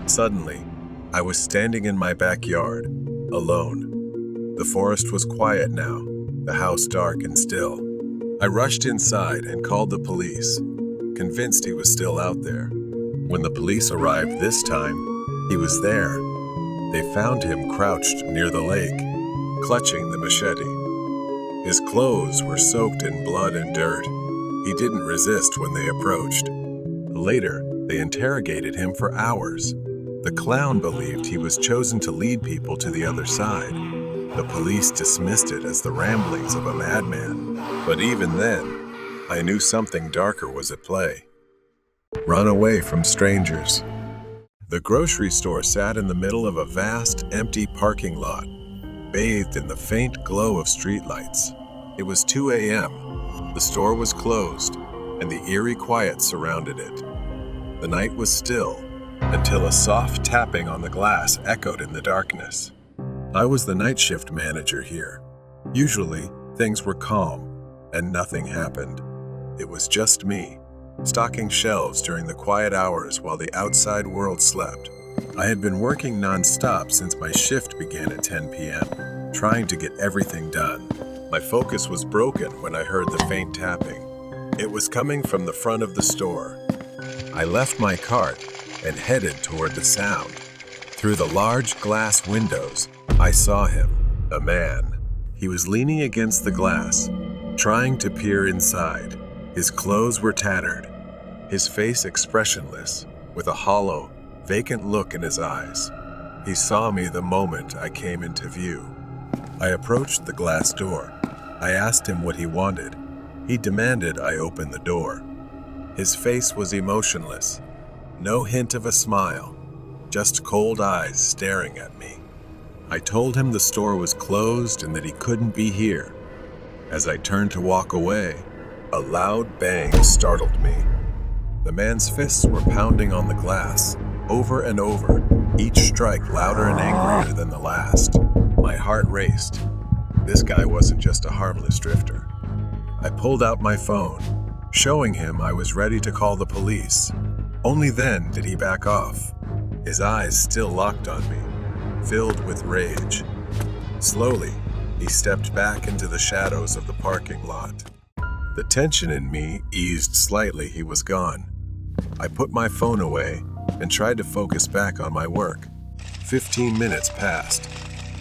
Suddenly, I was standing in my backyard, alone. The forest was quiet now, the house dark and still. I rushed inside and called the police, convinced he was still out there. When the police arrived this time, he was there. They found him crouched near the lake, clutching the machete. His clothes were soaked in blood and dirt. He didn't resist when they approached. Later, they interrogated him for hours. The clown believed he was chosen to lead people to the other side. The police dismissed it as the ramblings of a madman. But even then, I knew something darker was at play. Run away from strangers. The grocery store sat in the middle of a vast, empty parking lot, bathed in the faint glow of streetlights. It was 2 a.m. The store was closed, and the eerie quiet surrounded it. The night was still, until a soft tapping on the glass echoed in the darkness. I was the night shift manager here. Usually, things were calm, and nothing happened. It was just me, stocking shelves during the quiet hours while the outside world slept. I had been working non-stop since my shift began at 10 p.m., trying to get everything done. My focus was broken when I heard the faint tapping. It was coming from the front of the store. I left my cart and headed toward the sound. Through the large glass windows, I saw him, a man. He was leaning against the glass, trying to peer inside. His clothes were tattered, his face expressionless, with a hollow, vacant look in his eyes. He saw me the moment I came into view. I approached the glass door. I asked him what he wanted. He demanded I open the door. His face was emotionless, no hint of a smile, just cold eyes staring at me. I told him the store was closed and that he couldn't be here. As I turned to walk away, a loud bang startled me. The man's fists were pounding on the glass, over and over, each strike louder and angrier than the last. My heart raced. This guy wasn't just a harmless drifter. I pulled out my phone, showing him I was ready to call the police. Only then did he back off, his eyes still locked on me, filled with rage. Slowly, he stepped back into the shadows of the parking lot. The tension in me eased slightly. He was gone. I put my phone away and tried to focus back on my work. 15 minutes passed.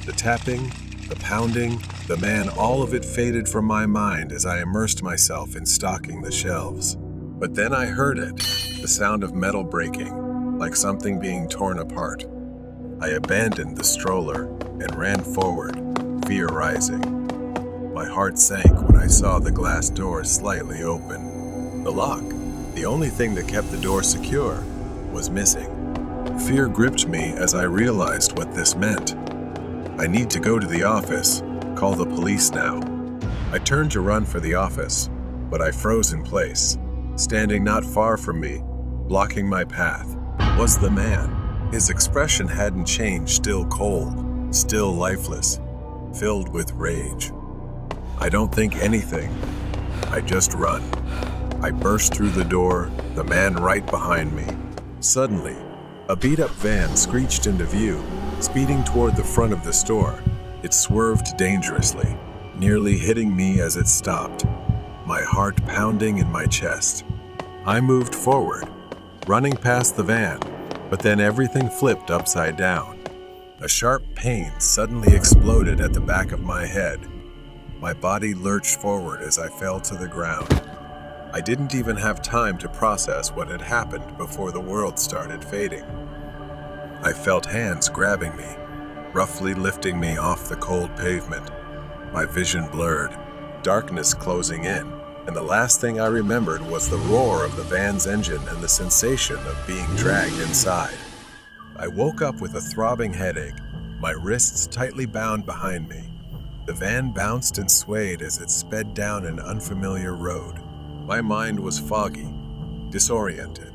The tapping, the pounding, the man, all of it faded from my mind as I immersed myself in stocking the shelves. But then I heard it, the sound of metal breaking, like something being torn apart. I abandoned the stroller and ran forward, fear rising. My heart sank when I saw the glass door slightly open. The lock, the only thing that kept the door secure, was missing. Fear gripped me as I realized what this meant. I need to go to the office, call the police now. I turned to run for the office, but I froze in place. Standing not far from me, blocking my path, was the man. His expression hadn't changed, still cold, still lifeless, filled with rage. I don't think anything. I just run. I burst through the door, the man right behind me. Suddenly, a beat-up van screeched into view, speeding toward the front of the store. It swerved dangerously, nearly hitting me as it stopped, my heart pounding in my chest. I moved forward, running past the van, but then everything flipped upside down. A sharp pain suddenly exploded at the back of my head. My body lurched forward as I fell to the ground. I didn't even have time to process what had happened before the world started fading. I felt hands grabbing me, roughly lifting me off the cold pavement. My vision blurred. darkness closing in, and the last thing I remembered was the roar of the van's engine and the sensation of being dragged inside. I woke up with a throbbing headache, my wrists tightly bound behind me. The van bounced and swayed as it sped down an unfamiliar road. My mind was foggy, disoriented.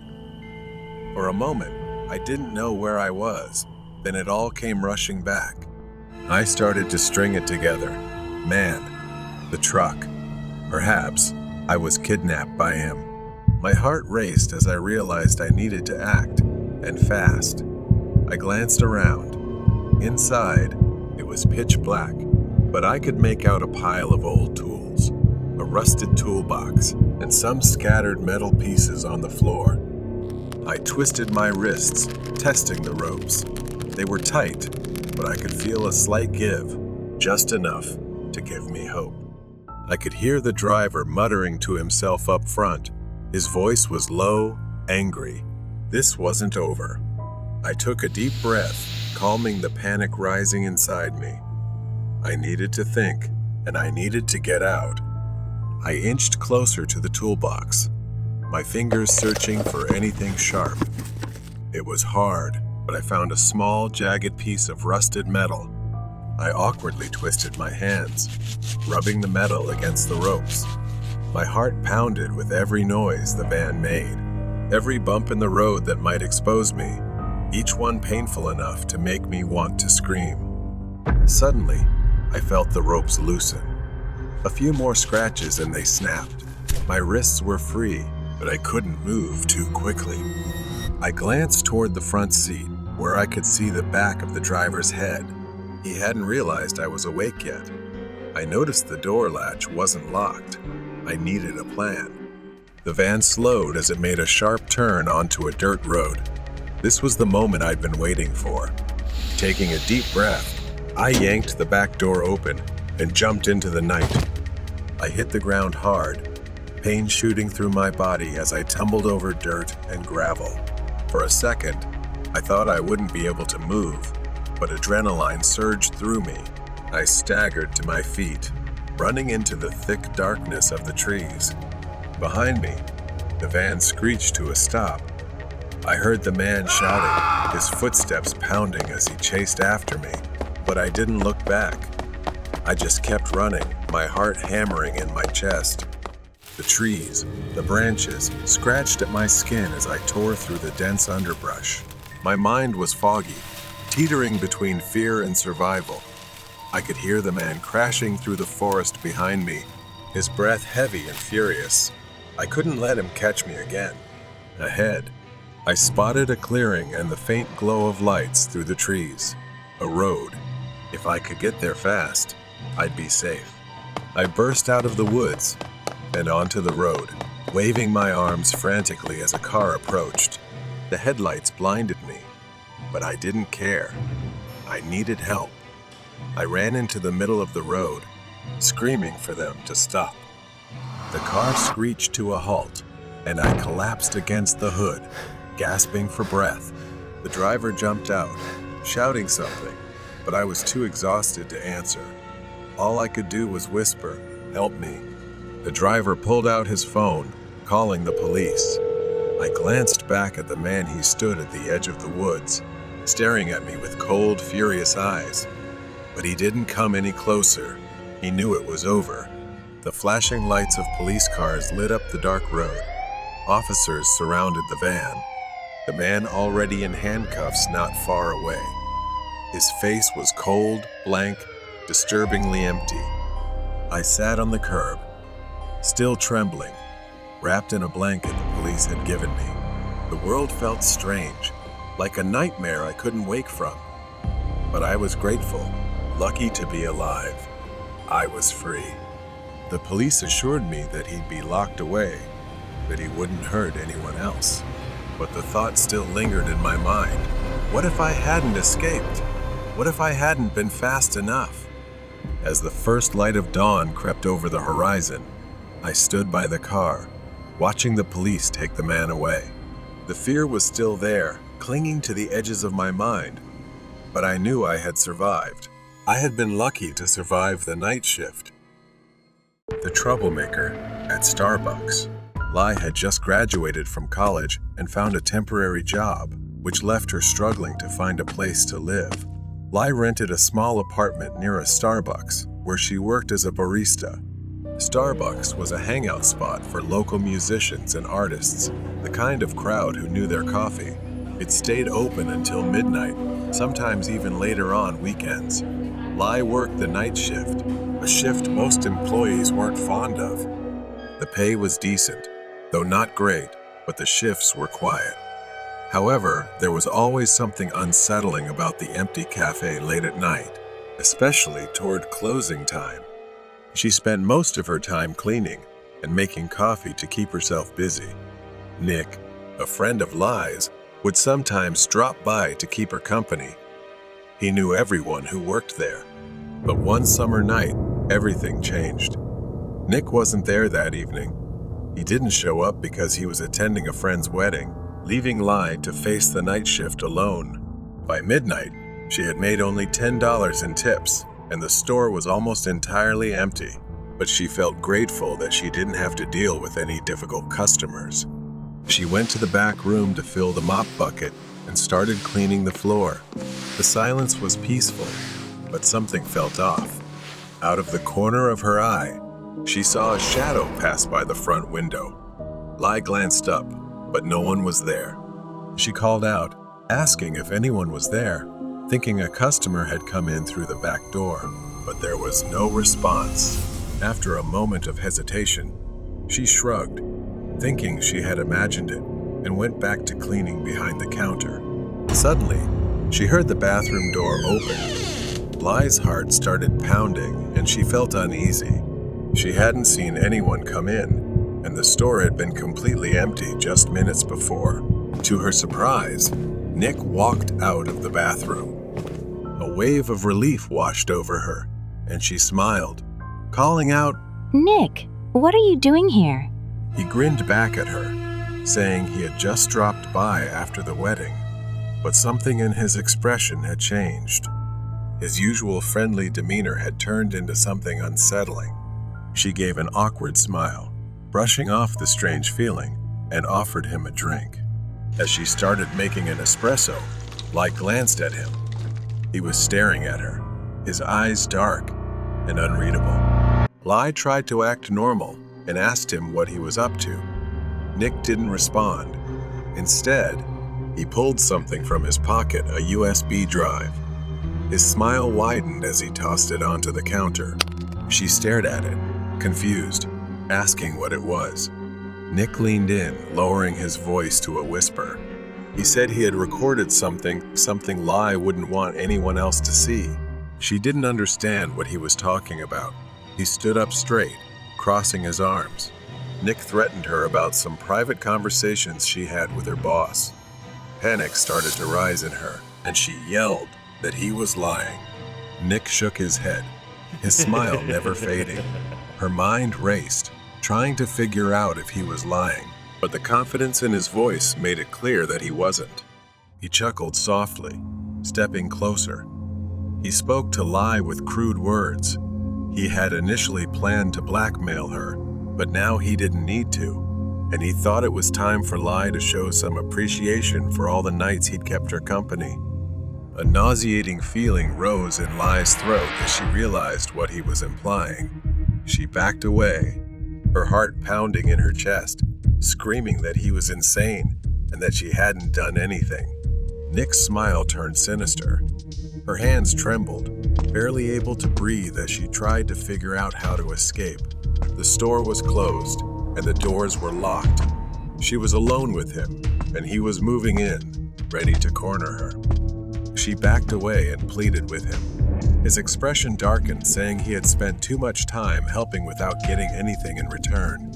For a moment, I didn't know where I was. Then it all came rushing back. I started to string it together. Man, the truck. Perhaps I was kidnapped by him. My heart raced as I realized I needed to act, and fast. I glanced around. Inside, it was pitch black, but I could make out a pile of old tools, a rusted toolbox, and some scattered metal pieces on the floor. I twisted my wrists, testing the ropes. They were tight, but I could feel a slight give, just enough to give me hope. I could hear the driver muttering to himself up front. His voice was low, angry. This wasn't over. I took a deep breath, calming the panic rising inside me. I needed to think, and I needed to get out. I inched closer to the toolbox, my fingers searching for anything sharp. It was hard, but I found a small, jagged piece of rusted metal. I awkwardly twisted my hands, rubbing the metal against the ropes. My heart pounded with every noise the van made, every bump in the road that might expose me, each one painful enough to make me want to scream. Suddenly, I felt the ropes loosen. A few more scratches and they snapped. My wrists were free, but I couldn't move too quickly. I glanced toward the front seat, where I could see the back of the driver's head. He hadn't realized I was awake yet. I noticed the door latch wasn't locked. I needed a plan. The van slowed as it made a sharp turn onto a dirt road. This was the moment I'd been waiting for. Taking a deep breath, I yanked the back door open and jumped into the night. I hit the ground hard, pain shooting through my body as I tumbled over dirt and gravel. For a second, I thought I wouldn't be able to move, but adrenaline surged through me. I staggered to my feet, running into the thick darkness of the trees. Behind me, the van screeched to a stop. I heard the man shouting, his footsteps pounding as he chased after me, but I didn't look back. I just kept running, my heart hammering in my chest. The trees, the branches, scratched at my skin as I tore through the dense underbrush. My mind was foggy, teetering between fear and survival. I could hear the man crashing through the forest behind me, his breath heavy and furious. I couldn't let him catch me again. Ahead, I spotted a clearing and the faint glow of lights through the trees. A road. If I could get there fast, I'd be safe. I burst out of the woods and onto the road, waving my arms frantically as a car approached. The headlights blinded me, but I didn't care. I needed help. I ran into the middle of the road, screaming for them to stop. The car screeched to a halt, and I collapsed against the hood, gasping for breath. The driver jumped out, shouting something, but I was too exhausted to answer. All I could do was whisper, "Help me." The driver pulled out his phone, calling the police. I glanced back at the man. He stood at the edge of the woods, staring at me with cold, furious eyes. But he didn't come any closer. He knew it was over. The flashing lights of police cars lit up the dark road. Officers surrounded the van. The man already in handcuffs not far away. His face was cold, blank, disturbingly empty. I sat on the curb, still trembling, wrapped in a blanket the police had given me. The world felt strange, like a nightmare I couldn't wake from. But I was grateful, lucky to be alive. I was free. The police assured me that he'd be locked away, that he wouldn't hurt anyone else. But the thought still lingered in my mind. What if I hadn't escaped? What if I hadn't been fast enough? As the first light of dawn crept over the horizon, I stood by the car, watching the police take the man away. The fear was still there, clinging to the edges of my mind, but I knew I had survived. I had been lucky to survive the night shift. The troublemaker at Starbucks. Lai had just graduated from college and found a temporary job, which left her struggling to find a place to live. Lai rented a small apartment near a Starbucks, where she worked as a barista. Starbucks was a hangout spot for local musicians and artists, the kind of crowd who knew their coffee. It stayed open until midnight, sometimes even later on weekends. Lai worked the night shift, a shift most employees weren't fond of. The pay was decent, though not great, but the shifts were quiet. However, there was always something unsettling about the empty cafe late at night, especially toward closing time. She spent most of her time cleaning and making coffee to keep herself busy. Nick, a friend of Lai's, would sometimes drop by to keep her company. He knew everyone who worked there. But one summer night, everything changed. Nick wasn't there that evening. He didn't show up because he was attending a friend's wedding, leaving Lai to face the night shift alone. By midnight, she had made only $10 in tips, and the store was almost entirely empty. But she felt grateful that she didn't have to deal with any difficult customers. She went to the back room to fill the mop bucket and started cleaning the floor. The silence was peaceful, but something felt off. Out of the corner of her eye, she saw a shadow pass by the front window. Lai glanced up, but no one was there. She called out, asking if anyone was there, thinking a customer had come in through the back door, but there was no response. After a moment of hesitation, she shrugged, thinking she had imagined it, and went back to cleaning behind the counter. Suddenly, she heard the bathroom door open. Lai's heart started pounding, and she felt uneasy. She hadn't seen anyone come in, and the store had been completely empty just minutes before. To her surprise, Nick walked out of the bathroom. A wave of relief washed over her, and she smiled, calling out, Nick, what are you doing here? He grinned back at her, saying he had just dropped by after the wedding, but something in his expression had changed. His usual friendly demeanor had turned into something unsettling. She gave an awkward smile, brushing off the strange feeling, and offered him a drink. As she started making an espresso, Lai glanced at him. He was staring at her, his eyes dark and unreadable. Lai tried to act normal and asked him what he was up to. Nick didn't respond. Instead, he pulled something from his pocket, a USB drive. His smile widened as he tossed it onto the counter. She stared at it, confused, asking what it was. Nick leaned in, lowering his voice to a whisper. He said he had recorded something Lai wouldn't want anyone else to see. She didn't understand what he was talking about. He stood up straight, crossing his arms. Nick threatened her about some private conversations she had with her boss. Panic started to rise in her, and she yelled that he was lying. Nick shook his head, his smile never fading. Her mind raced, trying to figure out if he was lying, but the confidence in his voice made it clear that he wasn't. He chuckled softly, stepping closer. He spoke to Lai with crude words. He had initially planned to blackmail her, but now he didn't need to, and he thought it was time for Lai to show some appreciation for all the nights he'd kept her company. A nauseating feeling rose in Lai's throat as she realized what he was implying. She backed away, her heart pounding in her chest, screaming that he was insane and that she hadn't done anything. Nick's smile turned sinister. Her hands trembled, barely able to breathe as she tried to figure out how to escape. The store was closed, and the doors were locked. She was alone with him, and he was moving in, ready to corner her. She backed away and pleaded with him. His expression darkened, saying he had spent too much time helping without getting anything in return.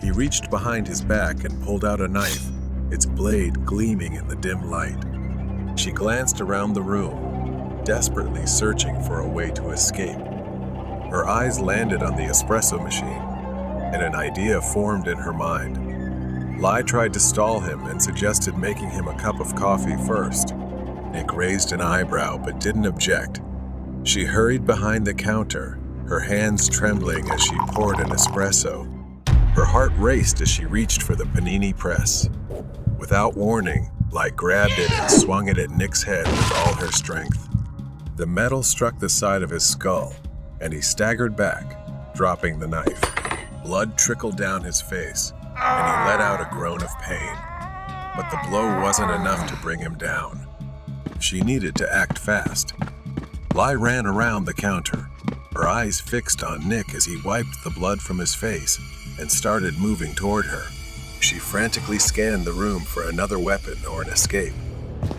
He reached behind his back and pulled out a knife, its blade gleaming in the dim light. She glanced around the room, desperately searching for a way to escape. Her eyes landed on the espresso machine, and an idea formed in her mind. Lai tried to stall him and suggested making him a cup of coffee first. Nick raised an eyebrow but didn't object. She hurried behind the counter, her hands trembling as she poured an espresso. Her heart raced as she reached for the panini press. Without warning, Lai grabbed it and swung it at Nick's head with all her strength. The metal struck the side of his skull, and he staggered back, dropping the knife. Blood trickled down his face, and he let out a groan of pain. But the blow wasn't enough to bring him down. She needed to act fast. Lai ran around the counter, her eyes fixed on Nick as he wiped the blood from his face and started moving toward her. She frantically scanned the room for another weapon or an escape.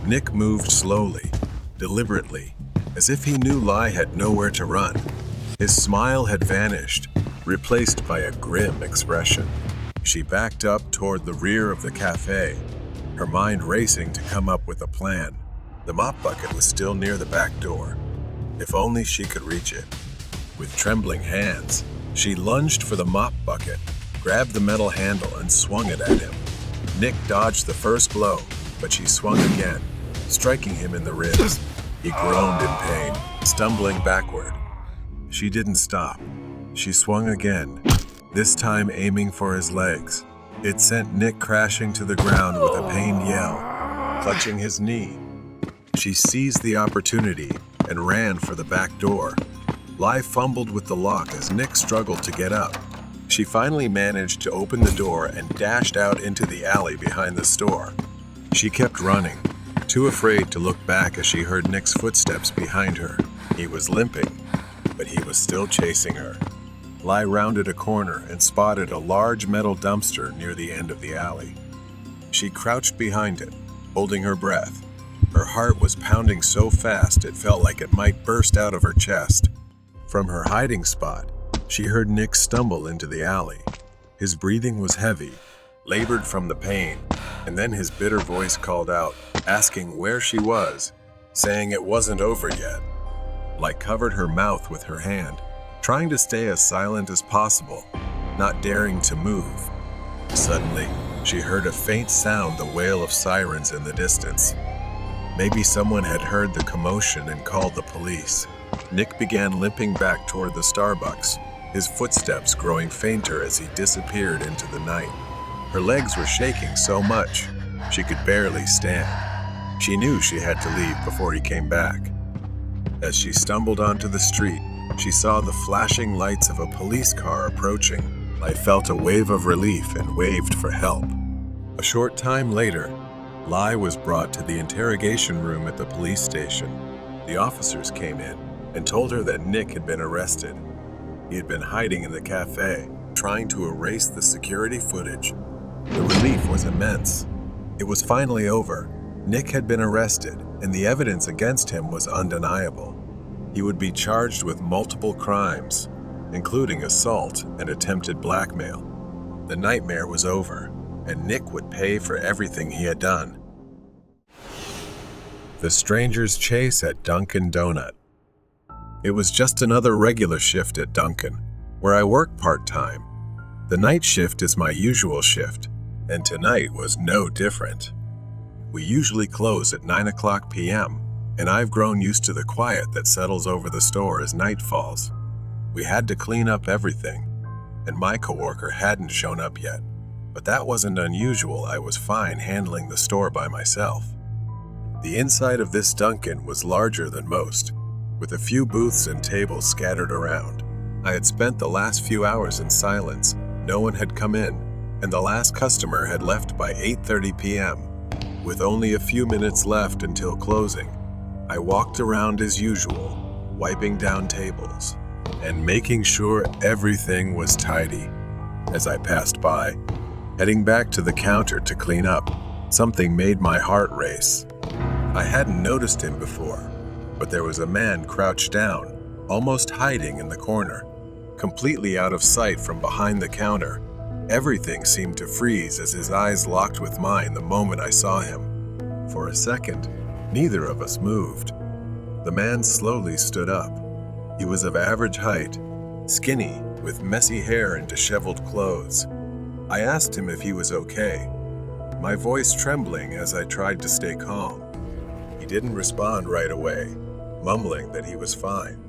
Nick moved slowly, deliberately, as if he knew Lai had nowhere to run. His smile had vanished, replaced by a grim expression. She backed up toward the rear of the cafe, her mind racing to come up with a plan. The mop bucket was still near the back door. If only she could reach it. With trembling hands, she lunged for the mop bucket, grabbed the metal handle and swung it at him. Nick dodged the first blow, but she swung again, striking him in the ribs. He groaned in pain, stumbling backward. She didn't stop. She swung again, this time aiming for his legs. It sent Nick crashing to the ground with a pained yell, clutching his knee. She seized the opportunity and ran for the back door. Lai fumbled with the lock as Nick struggled to get up. She finally managed to open the door and dashed out into the alley behind the store. She kept running, too afraid to look back as she heard Nick's footsteps behind her. He was limping, but he was still chasing her. Lai rounded a corner and spotted a large metal dumpster near the end of the alley. She crouched behind it, holding her breath. Her heart was pounding so fast it felt like it might burst out of her chest. From her hiding spot, she heard Nick stumble into the alley. His breathing was heavy, labored from the pain, and then his bitter voice called out, asking where she was, saying it wasn't over yet. Lai covered her mouth with her hand, trying to stay as silent as possible, not daring to move. Suddenly, she heard a faint sound, the wail of sirens in the distance. Maybe someone had heard the commotion and called the police. Nick began limping back toward the Starbucks, his footsteps growing fainter as he disappeared into the night. Her legs were shaking so much, she could barely stand. She knew she had to leave before he came back. As she stumbled onto the street, she saw the flashing lights of a police car approaching. Lai felt a wave of relief and waved for help. A short time later, Lai was brought to the interrogation room at the police station. The officers came in and told her that Nick had been arrested. He had been hiding in the cafe, trying to erase the security footage. The relief was immense. It was finally over. Nick had been arrested, and the evidence against him was undeniable. He would be charged with multiple crimes, including assault and attempted blackmail. The nightmare was over, and Nick would pay for everything he had done. The Stranger's Chase at Dunkin' Donut. It was just another regular shift at Dunkin', where I work part-time. The night shift is my usual shift, and tonight was no different. We usually close at 9 p.m., and I've grown used to the quiet that settles over the store as night falls. We had to clean up everything, and my coworker hadn't shown up yet. But that wasn't unusual. I was fine handling the store by myself. The inside of this Dunkin' was larger than most, with a few booths and tables scattered around. I had spent the last few hours in silence. No one had come in, and the last customer had left by 8:30 p.m. With only a few minutes left until closing, I walked around as usual, wiping down tables and making sure everything was tidy. As I passed by, heading back to the counter to clean up, something made my heart race. I hadn't noticed him before, but there was a man crouched down, almost hiding in the corner, completely out of sight from behind the counter. Everything seemed to freeze as his eyes locked with mine the moment I saw him. For a second, neither of us moved. The man slowly stood up. He was of average height, skinny, with messy hair and disheveled clothes. I asked him if he was okay, my voice trembling as I tried to stay calm. He didn't respond right away, mumbling that he was fine.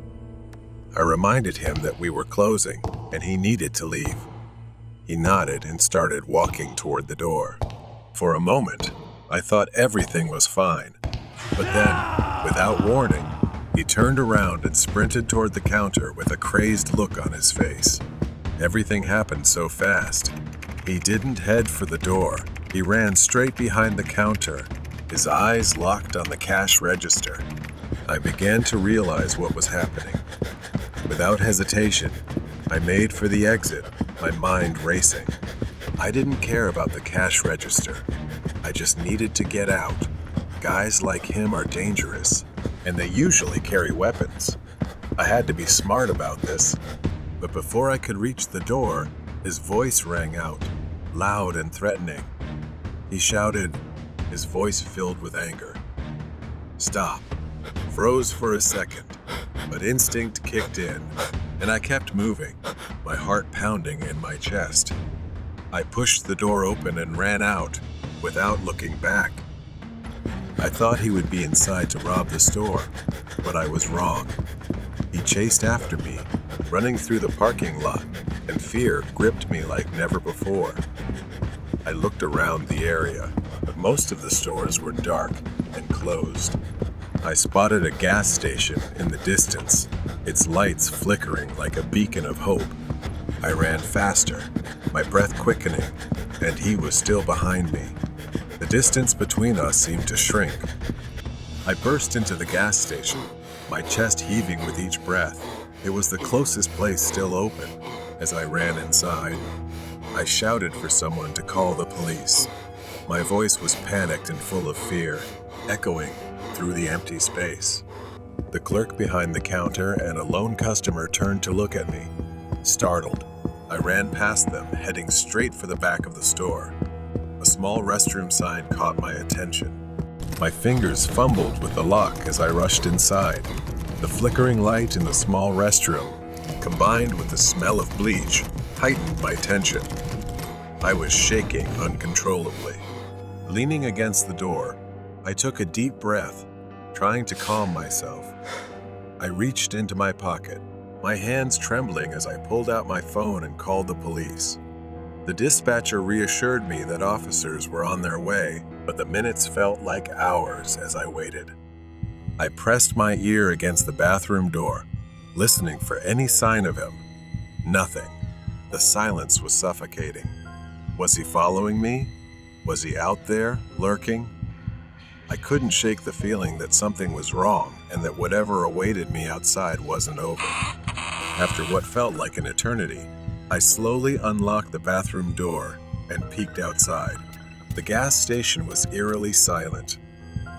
I reminded him that we were closing and he needed to leave. He nodded and started walking toward the door. For a moment, I thought everything was fine. But then, without warning, he turned around and sprinted toward the counter with a crazed look on his face. Everything happened so fast. He didn't head for the door. He ran straight behind the counter, his eyes locked on the cash register. I began to realize what was happening. Without hesitation, I made for the exit, my mind racing. I didn't care about the cash register. I just needed to get out. Guys like him are dangerous, and they usually carry weapons. I had to be smart about this. But before I could reach the door, his voice rang out, loud and threatening. He shouted, his voice filled with anger. Stop. Froze for a second, but instinct kicked in, and I kept moving, my heart pounding in my chest. I pushed the door open and ran out, without looking back. I thought he would be inside to rob the store, but I was wrong. He chased after me, running through the parking lot, and fear gripped me like never before. I looked around the area, but most of the stores were dark and closed. I spotted a gas station in the distance, its lights flickering like a beacon of hope. I ran faster, my breath quickening, and he was still behind me. The distance between us seemed to shrink. I burst into the gas station, my chest heaving with each breath. It was the closest place still open. As I ran inside, I shouted for someone to call the police. My voice was panicked and full of fear, echoing through the empty space. The clerk behind the counter and a lone customer turned to look at me. Startled, I ran past them, heading straight for the back of the store. A small restroom sign caught my attention. My fingers fumbled with the lock as I rushed inside. The flickering light in the small restroom, combined with the smell of bleach, heightened my tension. I was shaking uncontrollably. Leaning against the door, I took a deep breath, trying to calm myself. I reached into my pocket, my hands trembling as I pulled out my phone and called the police. The dispatcher reassured me that officers were on their way, but the minutes felt like hours as I waited. I pressed my ear against the bathroom door, listening for any sign of him. Nothing. The silence was suffocating. Was he following me? Was he out there, lurking? I couldn't shake the feeling that something was wrong and that whatever awaited me outside wasn't over. After what felt like an eternity, I slowly unlocked the bathroom door and peeked outside. The gas station was eerily silent.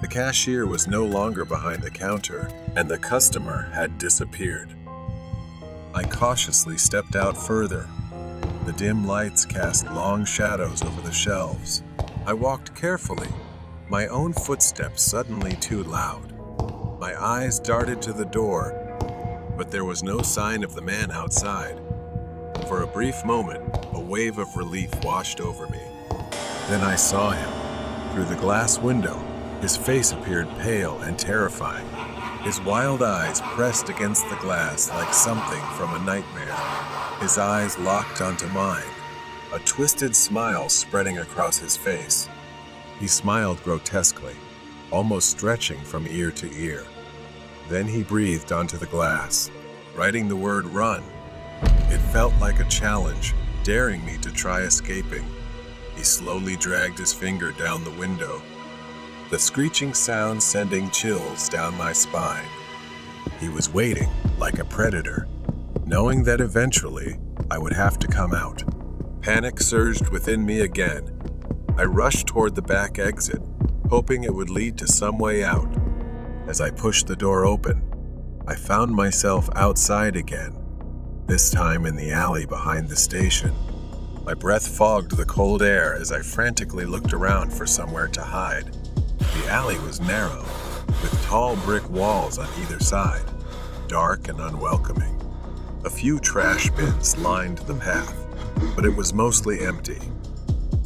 The cashier was no longer behind the counter, and the customer had disappeared. I cautiously stepped out further. The dim lights cast long shadows over the shelves. I walked carefully, my own footsteps suddenly too loud. My eyes darted to the door, but there was no sign of the man outside. For a brief moment, a wave of relief washed over me. Then I saw him. Through the glass window, his face appeared pale and terrifying. His wild eyes pressed against the glass like something from a nightmare. His eyes locked onto mine, a twisted smile spreading across his face. He smiled grotesquely, almost stretching from ear to ear. Then he breathed onto the glass, writing the word "run." It felt like a challenge, daring me to try escaping. He slowly dragged his finger down the window, the screeching sound sending chills down my spine. He was waiting like a predator, knowing that eventually I would have to come out. Panic surged within me again. I rushed toward the back exit, hoping it would lead to some way out. As I pushed the door open, I found myself outside again, this time in the alley behind the station. My breath fogged the cold air as I frantically looked around for somewhere to hide. The alley was narrow, with tall brick walls on either side, dark and unwelcoming. A few trash bins lined the path, but it was mostly empty.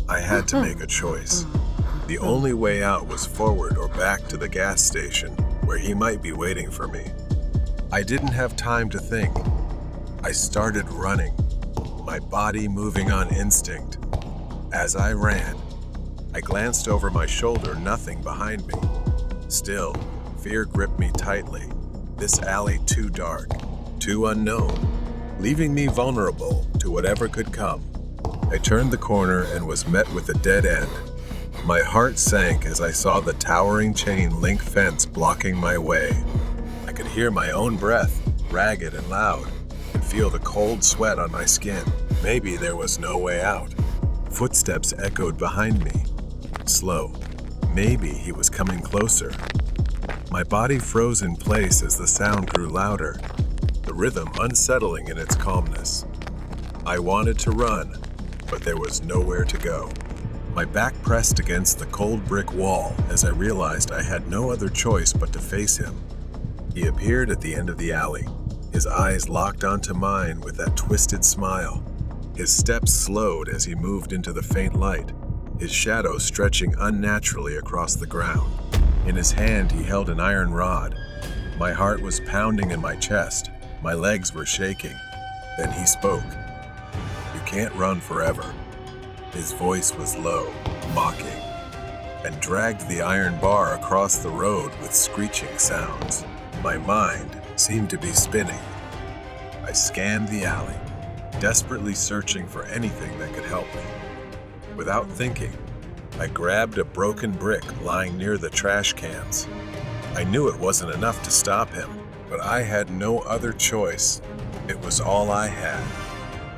I had to make a choice. The only way out was forward or back to the gas station, where he might be waiting for me. I didn't have time to think. I started running, my body moving on instinct. As I ran, I glanced over my shoulder, nothing behind me. Still, fear gripped me tightly. This alley too dark, too unknown, leaving me vulnerable to whatever could come. I turned the corner and was met with a dead end. My heart sank as I saw the towering chain link fence blocking my way. I could hear my own breath, ragged and loud, and feel the cold sweat on my skin. Maybe there was no way out. Footsteps echoed behind me. Slow. Maybe he was coming closer. My body froze in place as the sound grew louder, the rhythm unsettling in its calmness. I wanted to run, but there was nowhere to go. My back pressed against the cold brick wall as I realized I had no other choice but to face him. He appeared at the end of the alley, his eyes locked onto mine with that twisted smile. His steps slowed as he moved into the faint light, his shadow stretching unnaturally across the ground. In his hand, he held an iron rod. My heart was pounding in my chest. My legs were shaking. Then he spoke. "You can't run forever." His voice was low, mocking, and dragged the iron bar across the road with screeching sounds. My mind seemed to be spinning. I scanned the alley, desperately searching for anything that could help me. Without thinking, I grabbed a broken brick lying near the trash cans. I knew it wasn't enough to stop him, but I had no other choice. It was all I had.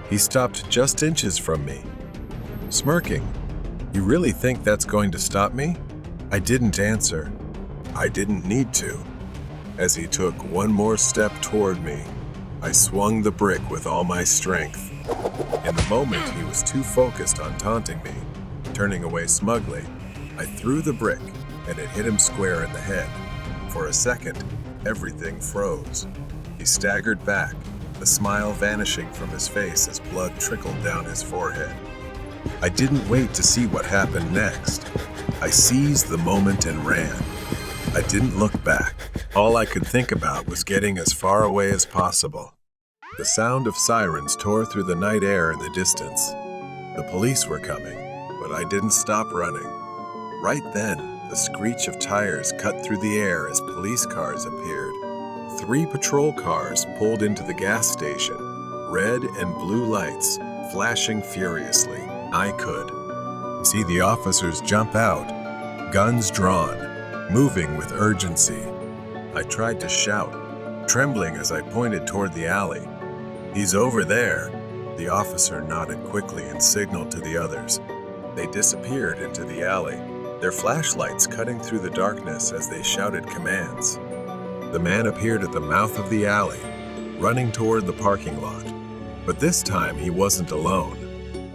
He stopped just inches from me, smirking. "You really think that's going to stop me?" I didn't answer. I didn't need to. As he took one more step toward me, I swung the brick with all my strength. In the moment, he was too focused on taunting me. Turning away smugly, I threw the brick, and it hit him square in the head. For a second, everything froze. He staggered back, the smile vanishing from his face as blood trickled down his forehead. I didn't wait to see what happened next. I seized the moment and ran. I didn't look back. All I could think about was getting as far away as possible. The sound of sirens tore through the night air in the distance. The police were coming, but I didn't stop running. Right then, the screech of tires cut through the air as police cars appeared. 3 patrol cars pulled into the gas station, red and blue lights flashing furiously. I could see the officers jump out, guns drawn, moving with urgency. I tried to shout, trembling as I pointed toward the alley. "He's over there." The officer nodded quickly and signaled to the others. They disappeared into the alley, their flashlights cutting through the darkness as they shouted commands. The man appeared at the mouth of the alley, running toward the parking lot. But this time he wasn't alone.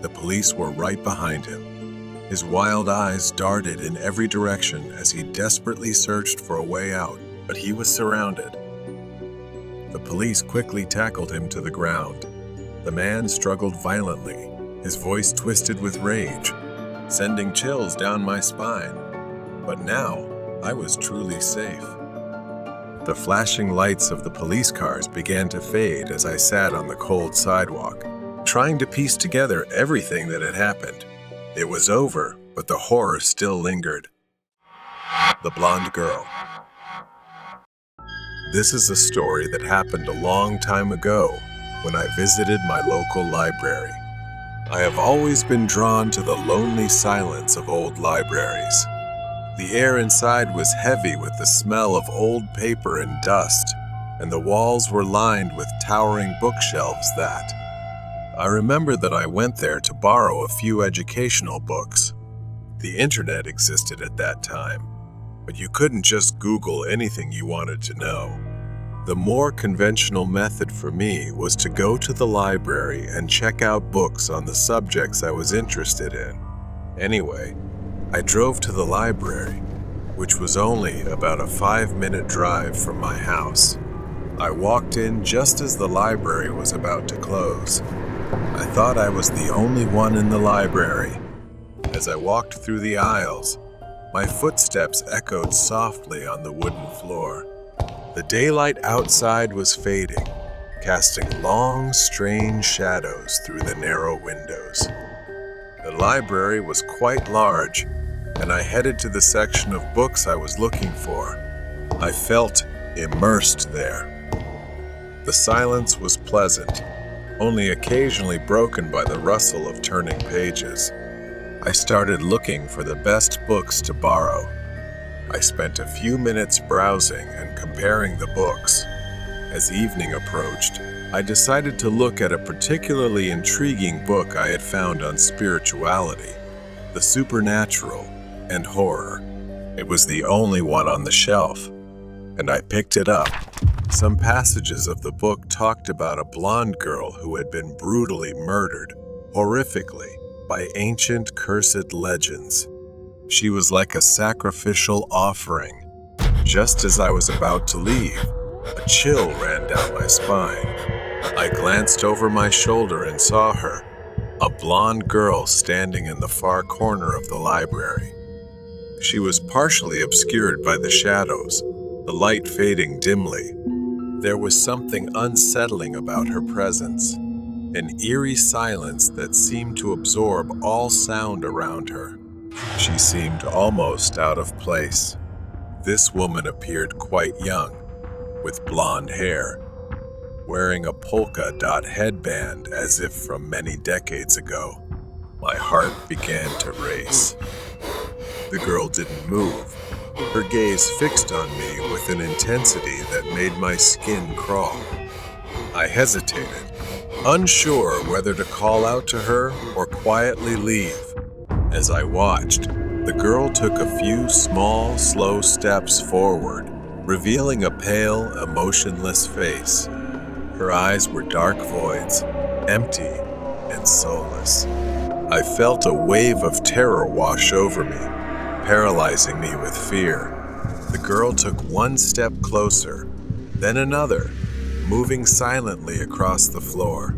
The police were right behind him. His wild eyes darted in every direction as he desperately searched for a way out, but he was surrounded. The police quickly tackled him to the ground. The man struggled violently, his voice twisted with rage, sending chills down my spine. But now, I was truly safe. The flashing lights of the police cars began to fade as I sat on the cold sidewalk, trying to piece together everything that had happened. It was over, but the horror still lingered. The Blonde Girl. This is a story that happened a long time ago when I visited my local library. I have always been drawn to the lonely silence of old libraries. The air inside was heavy with the smell of old paper and dust, and the walls were lined with towering bookshelves that... I remember that I went there to borrow a few educational books. The internet existed at that time, but you couldn't just Google anything you wanted to know. The more conventional method for me was to go to the library and check out books on the subjects I was interested in. Anyway, I drove to the library, which was only about a 5-minute drive from my house. I walked in just as the library was about to close. I thought I was the only one in the library. As I walked through the aisles, my footsteps echoed softly on the wooden floor. The daylight outside was fading, casting long, strange shadows through the narrow windows. The library was quite large, and I headed to the section of books I was looking for. I felt immersed there. The silence was pleasant, only occasionally broken by the rustle of turning pages. I started looking for the best books to borrow. I spent a few minutes browsing and comparing the books. As evening approached, I decided to look at a particularly intriguing book I had found on spirituality, the supernatural, and horror. It was the only one on the shelf, and I picked it up. Some passages of the book talked about a blonde girl who had been brutally murdered, horrifically, by ancient cursed legends. She was like a sacrificial offering. Just as I was about to leave, a chill ran down my spine. I glanced over my shoulder and saw her, a blonde girl standing in the far corner of the library. She was partially obscured by the shadows, the light fading dimly. There was something unsettling about her presence, an eerie silence that seemed to absorb all sound around her. She seemed almost out of place. This woman appeared quite young, with blonde hair, wearing a polka dot headband as if from many decades ago. My heart began to race. The girl didn't move, her gaze fixed on me with an intensity that made my skin crawl. I hesitated, unsure whether to call out to her or quietly leave. As I watched, the girl took a few small, slow steps forward, revealing a pale, emotionless face. Her eyes were dark voids, empty and soulless. I felt a wave of terror wash over me, paralyzing me with fear. The girl took one step closer, then another, moving silently across the floor.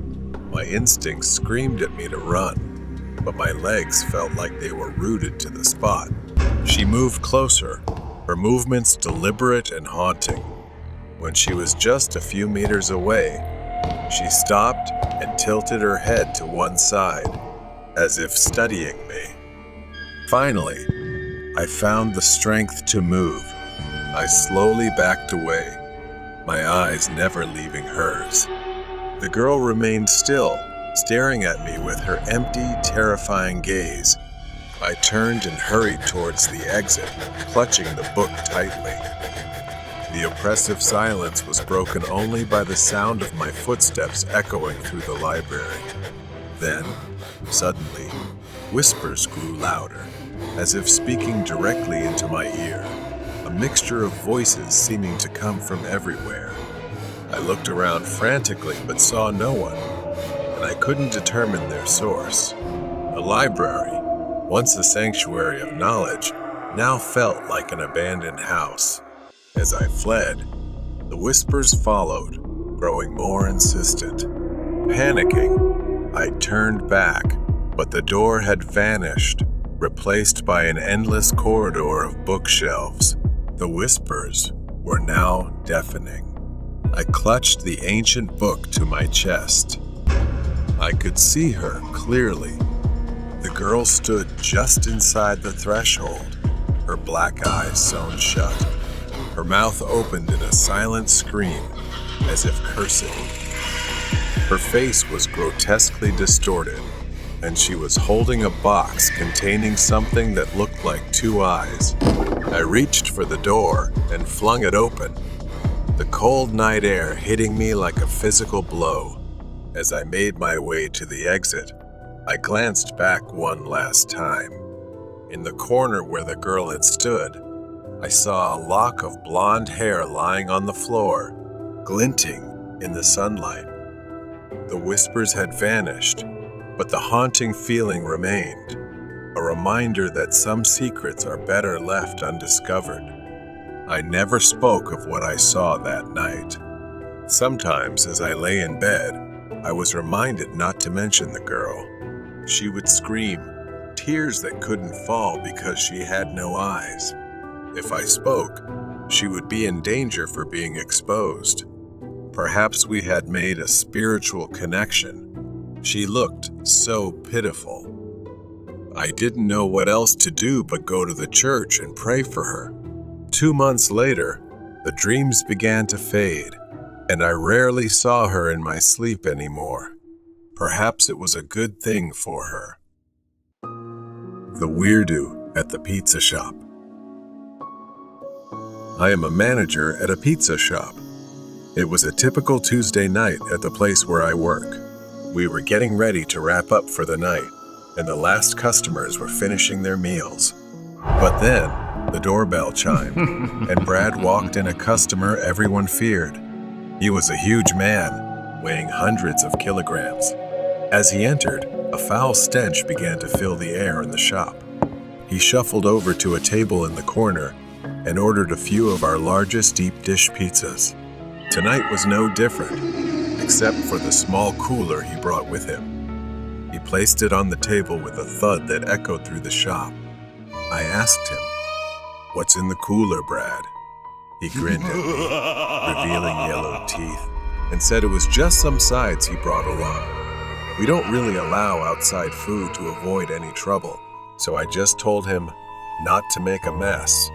My instincts screamed at me to run, but my legs felt like they were rooted to the spot. She moved closer, her movements deliberate and haunting. When she was just a few meters away, she stopped and tilted her head to one side, as if studying me. Finally, I found the strength to move. I slowly backed away, my eyes never leaving hers. The girl remained still, staring at me with her empty, terrifying gaze. I turned and hurried towards the exit, clutching the book tightly. The oppressive silence was broken only by the sound of my footsteps echoing through the library. Then, suddenly, whispers grew louder, as if speaking directly into my ear, a mixture of voices seeming to come from everywhere. I looked around frantically but saw no one, and I couldn't determine their source. The library, once a sanctuary of knowledge, now felt like an abandoned house. As I fled, the whispers followed, growing more insistent. Panicking, I turned back, but the door had vanished, replaced by an endless corridor of bookshelves. The whispers were now deafening. I clutched the ancient book to my chest. I could see her clearly. The girl stood just inside the threshold, her black eyes sewn shut. Her mouth opened in a silent scream, as if cursing. Her face was grotesquely distorted, and she was holding a box containing something that looked like two eyes. I reached for the door and flung it open, the cold night air hitting me like a physical blow. As I made my way to the exit, I glanced back one last time. In the corner where the girl had stood, I saw a lock of blonde hair lying on the floor, glinting in the sunlight. The whispers had vanished, but the haunting feeling remained, a reminder that some secrets are better left undiscovered. I never spoke of what I saw that night. Sometimes, as I lay in bed, I was reminded not to mention the girl. She would scream, tears that couldn't fall because she had no eyes. If I spoke, she would be in danger for being exposed. Perhaps we had made a spiritual connection. She looked so pitiful. I didn't know what else to do but go to the church and pray for her. 2 months later, the dreams began to fade, and I rarely saw her in my sleep anymore. Perhaps it was a good thing for her. The Weirdo at the Pizza Shop. I am a manager at a pizza shop. It was a typical Tuesday night at the place where I work. We were getting ready to wrap up for the night, and the last customers were finishing their meals. But then, the doorbell chimed, and Brad walked in a customer everyone feared. He was a huge man, weighing hundreds of kilograms. As he entered, a foul stench began to fill the air in the shop. He shuffled over to a table in the corner and ordered a few of our largest deep dish pizzas. Tonight was no different, except for the small cooler he brought with him. He placed it on the table with a thud that echoed through the shop. I asked him, "What's in the cooler, Brad?" He grinned at me, revealing yellow teeth, and said it was just some sides he brought along. We don't really allow outside food to avoid any trouble, so I just told him not to make a mess.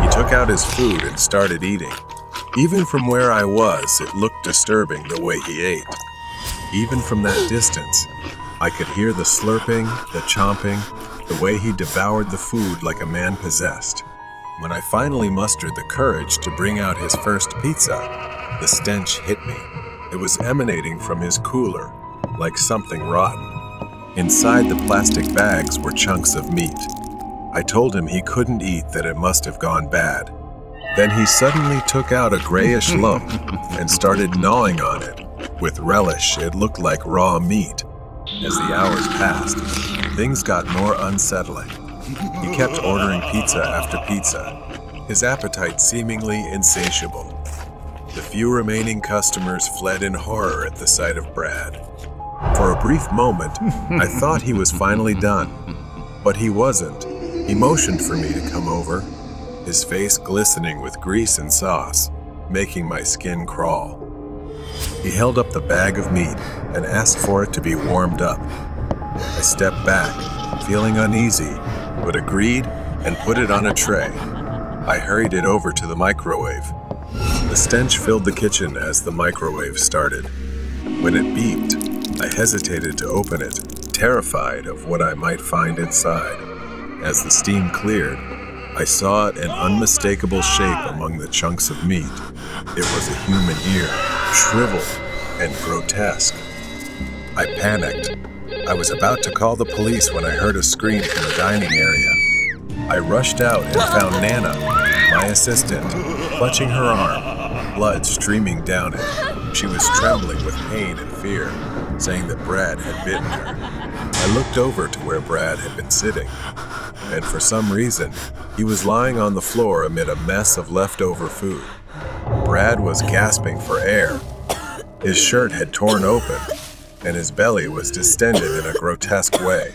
He took out his food and started eating. Even from where I was, it looked disturbing the way he ate. Even from that distance, I could hear the slurping, the chomping, the way he devoured the food like a man possessed. When I finally mustered the courage to bring out his first pizza, the stench hit me. It was emanating from his cooler, like something rotten. Inside the plastic bags were chunks of meat. I told him he couldn't eat, that it must have gone bad. Then he suddenly took out a grayish lump and started gnawing on it. With relish, it looked like raw meat. As the hours passed, things got more unsettling. He kept ordering pizza after pizza, his appetite seemingly insatiable. The few remaining customers fled in horror at the sight of Brad. For a brief moment, I thought he was finally done, but he wasn't. He motioned for me to come over, his face glistening with grease and sauce, making my skin crawl. He held up the bag of meat and asked for it to be warmed up. I stepped back, feeling uneasy, but agreed and put it on a tray. I hurried it over to the microwave. The stench filled the kitchen as the microwave started. When it beeped, I hesitated to open it, terrified of what I might find inside. As the steam cleared, I saw an unmistakable shape among the chunks of meat. It was a human ear, shriveled and grotesque. I panicked. I was about to call the police when I heard a scream from the dining area. I rushed out and found Nana, my assistant, clutching her arm, blood streaming down it. She was trembling with pain and fear, saying that Brad had bitten her. I looked over to where Brad had been sitting, and for some reason, he was lying on the floor amid a mess of leftover food. Brad was gasping for air. His shirt had torn open, and his belly was distended in a grotesque way.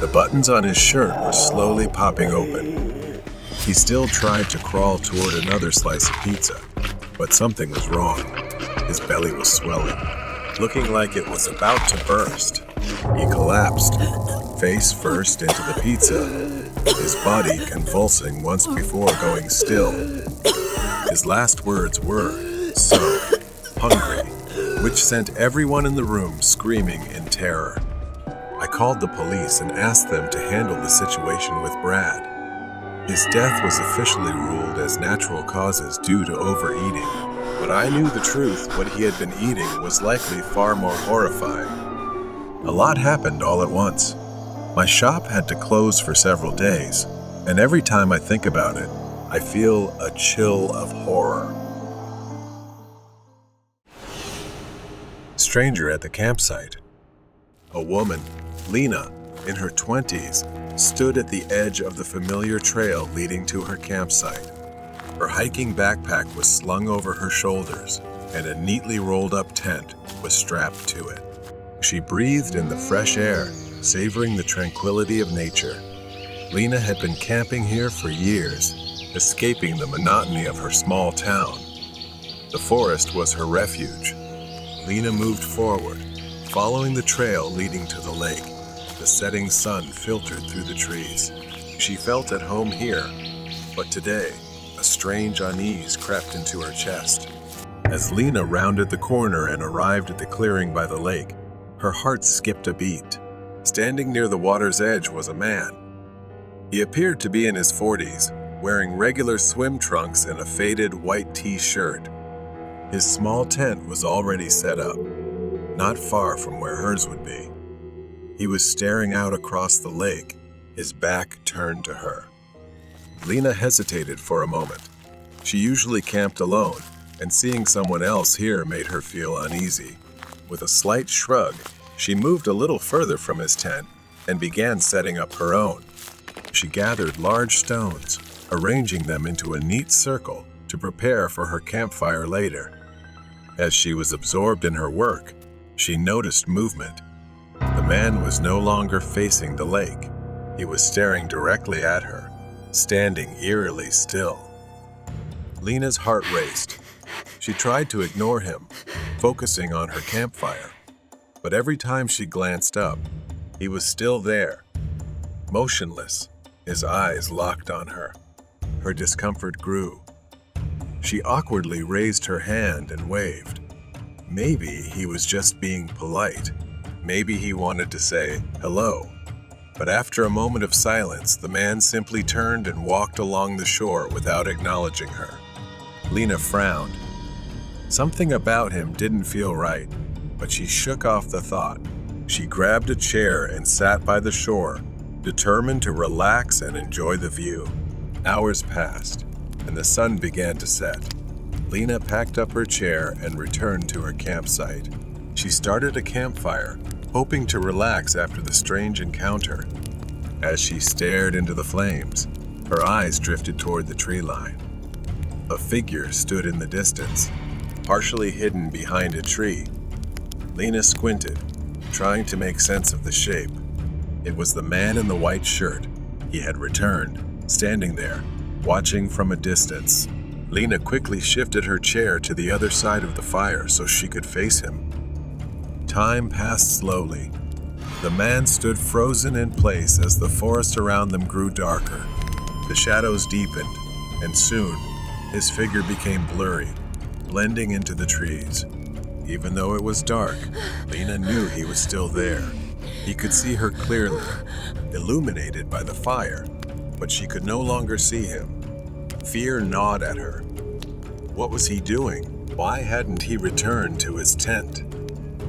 The buttons on his shirt were slowly popping open. He still tried to crawl toward another slice of pizza, but something was wrong. His belly was swelling, looking like it was about to burst. He collapsed, face first into the pizza, his body convulsing once before going still. His last words were, "So hungry," which sent everyone in the room screaming in terror. I called the police and asked them to handle the situation with Brad. His death was officially ruled as natural causes due to overeating, but I knew the truth. What he had been eating was likely far more horrifying. A lot happened all at once. My shop had to close for several days, and every time I think about it, I feel a chill of horror. Stranger at the campsite. A woman, Lena, in her 20s, stood at the edge of the familiar trail leading to her campsite. Her hiking backpack was slung over her shoulders, and a neatly rolled up tent was strapped to it. She breathed in the fresh air, savoring the tranquility of nature. Lena had been camping here for years, escaping the monotony of her small town. The forest was her refuge. Lena moved forward, following the trail leading to the lake. The setting sun filtered through the trees. She felt at home here, but today, a strange unease crept into her chest. As Lena rounded the corner and arrived at the clearing by the lake, her heart skipped a beat. Standing near the water's edge was a man. He appeared to be in his 40s, wearing regular swim trunks and a faded white t-shirt. His small tent was already set up, not far from where hers would be. He was staring out across the lake, his back turned to her. Lena hesitated for a moment. She usually camped alone, and seeing someone else here made her feel uneasy. With a slight shrug, she moved a little further from his tent and began setting up her own. She gathered large stones, arranging them into a neat circle to prepare for her campfire later. As she was absorbed in her work, she noticed movement. The man was no longer facing the lake. He was staring directly at her, standing eerily still. Lena's heart raced. She tried to ignore him, focusing on her campfire. But every time she glanced up, he was still there, motionless, his eyes locked on her. Her discomfort grew. She awkwardly raised her hand and waved. Maybe he was just being polite. Maybe he wanted to say hello. But after a moment of silence, the man simply turned and walked along the shore without acknowledging her. Lena frowned. Something about him didn't feel right, but she shook off the thought. She grabbed a chair and sat by the shore, determined to relax and enjoy the view. Hours passed, and the sun began to set. Lena packed up her chair and returned to her campsite. She started a campfire, hoping to relax after the strange encounter. As she stared into the flames, her eyes drifted toward the tree line. A figure stood in the distance, partially hidden behind a tree. Lena squinted, trying to make sense of the shape. It was the man in the white shirt. He had returned, standing there, watching from a distance. Lena quickly shifted her chair to the other side of the fire so she could face him. Time passed slowly. The man stood frozen in place as the forest around them grew darker. The shadows deepened, and soon, his figure became blurry, blending into the trees. Even though it was dark, Lena knew he was still there. He could see her clearly, illuminated by the fire, but she could no longer see him. Fear gnawed at her. What was he doing? Why hadn't he returned to his tent?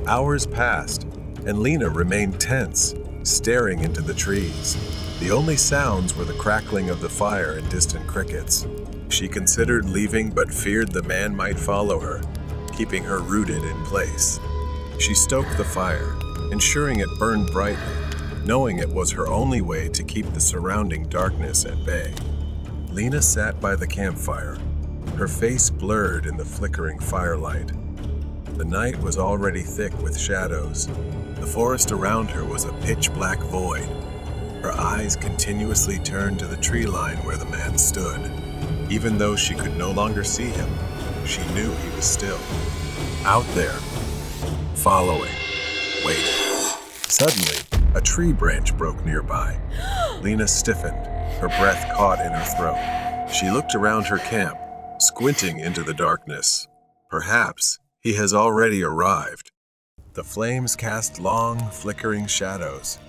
Hours passed, and Lena remained tense, staring into the trees. The only sounds were the crackling of the fire and distant crickets. She considered leaving but feared the man might follow her, keeping her rooted in place. She stoked the fire, ensuring it burned brightly, knowing it was her only way to keep the surrounding darkness at bay. Lena sat by the campfire, her face blurred in the flickering firelight. The night was already thick with shadows. The forest around her was a pitch-black void. Her eyes continuously turned to the tree line where the man stood. Even though she could no longer see him, she knew he was still out there, following, waiting. Suddenly, a tree branch broke nearby. Lena stiffened, her breath caught in her throat. She looked around her camp, squinting into the darkness. Perhaps he has already arrived. The flames cast long, flickering shadows.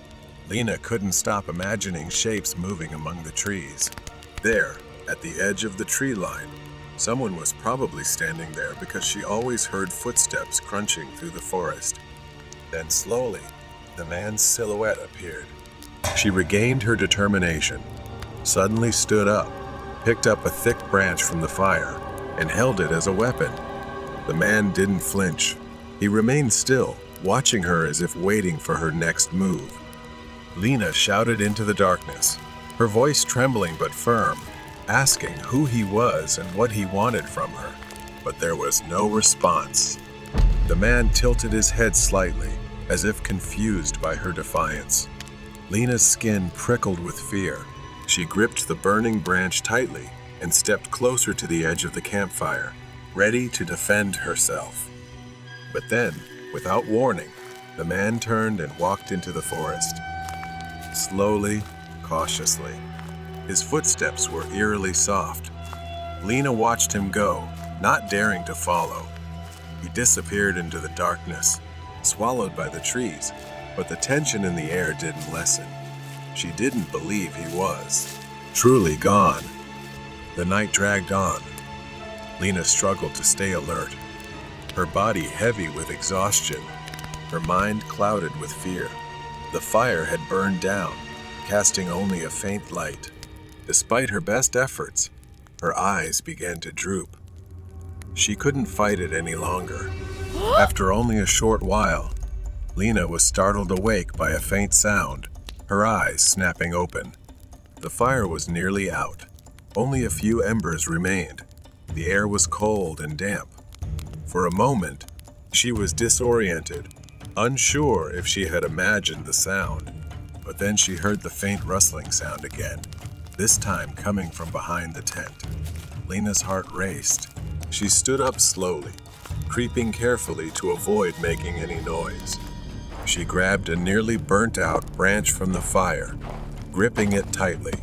Lena couldn't stop imagining shapes moving among the trees. There, at the edge of the tree line, someone was probably standing there because she always heard footsteps crunching through the forest. Then slowly, the man's silhouette appeared. She regained her determination, suddenly stood up, picked up a thick branch from the fire, and held it as a weapon. The man didn't flinch. He remained still, watching her as if waiting for her next move. Lena shouted into the darkness, her voice trembling but firm, asking who he was and what he wanted from her. But there was no response. The man tilted his head slightly, as if confused by her defiance. Lena's skin prickled with fear. She gripped the burning branch tightly, and stepped closer to the edge of the campfire, ready to defend herself. But then, without warning, the man turned and walked into the forest. Slowly, cautiously. His footsteps were eerily soft. Lena watched him go, not daring to follow. He disappeared into the darkness, swallowed by the trees, but the tension in the air didn't lessen. She didn't believe he was truly gone. The night dragged on. Lena struggled to stay alert, her body heavy with exhaustion, her mind clouded with fear. The fire had burned down, casting only a faint light. Despite her best efforts, her eyes began to droop. She couldn't fight it any longer. After only a short while, Lena was startled awake by a faint sound, her eyes snapping open. The fire was nearly out. Only a few embers remained. The air was cold and damp. For a moment, she was disoriented, unsure if she had imagined the sound. But then she heard the faint rustling sound again, this time coming from behind the tent. Lena's heart raced. She stood up slowly, creeping carefully to avoid making any noise. She grabbed a nearly burnt-out branch from the fire, gripping it tightly.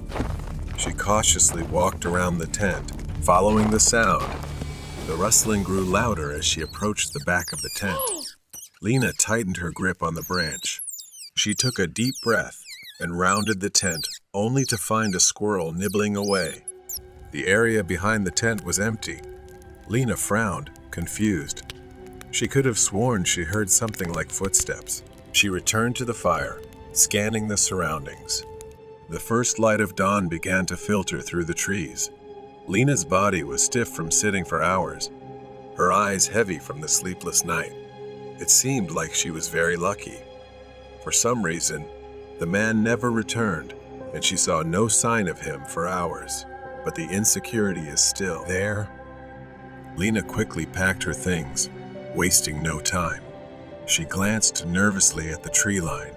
She cautiously walked around the tent, following the sound. The rustling grew louder as she approached the back of the tent. Lena tightened her grip on the branch. She took a deep breath and rounded the tent, only to find a squirrel nibbling away. The area behind the tent was empty. Lena frowned, confused. She could have sworn she heard something like footsteps. She returned to the fire, scanning the surroundings. The first light of dawn began to filter through the trees. Lena's body was stiff from sitting for hours, her eyes heavy from the sleepless night. It seemed like she was very lucky. For some reason, the man never returned, and she saw no sign of him for hours. But the insecurity is still there. Lena quickly packed her things, wasting no time. She glanced nervously at the tree line.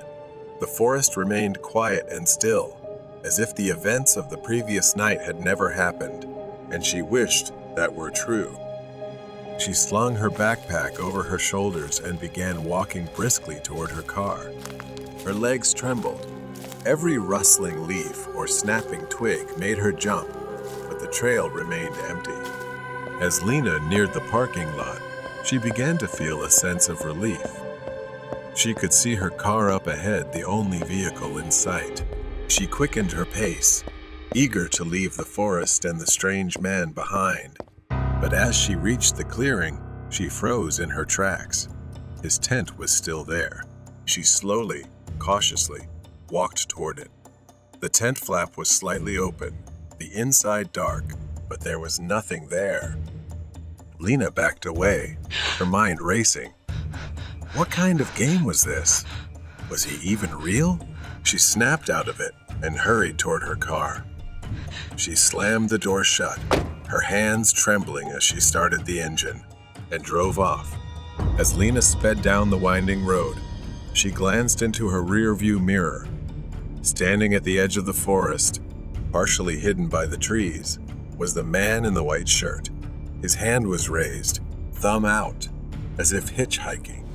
The forest remained quiet and still, as if the events of the previous night had never happened, and she wished that were true. She slung her backpack over her shoulders and began walking briskly toward her car. Her legs trembled. Every rustling leaf or snapping twig made her jump, but the trail remained empty. As Lena neared the parking lot, she began to feel a sense of relief. She could see her car up ahead, the only vehicle in sight. She quickened her pace, eager to leave the forest and the strange man behind. But as she reached the clearing, she froze in her tracks. His tent was still there. She slowly, cautiously, walked toward it. The tent flap was slightly open, the inside dark, but there was nothing there. Lena backed away, her mind racing. What kind of game was this? Was he even real? She snapped out of it and hurried toward her car. She slammed the door shut, her hands trembling as she started the engine, and drove off. As Lena sped down the winding road, she glanced into her rearview mirror. Standing at the edge of the forest, partially hidden by the trees, was the man in the white shirt. His hand was raised, thumb out, as if hitchhiking.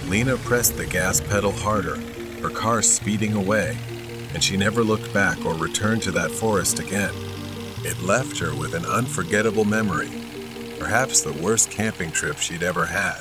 Lena pressed the gas pedal harder, her car speeding away, and she never looked back or returned to that forest again. It left her with an unforgettable memory, perhaps the worst camping trip she'd ever had.